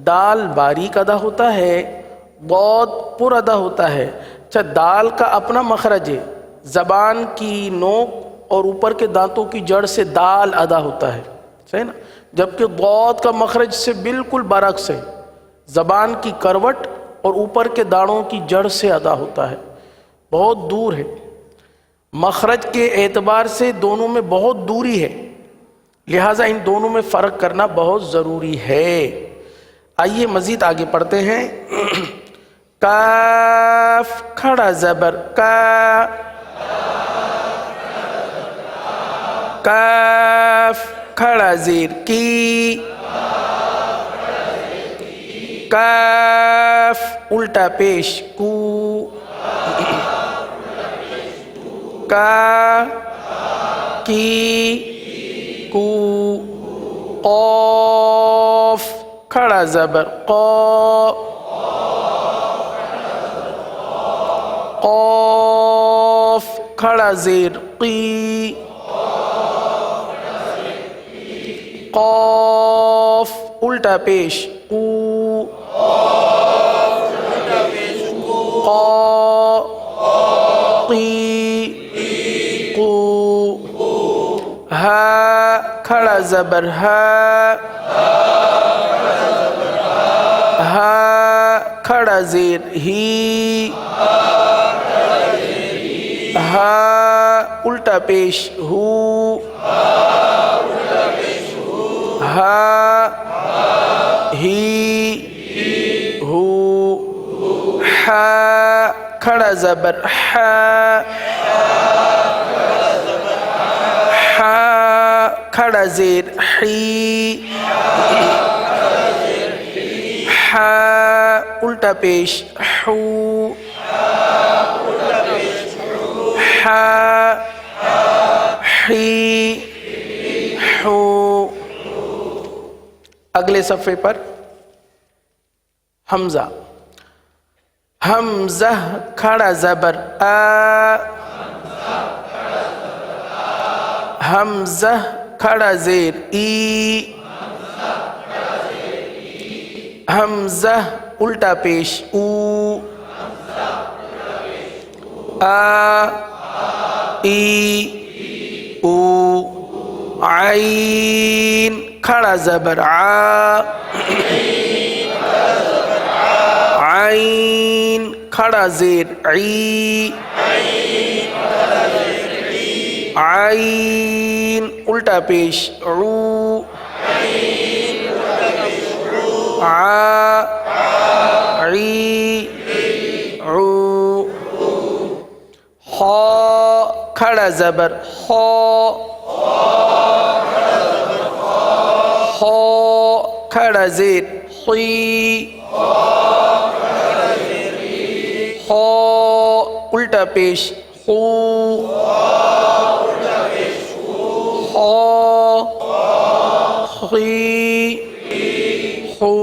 دال باریک ادا ہوتا ہے، ضاد پر ادا ہوتا ہے. اچھا دال کا اپنا مخرج ہے، زبان کی نوک اور اوپر کے دانتوں کی جڑ سے دال ادا ہوتا ہے، صحیح نا؟ جبکہ ضاد کا مخرج سے بالکل برعکس ہے، زبان کی کروٹ اور اوپر کے دانتوں کی جڑ سے ادا ہوتا ہے، بہت دور ہے. مخرج کے اعتبار سے دونوں میں بہت دوری ہے، لہٰذا ان دونوں میں فرق کرنا بہت ضروری ہے. آئیے مزید آگے پڑھتے ہیں. کاف کھڑا زبر کا، کاف کھڑا زیر کی، کاف الٹا پیش کو، کا کی کو، قاف کھڑا زبر قا، قاف کھڑا زیر قی، قاف الٹا پیش قو، قا قی قو، ہا کھڑا زبر ہا، ہا کھڑا زیر ہی، ہا الٹا پیش ہو، ہا ہی ہو، ہا کھڑا زبر ہا، ہا کھڑا زیر ہی، ہا الٹا پیش ہو، ہا ہی ہو. اگلے صفحے پر حمزہ، حمزہ کھڑا زبر آ، حمزہ کھڑا زیر ای، حمزہ الٹا پیش او، آ ای او، عین کھڑا زبر آ، عین کھڑا زیر عی، عین الٹا پیش عو، ع عی عو، خا کھڑا زبر خا، خا کھڑا زیر خی، خا الٹا پیش خو، خا خی خو،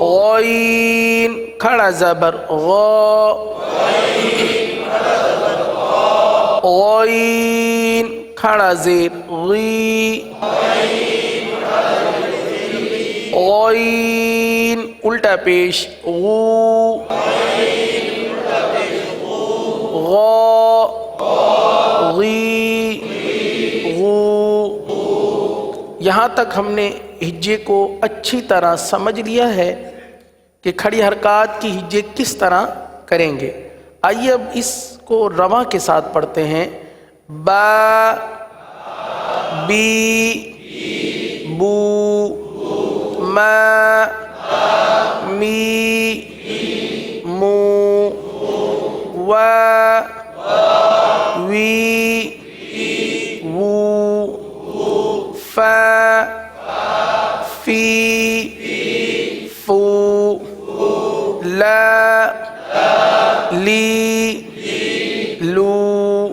غین کھڑا زبر غا، غین کھڑا زیر غی، غین الٹا پیش غو، یہاں تک ہم نے ہجے کو اچھی طرح سمجھ لیا ہے کہ کھڑی حرکات کی ہجے کس طرح کریں گے۔ آئیے اب اس کو رواں کے ساتھ پڑھتے ہیں۔ با، بی، بو، ما، می، مو، وا، وی، وو، فا، فی، فو، لا، لی، لو،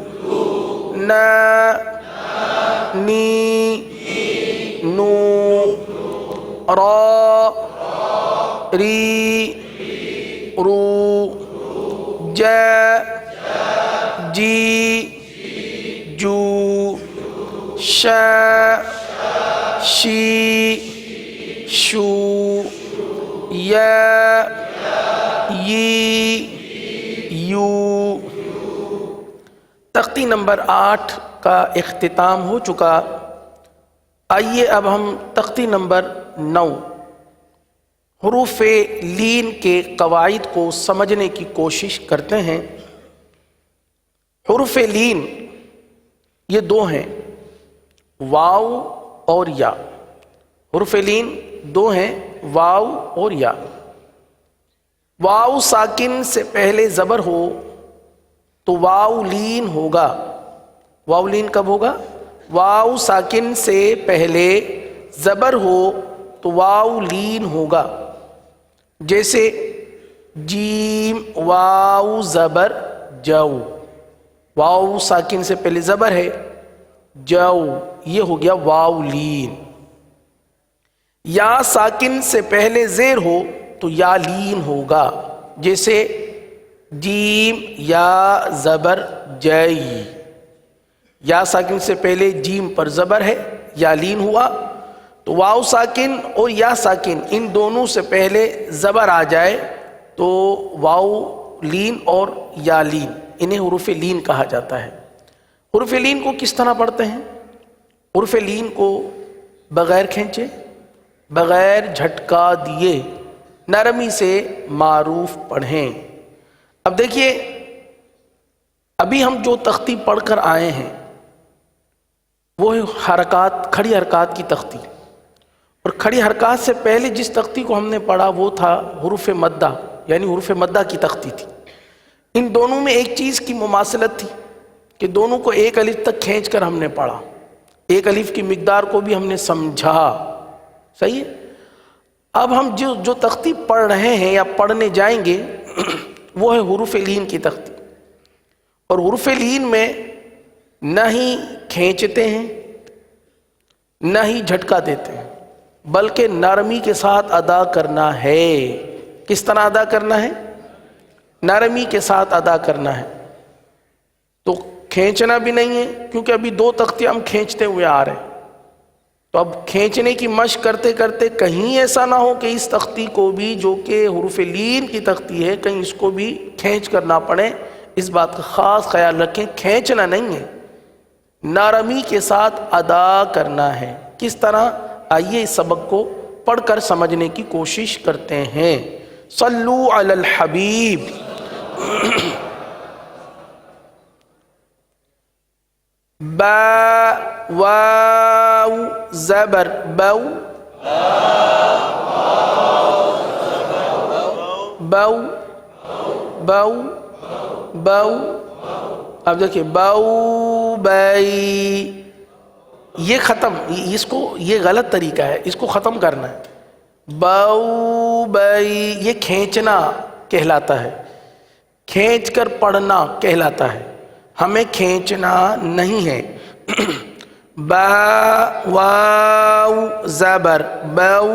نا، نی، نو، را، ری، رو، جا، جی، جو، شا، شی، شو، یا، یی، یو۔ تختی نمبر 8 کا اختتام ہو چکا۔ آئیے اب ہم تختی نمبر 9 حروف لین کے قواعد کو سمجھنے کی کوشش کرتے ہیں۔ حروف لین یہ دو ہیں، واو اور یا۔ حروف لین دو ہیں، واو اور یا۔ واو ساکن سے پہلے زبر ہو تو واو لین ہوگا۔ واو لین کب ہوگا؟ واو ساکن سے پہلے زبر ہو تو واو لین ہوگا۔ جیسے جیم واو زبر جو، واو ساکن سے پہلے زبر ہے، جو، یہ ہو گیا واو لین۔ یا ساکن سے پہلے زیر ہو تو یا لین ہوگا۔ جیسے جیم یا زبر جئی، یا ساکن سے پہلے جیم پر زبر ہے، یا لین ہوا۔ تو واو ساکن اور یا ساکن ان دونوں سے پہلے زبر آ جائے تو واو لین اور یا لین، انہیں حروف لین کہا جاتا ہے۔ حروف لین کو کس طرح پڑھتے ہیں؟ حروف لین کو بغیر کھینچے، بغیر جھٹکا دیے، نرمی سے معروف پڑھیں۔ اب دیکھیے، ابھی ہم جو تختی پڑھ کر آئے ہیں وہ ہے حرکات، کھڑی حرکات کی تختی۔ اور کھڑی حرکات سے پہلے جس تختی کو ہم نے پڑھا وہ تھا حروف مدہ، یعنی حروف مدہ کی تختی تھی۔ ان دونوں میں ایک چیز کی مماثلت تھی کہ دونوں کو ایک الف تک کھینچ کر ہم نے پڑھا، ایک الف کی مقدار کو بھی ہم نے سمجھا، صحیح ہے؟ اب ہم جو تختی پڑھ رہے ہیں یا پڑھنے جائیں گے وہ ہے حروف لین کی تختی۔ اور حروف لین میں نہ ہی کھینچتے ہیں نہ ہی جھٹکا دیتے ہیں، بلکہ نرمی کے ساتھ ادا کرنا ہے۔ کس طرح ادا کرنا ہے؟ نرمی کے ساتھ ادا کرنا ہے۔ تو کھینچنا بھی نہیں ہے، کیونکہ ابھی دو تختیاں ہم کھینچتے ہوئے آ رہے ہیں۔ تو اب کھینچنے کی مشق کرتے کرتے کہیں ایسا نہ ہو کہ اس تختی کو بھی، جو کہ حروف لین کی تختی ہے، کہیں اس کو بھی کھینچ کر نہ پڑھیں۔ اس بات کا خاص خیال رکھیں، کھینچنا نہیں ہے، نرمی کے ساتھ ادا کرنا ہے۔ کس طرح؟ آئیے اس سبق کو پڑھ کر سمجھنے کی کوشش کرتے ہیں۔ صلو علی الحبیب۔ با، واو زبر بو، بو، بو، بو۔ اب دیکھیں، بو بئی، یہ ختم، یہ غلط طریقہ ہے، اس کو ختم کرنا ہے۔ بو بئی یہ کھینچنا کہلاتا ہے، کھینچ کر پڑھنا کہلاتا ہے، ہمیں کھینچنا نہیں ہے۔ با، واو زبر بو،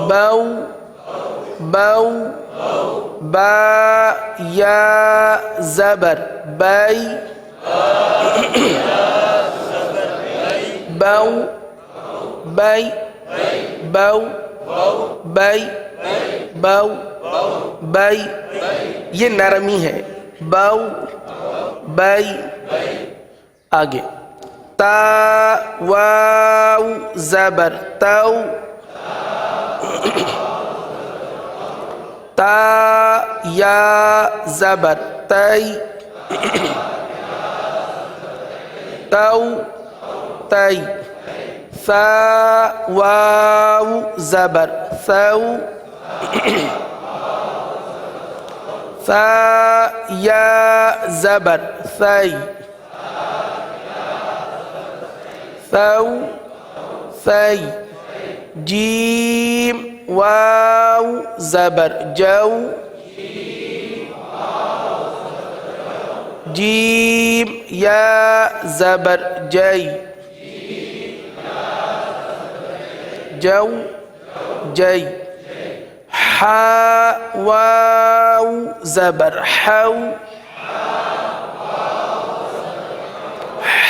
بو، بو، با، یا زبر بئی، بو، بئی، بو، بئی، بو، بئی، یہ نرمی ہے۔ بو، بئی۔ آگے تا واو زبر تو تا یا زبر تی تو تی ثا واو زبر ثو ثا یا زبر ثی ثو ثی جیم واو زبر جو جیم یا زبر جی جو جی حا واو زبر حو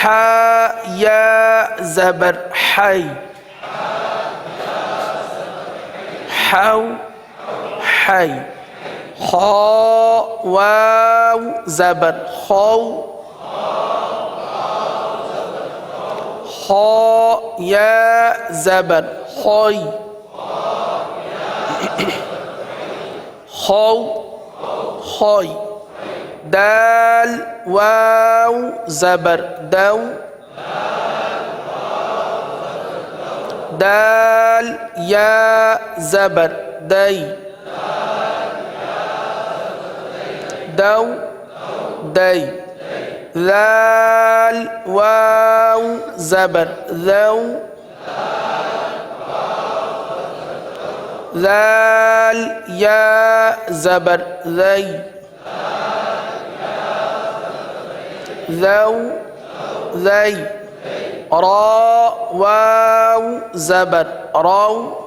حا یا زبر حی حو حی خا واو زبر خو خا یا زبر خوی خو خوی دال واو زبر دو دال یا زبر دی دو دی ذال واو زبر ذو ذال یا زبر ذی ذو ذی را واو زبر رو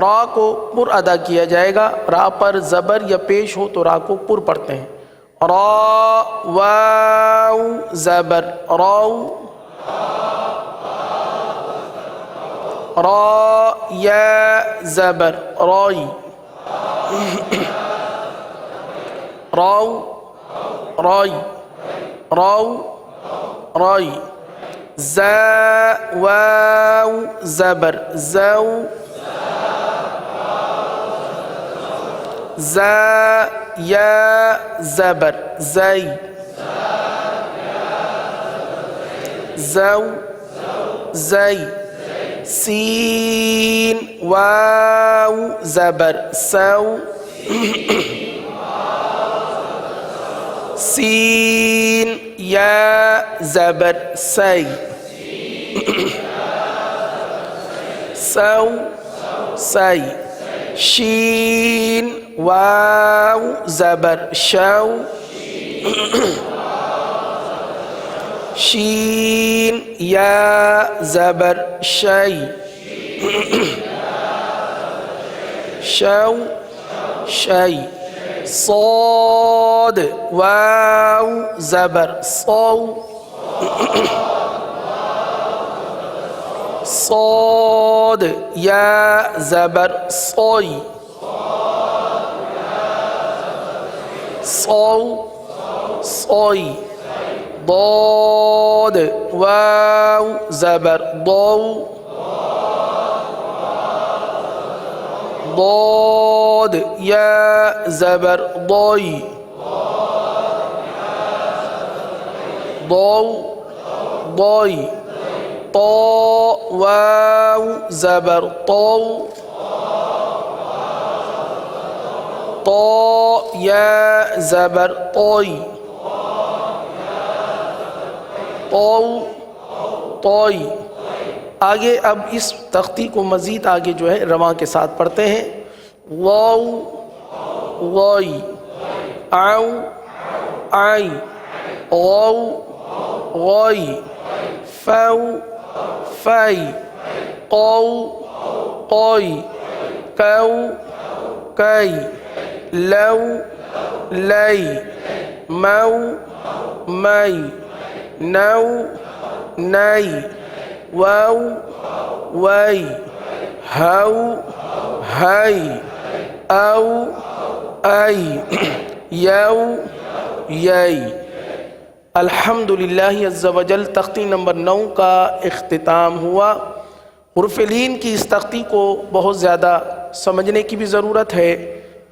را کو پر ادا کیا جائے گا، را پر زبر یا پیش ہو تو را کو پر پڑھتے ہیں. را واو زبر رو را یا زبر روی رو روی رو روی زا واو زبر زو زا یا زبر زی زو زی سین واو زبر سو سین یا زبر سی سو سی شین واو زبر شو شین یا زبر شی شو شی صاد واو زبر صو صاد یا زبر صوی صو صوی ضاد واو زبر ضو ضاد یا زبر ضوی ضو ضوی طا واو زبر طو طا یا زبر طوی طو طوی. آگے اب اس تختی کو مزید آگے جو ہے رواں کے ساتھ پڑھتے ہیں. واو وائی آؤ آئی غو غوئی فو فائی قو قوئی کو کئی لو لئی مو مئی نو نئی واو وئی ہو ہئی او ائی یو یئی. الحمدللہ عز و جل تختی نمبر 9 کا اختتام ہوا۔ حروف لین کی اس تختی کو بہت زیادہ سمجھنے کی بھی ضرورت ہے،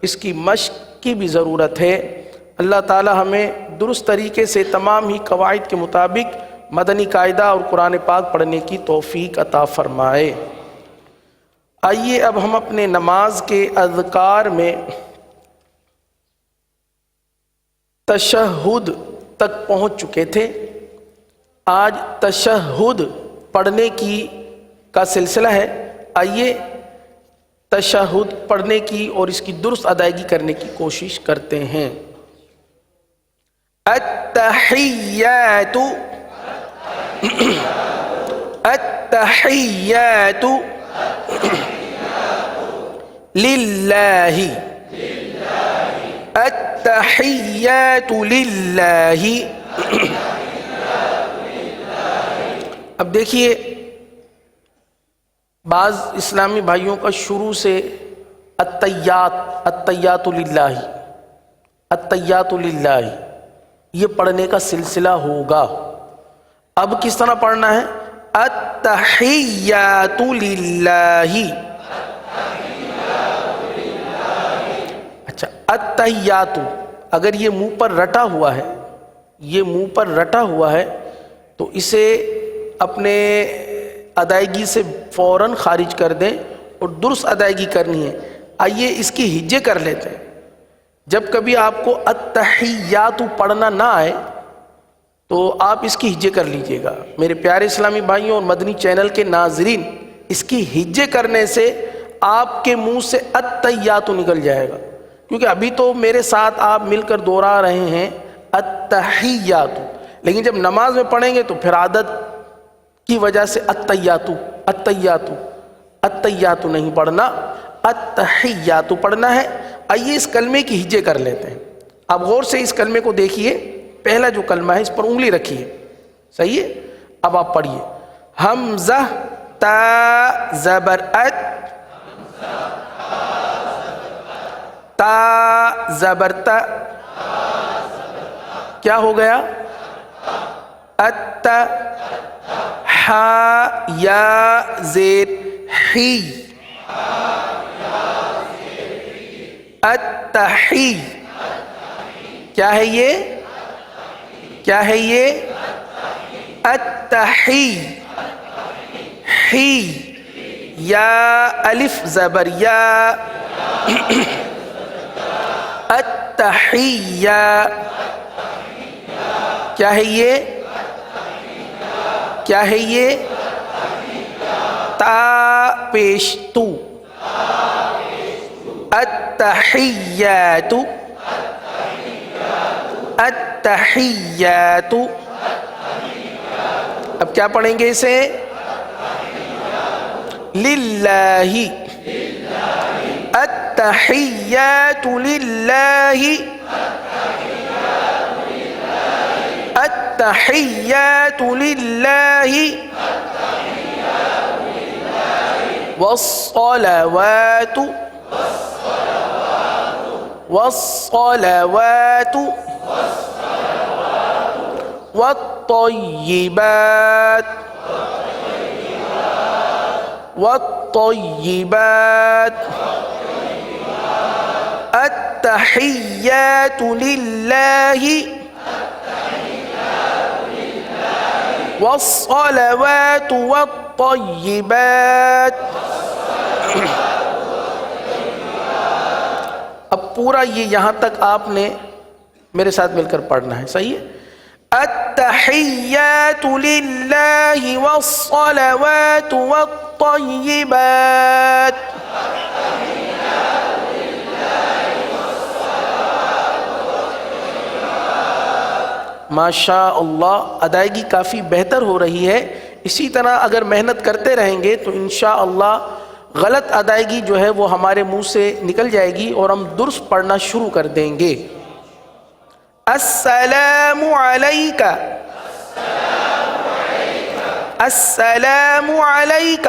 اس کی مشق کی بھی ضرورت ہے۔ اللہ تعالی ہمیں درست طریقے سے تمام ہی قواعد کے مطابق مدنی قاعدہ اور قرآن پاک پڑھنے کی توفیق عطا فرمائے۔ آئیے اب ہم اپنے نماز کے اذکار میں تشہد تک پہنچ چکے تھے۔ آج تشہد پڑھنے کا سلسلہ ہے۔ آئیے تشہد پڑھنے کی اور اس کی درست ادائیگی کرنے کی کوشش کرتے ہیں۔ التحیات التحیات للہ التحیات للہ۔ اب دیکھیے بعض اسلامی بھائیوں کا شروع سے التحیات للہ التحیات للہ یہ پڑھنے کا سلسلہ ہوگا۔ اب کس طرح پڑھنا ہے؟ التحیات للہ۔ اچھا، التحیات اگر یہ منہ پر رٹا ہوا ہے، یہ منہ پر رٹا ہوا ہے تو اسے اپنے ادائیگی سے فوراً خارج کر دیں اور درست ادائیگی کرنی ہے۔ آئیے اس کی ہجے کر لیتے ہیں۔ جب کبھی آپ کو التحیات پڑھنا نہ آئے تو آپ اس کی ہجے کر لیجئے گا۔ میرے پیارے اسلامی بھائیوں اور مدنی چینل کے ناظرین، اس کی ہجے کرنے سے آپ کے منہ سے التحیات نکل جائے گا، کیونکہ ابھی تو میرے ساتھ آپ مل کر دوہرا رہے ہیں التحیات، لیکن جب نماز میں پڑھیں گے تو پھر عادت کی وجہ سے التحیات التحیات نہیں پڑھنا، التحیات پڑھنا ہے۔ آئیے اس کلمے کی ہجے کر لیتے ہیں۔ آپ غور سے اس کلمے کو دیکھیے، پہلا جو کلمہ ہے اس پر انگلی رکھیے، صحیح ہے؟ اب آپ پڑھیے، حمزہ تا زبر ات، تا زبر تا، کیا ہو گیا؟ ات، ہا یا زیر حی، التحی، کیا ہے یہ؟ کیا ہے یہ؟ التحی، حی، یا الف زبر یا، التحیہ، کیا ہے یہ؟ کیا ہے یہ؟ تا پیش تو، التحیات التحیات۔ اب کیا پڑھیں گے اسے؟ للہ، التحیات للہ، التحیات للہ، والصلوات والصلوات والطیبات والطیبات، التحیات للہ والصلوات والطیبات۔ اب پورا یہ یہاں تک آپ نے میرے ساتھ مل کر پڑھنا ہے، صحیح ہے؟ التحیات للہ والصلوات والطیبات۔ ماشاء اللہ، ادائیگی کافی بہتر ہو رہی ہے۔ اسی طرح اگر محنت کرتے رہیں گے تو انشاءاللہ غلط ادائیگی جو ہے وہ ہمارے منہ سے نکل جائے گی اور ہم درست پڑھنا شروع کر دیں گے۔ السلام علیک، السلام علیک،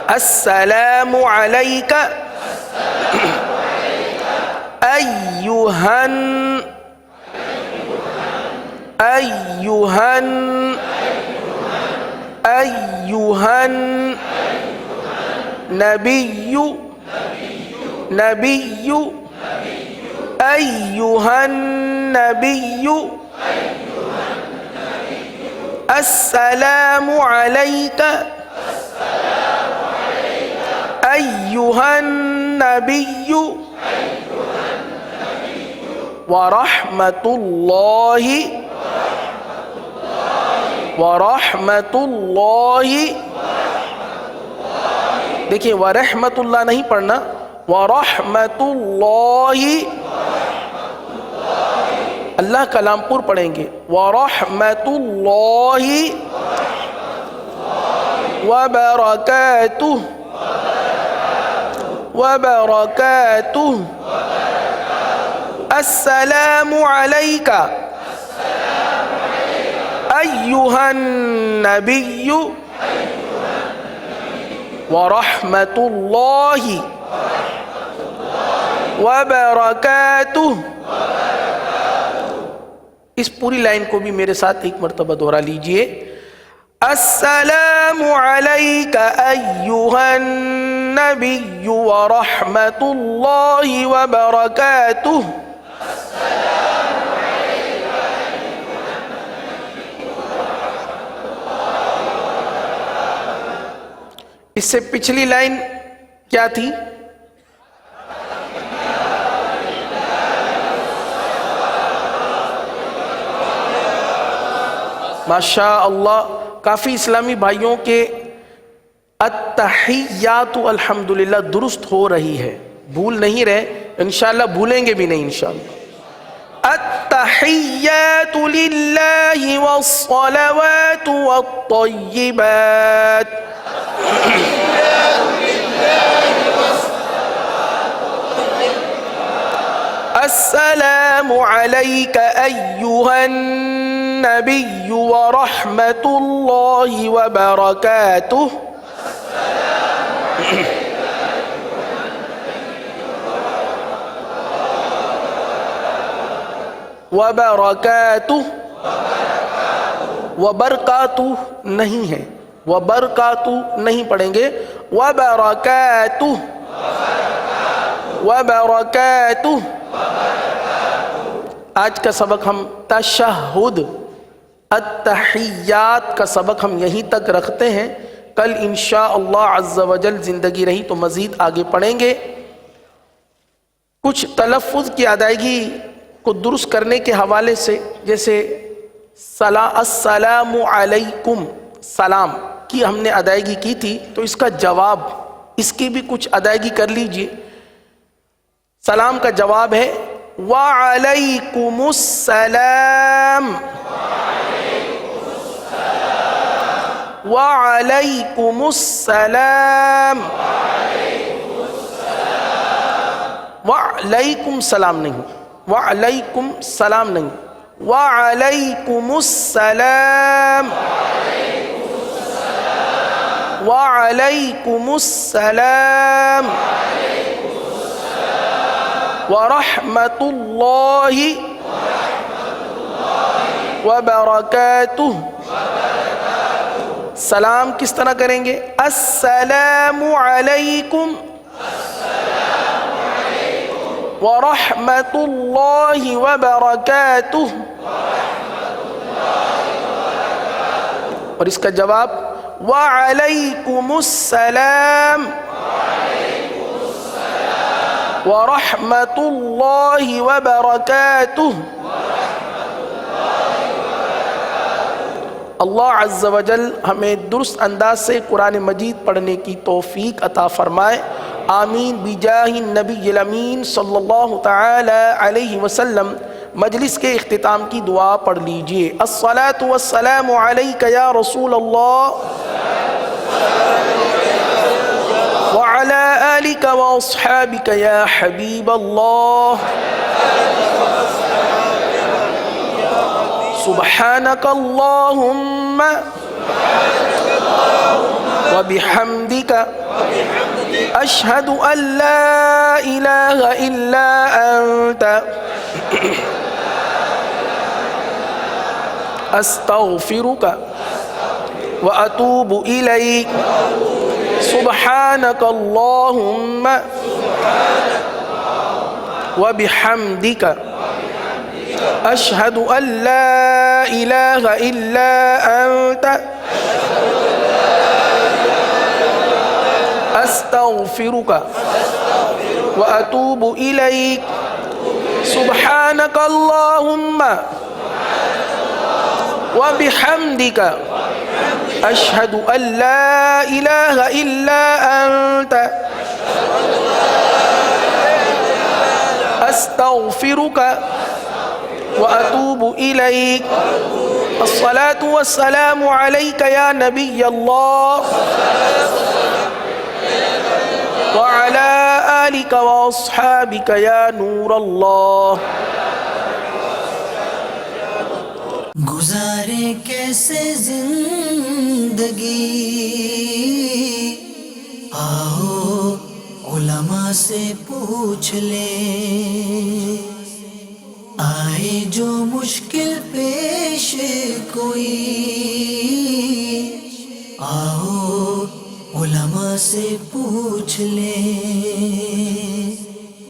السلام علیک، ایہن أيها النبي أيها النبي السلام عليك أيها النبي ورحمة الله دیکھیں ورحمت اللہ نہیں پڑھنا، ورحمت اللہ، اللہ کا لام پر پڑھیں گے، ورحمت اللہ وبرکاتہ السلام علیک أيها النبي ورحمة الله وبركاته. اس پوری لائن کو بھی میرے ساتھ ایک مرتبہ دوہرا لیجئے. السلام عليك أيها النبي ورحمة الله وبركاته. اس سے پچھلی لائن کیا تھی؟ ماشاء اللہ کافی اسلامی بھائیوں کے التحیات الحمدللہ درست ہو رہی ہے، بھول نہیں رہے، انشاءاللہ بھولیں گے بھی نہیں انشاءاللہ. التحیات للہ والصلوات والطیبات. السلام عليك أيها النبي ورحمة الله وبركاته. وبركاته وبرکاتہ نہیں ہے، وبرکاتہ نہیں پڑھیں گے، وبرکاتہ وبرکاتہ. آج کا سبق ہم تشہد التحیات کا سبق ہم یہیں تک رکھتے ہیں. کل انشاءاللہ عز و جل زندگی رہی تو مزید آگے پڑھیں گے. کچھ تلفظ کی ادائیگی کو درست کرنے کے حوالے سے، جیسے السلام علیکم، سلام کی ہم نے ادائیگی کی تھی، تو اس کا جواب، اس کی بھی کچھ ادائیگی کر لیجئے. سلام کا جواب ہے وعلیکم السلام، وعلیکم السلام، وعلیکم سلام نہیں، وعلیکم سلام نہیں، وعلیکم السلام، وعلیکم السلام ورحمۃ اللہ وبرکاتہ. سلام کس طرح کریں گے؟ السلام علیکم ورحمۃ اللہ وبرکاتہ. اور اس کا جواب وعلیکم السلام ورحمۃ اللہ وبرکاتہ. اللہ عز و جل ہمیں درست انداز سے قرآن مجید پڑھنے کی توفیق عطا فرمائے. آمین بجاہ النبی الامین صلی اللہ تعالی علیہ وسلم. مجلس کے اختتام کی دعا پڑھ لیجئے. الصلاۃ والسلام علیک یا رسول اللہ وعلى آلك وأصحابك يا حبيب الله. سبحانك اللهم وبحمدك أشهد أن لا إله إلا أنت استغفرک واتوب الیک سبحانک اللہم وبحمدک اشہد ان لا الہ الا انت استغفرک واتوب الیک سبحانک اللہم وبحمدک اشہد ان لا الہ الا انت استغفرک واتوب الیک الصلاة والسلام علیک یا نبی اللہ وعلى آلك وأصحابك يا نور اللہ. گزارے کیسے زندگی، آؤ علماء سے پوچھ لیں. آئے جو مشکل پیش کوئی، آؤ علماء سے پوچھ لیں.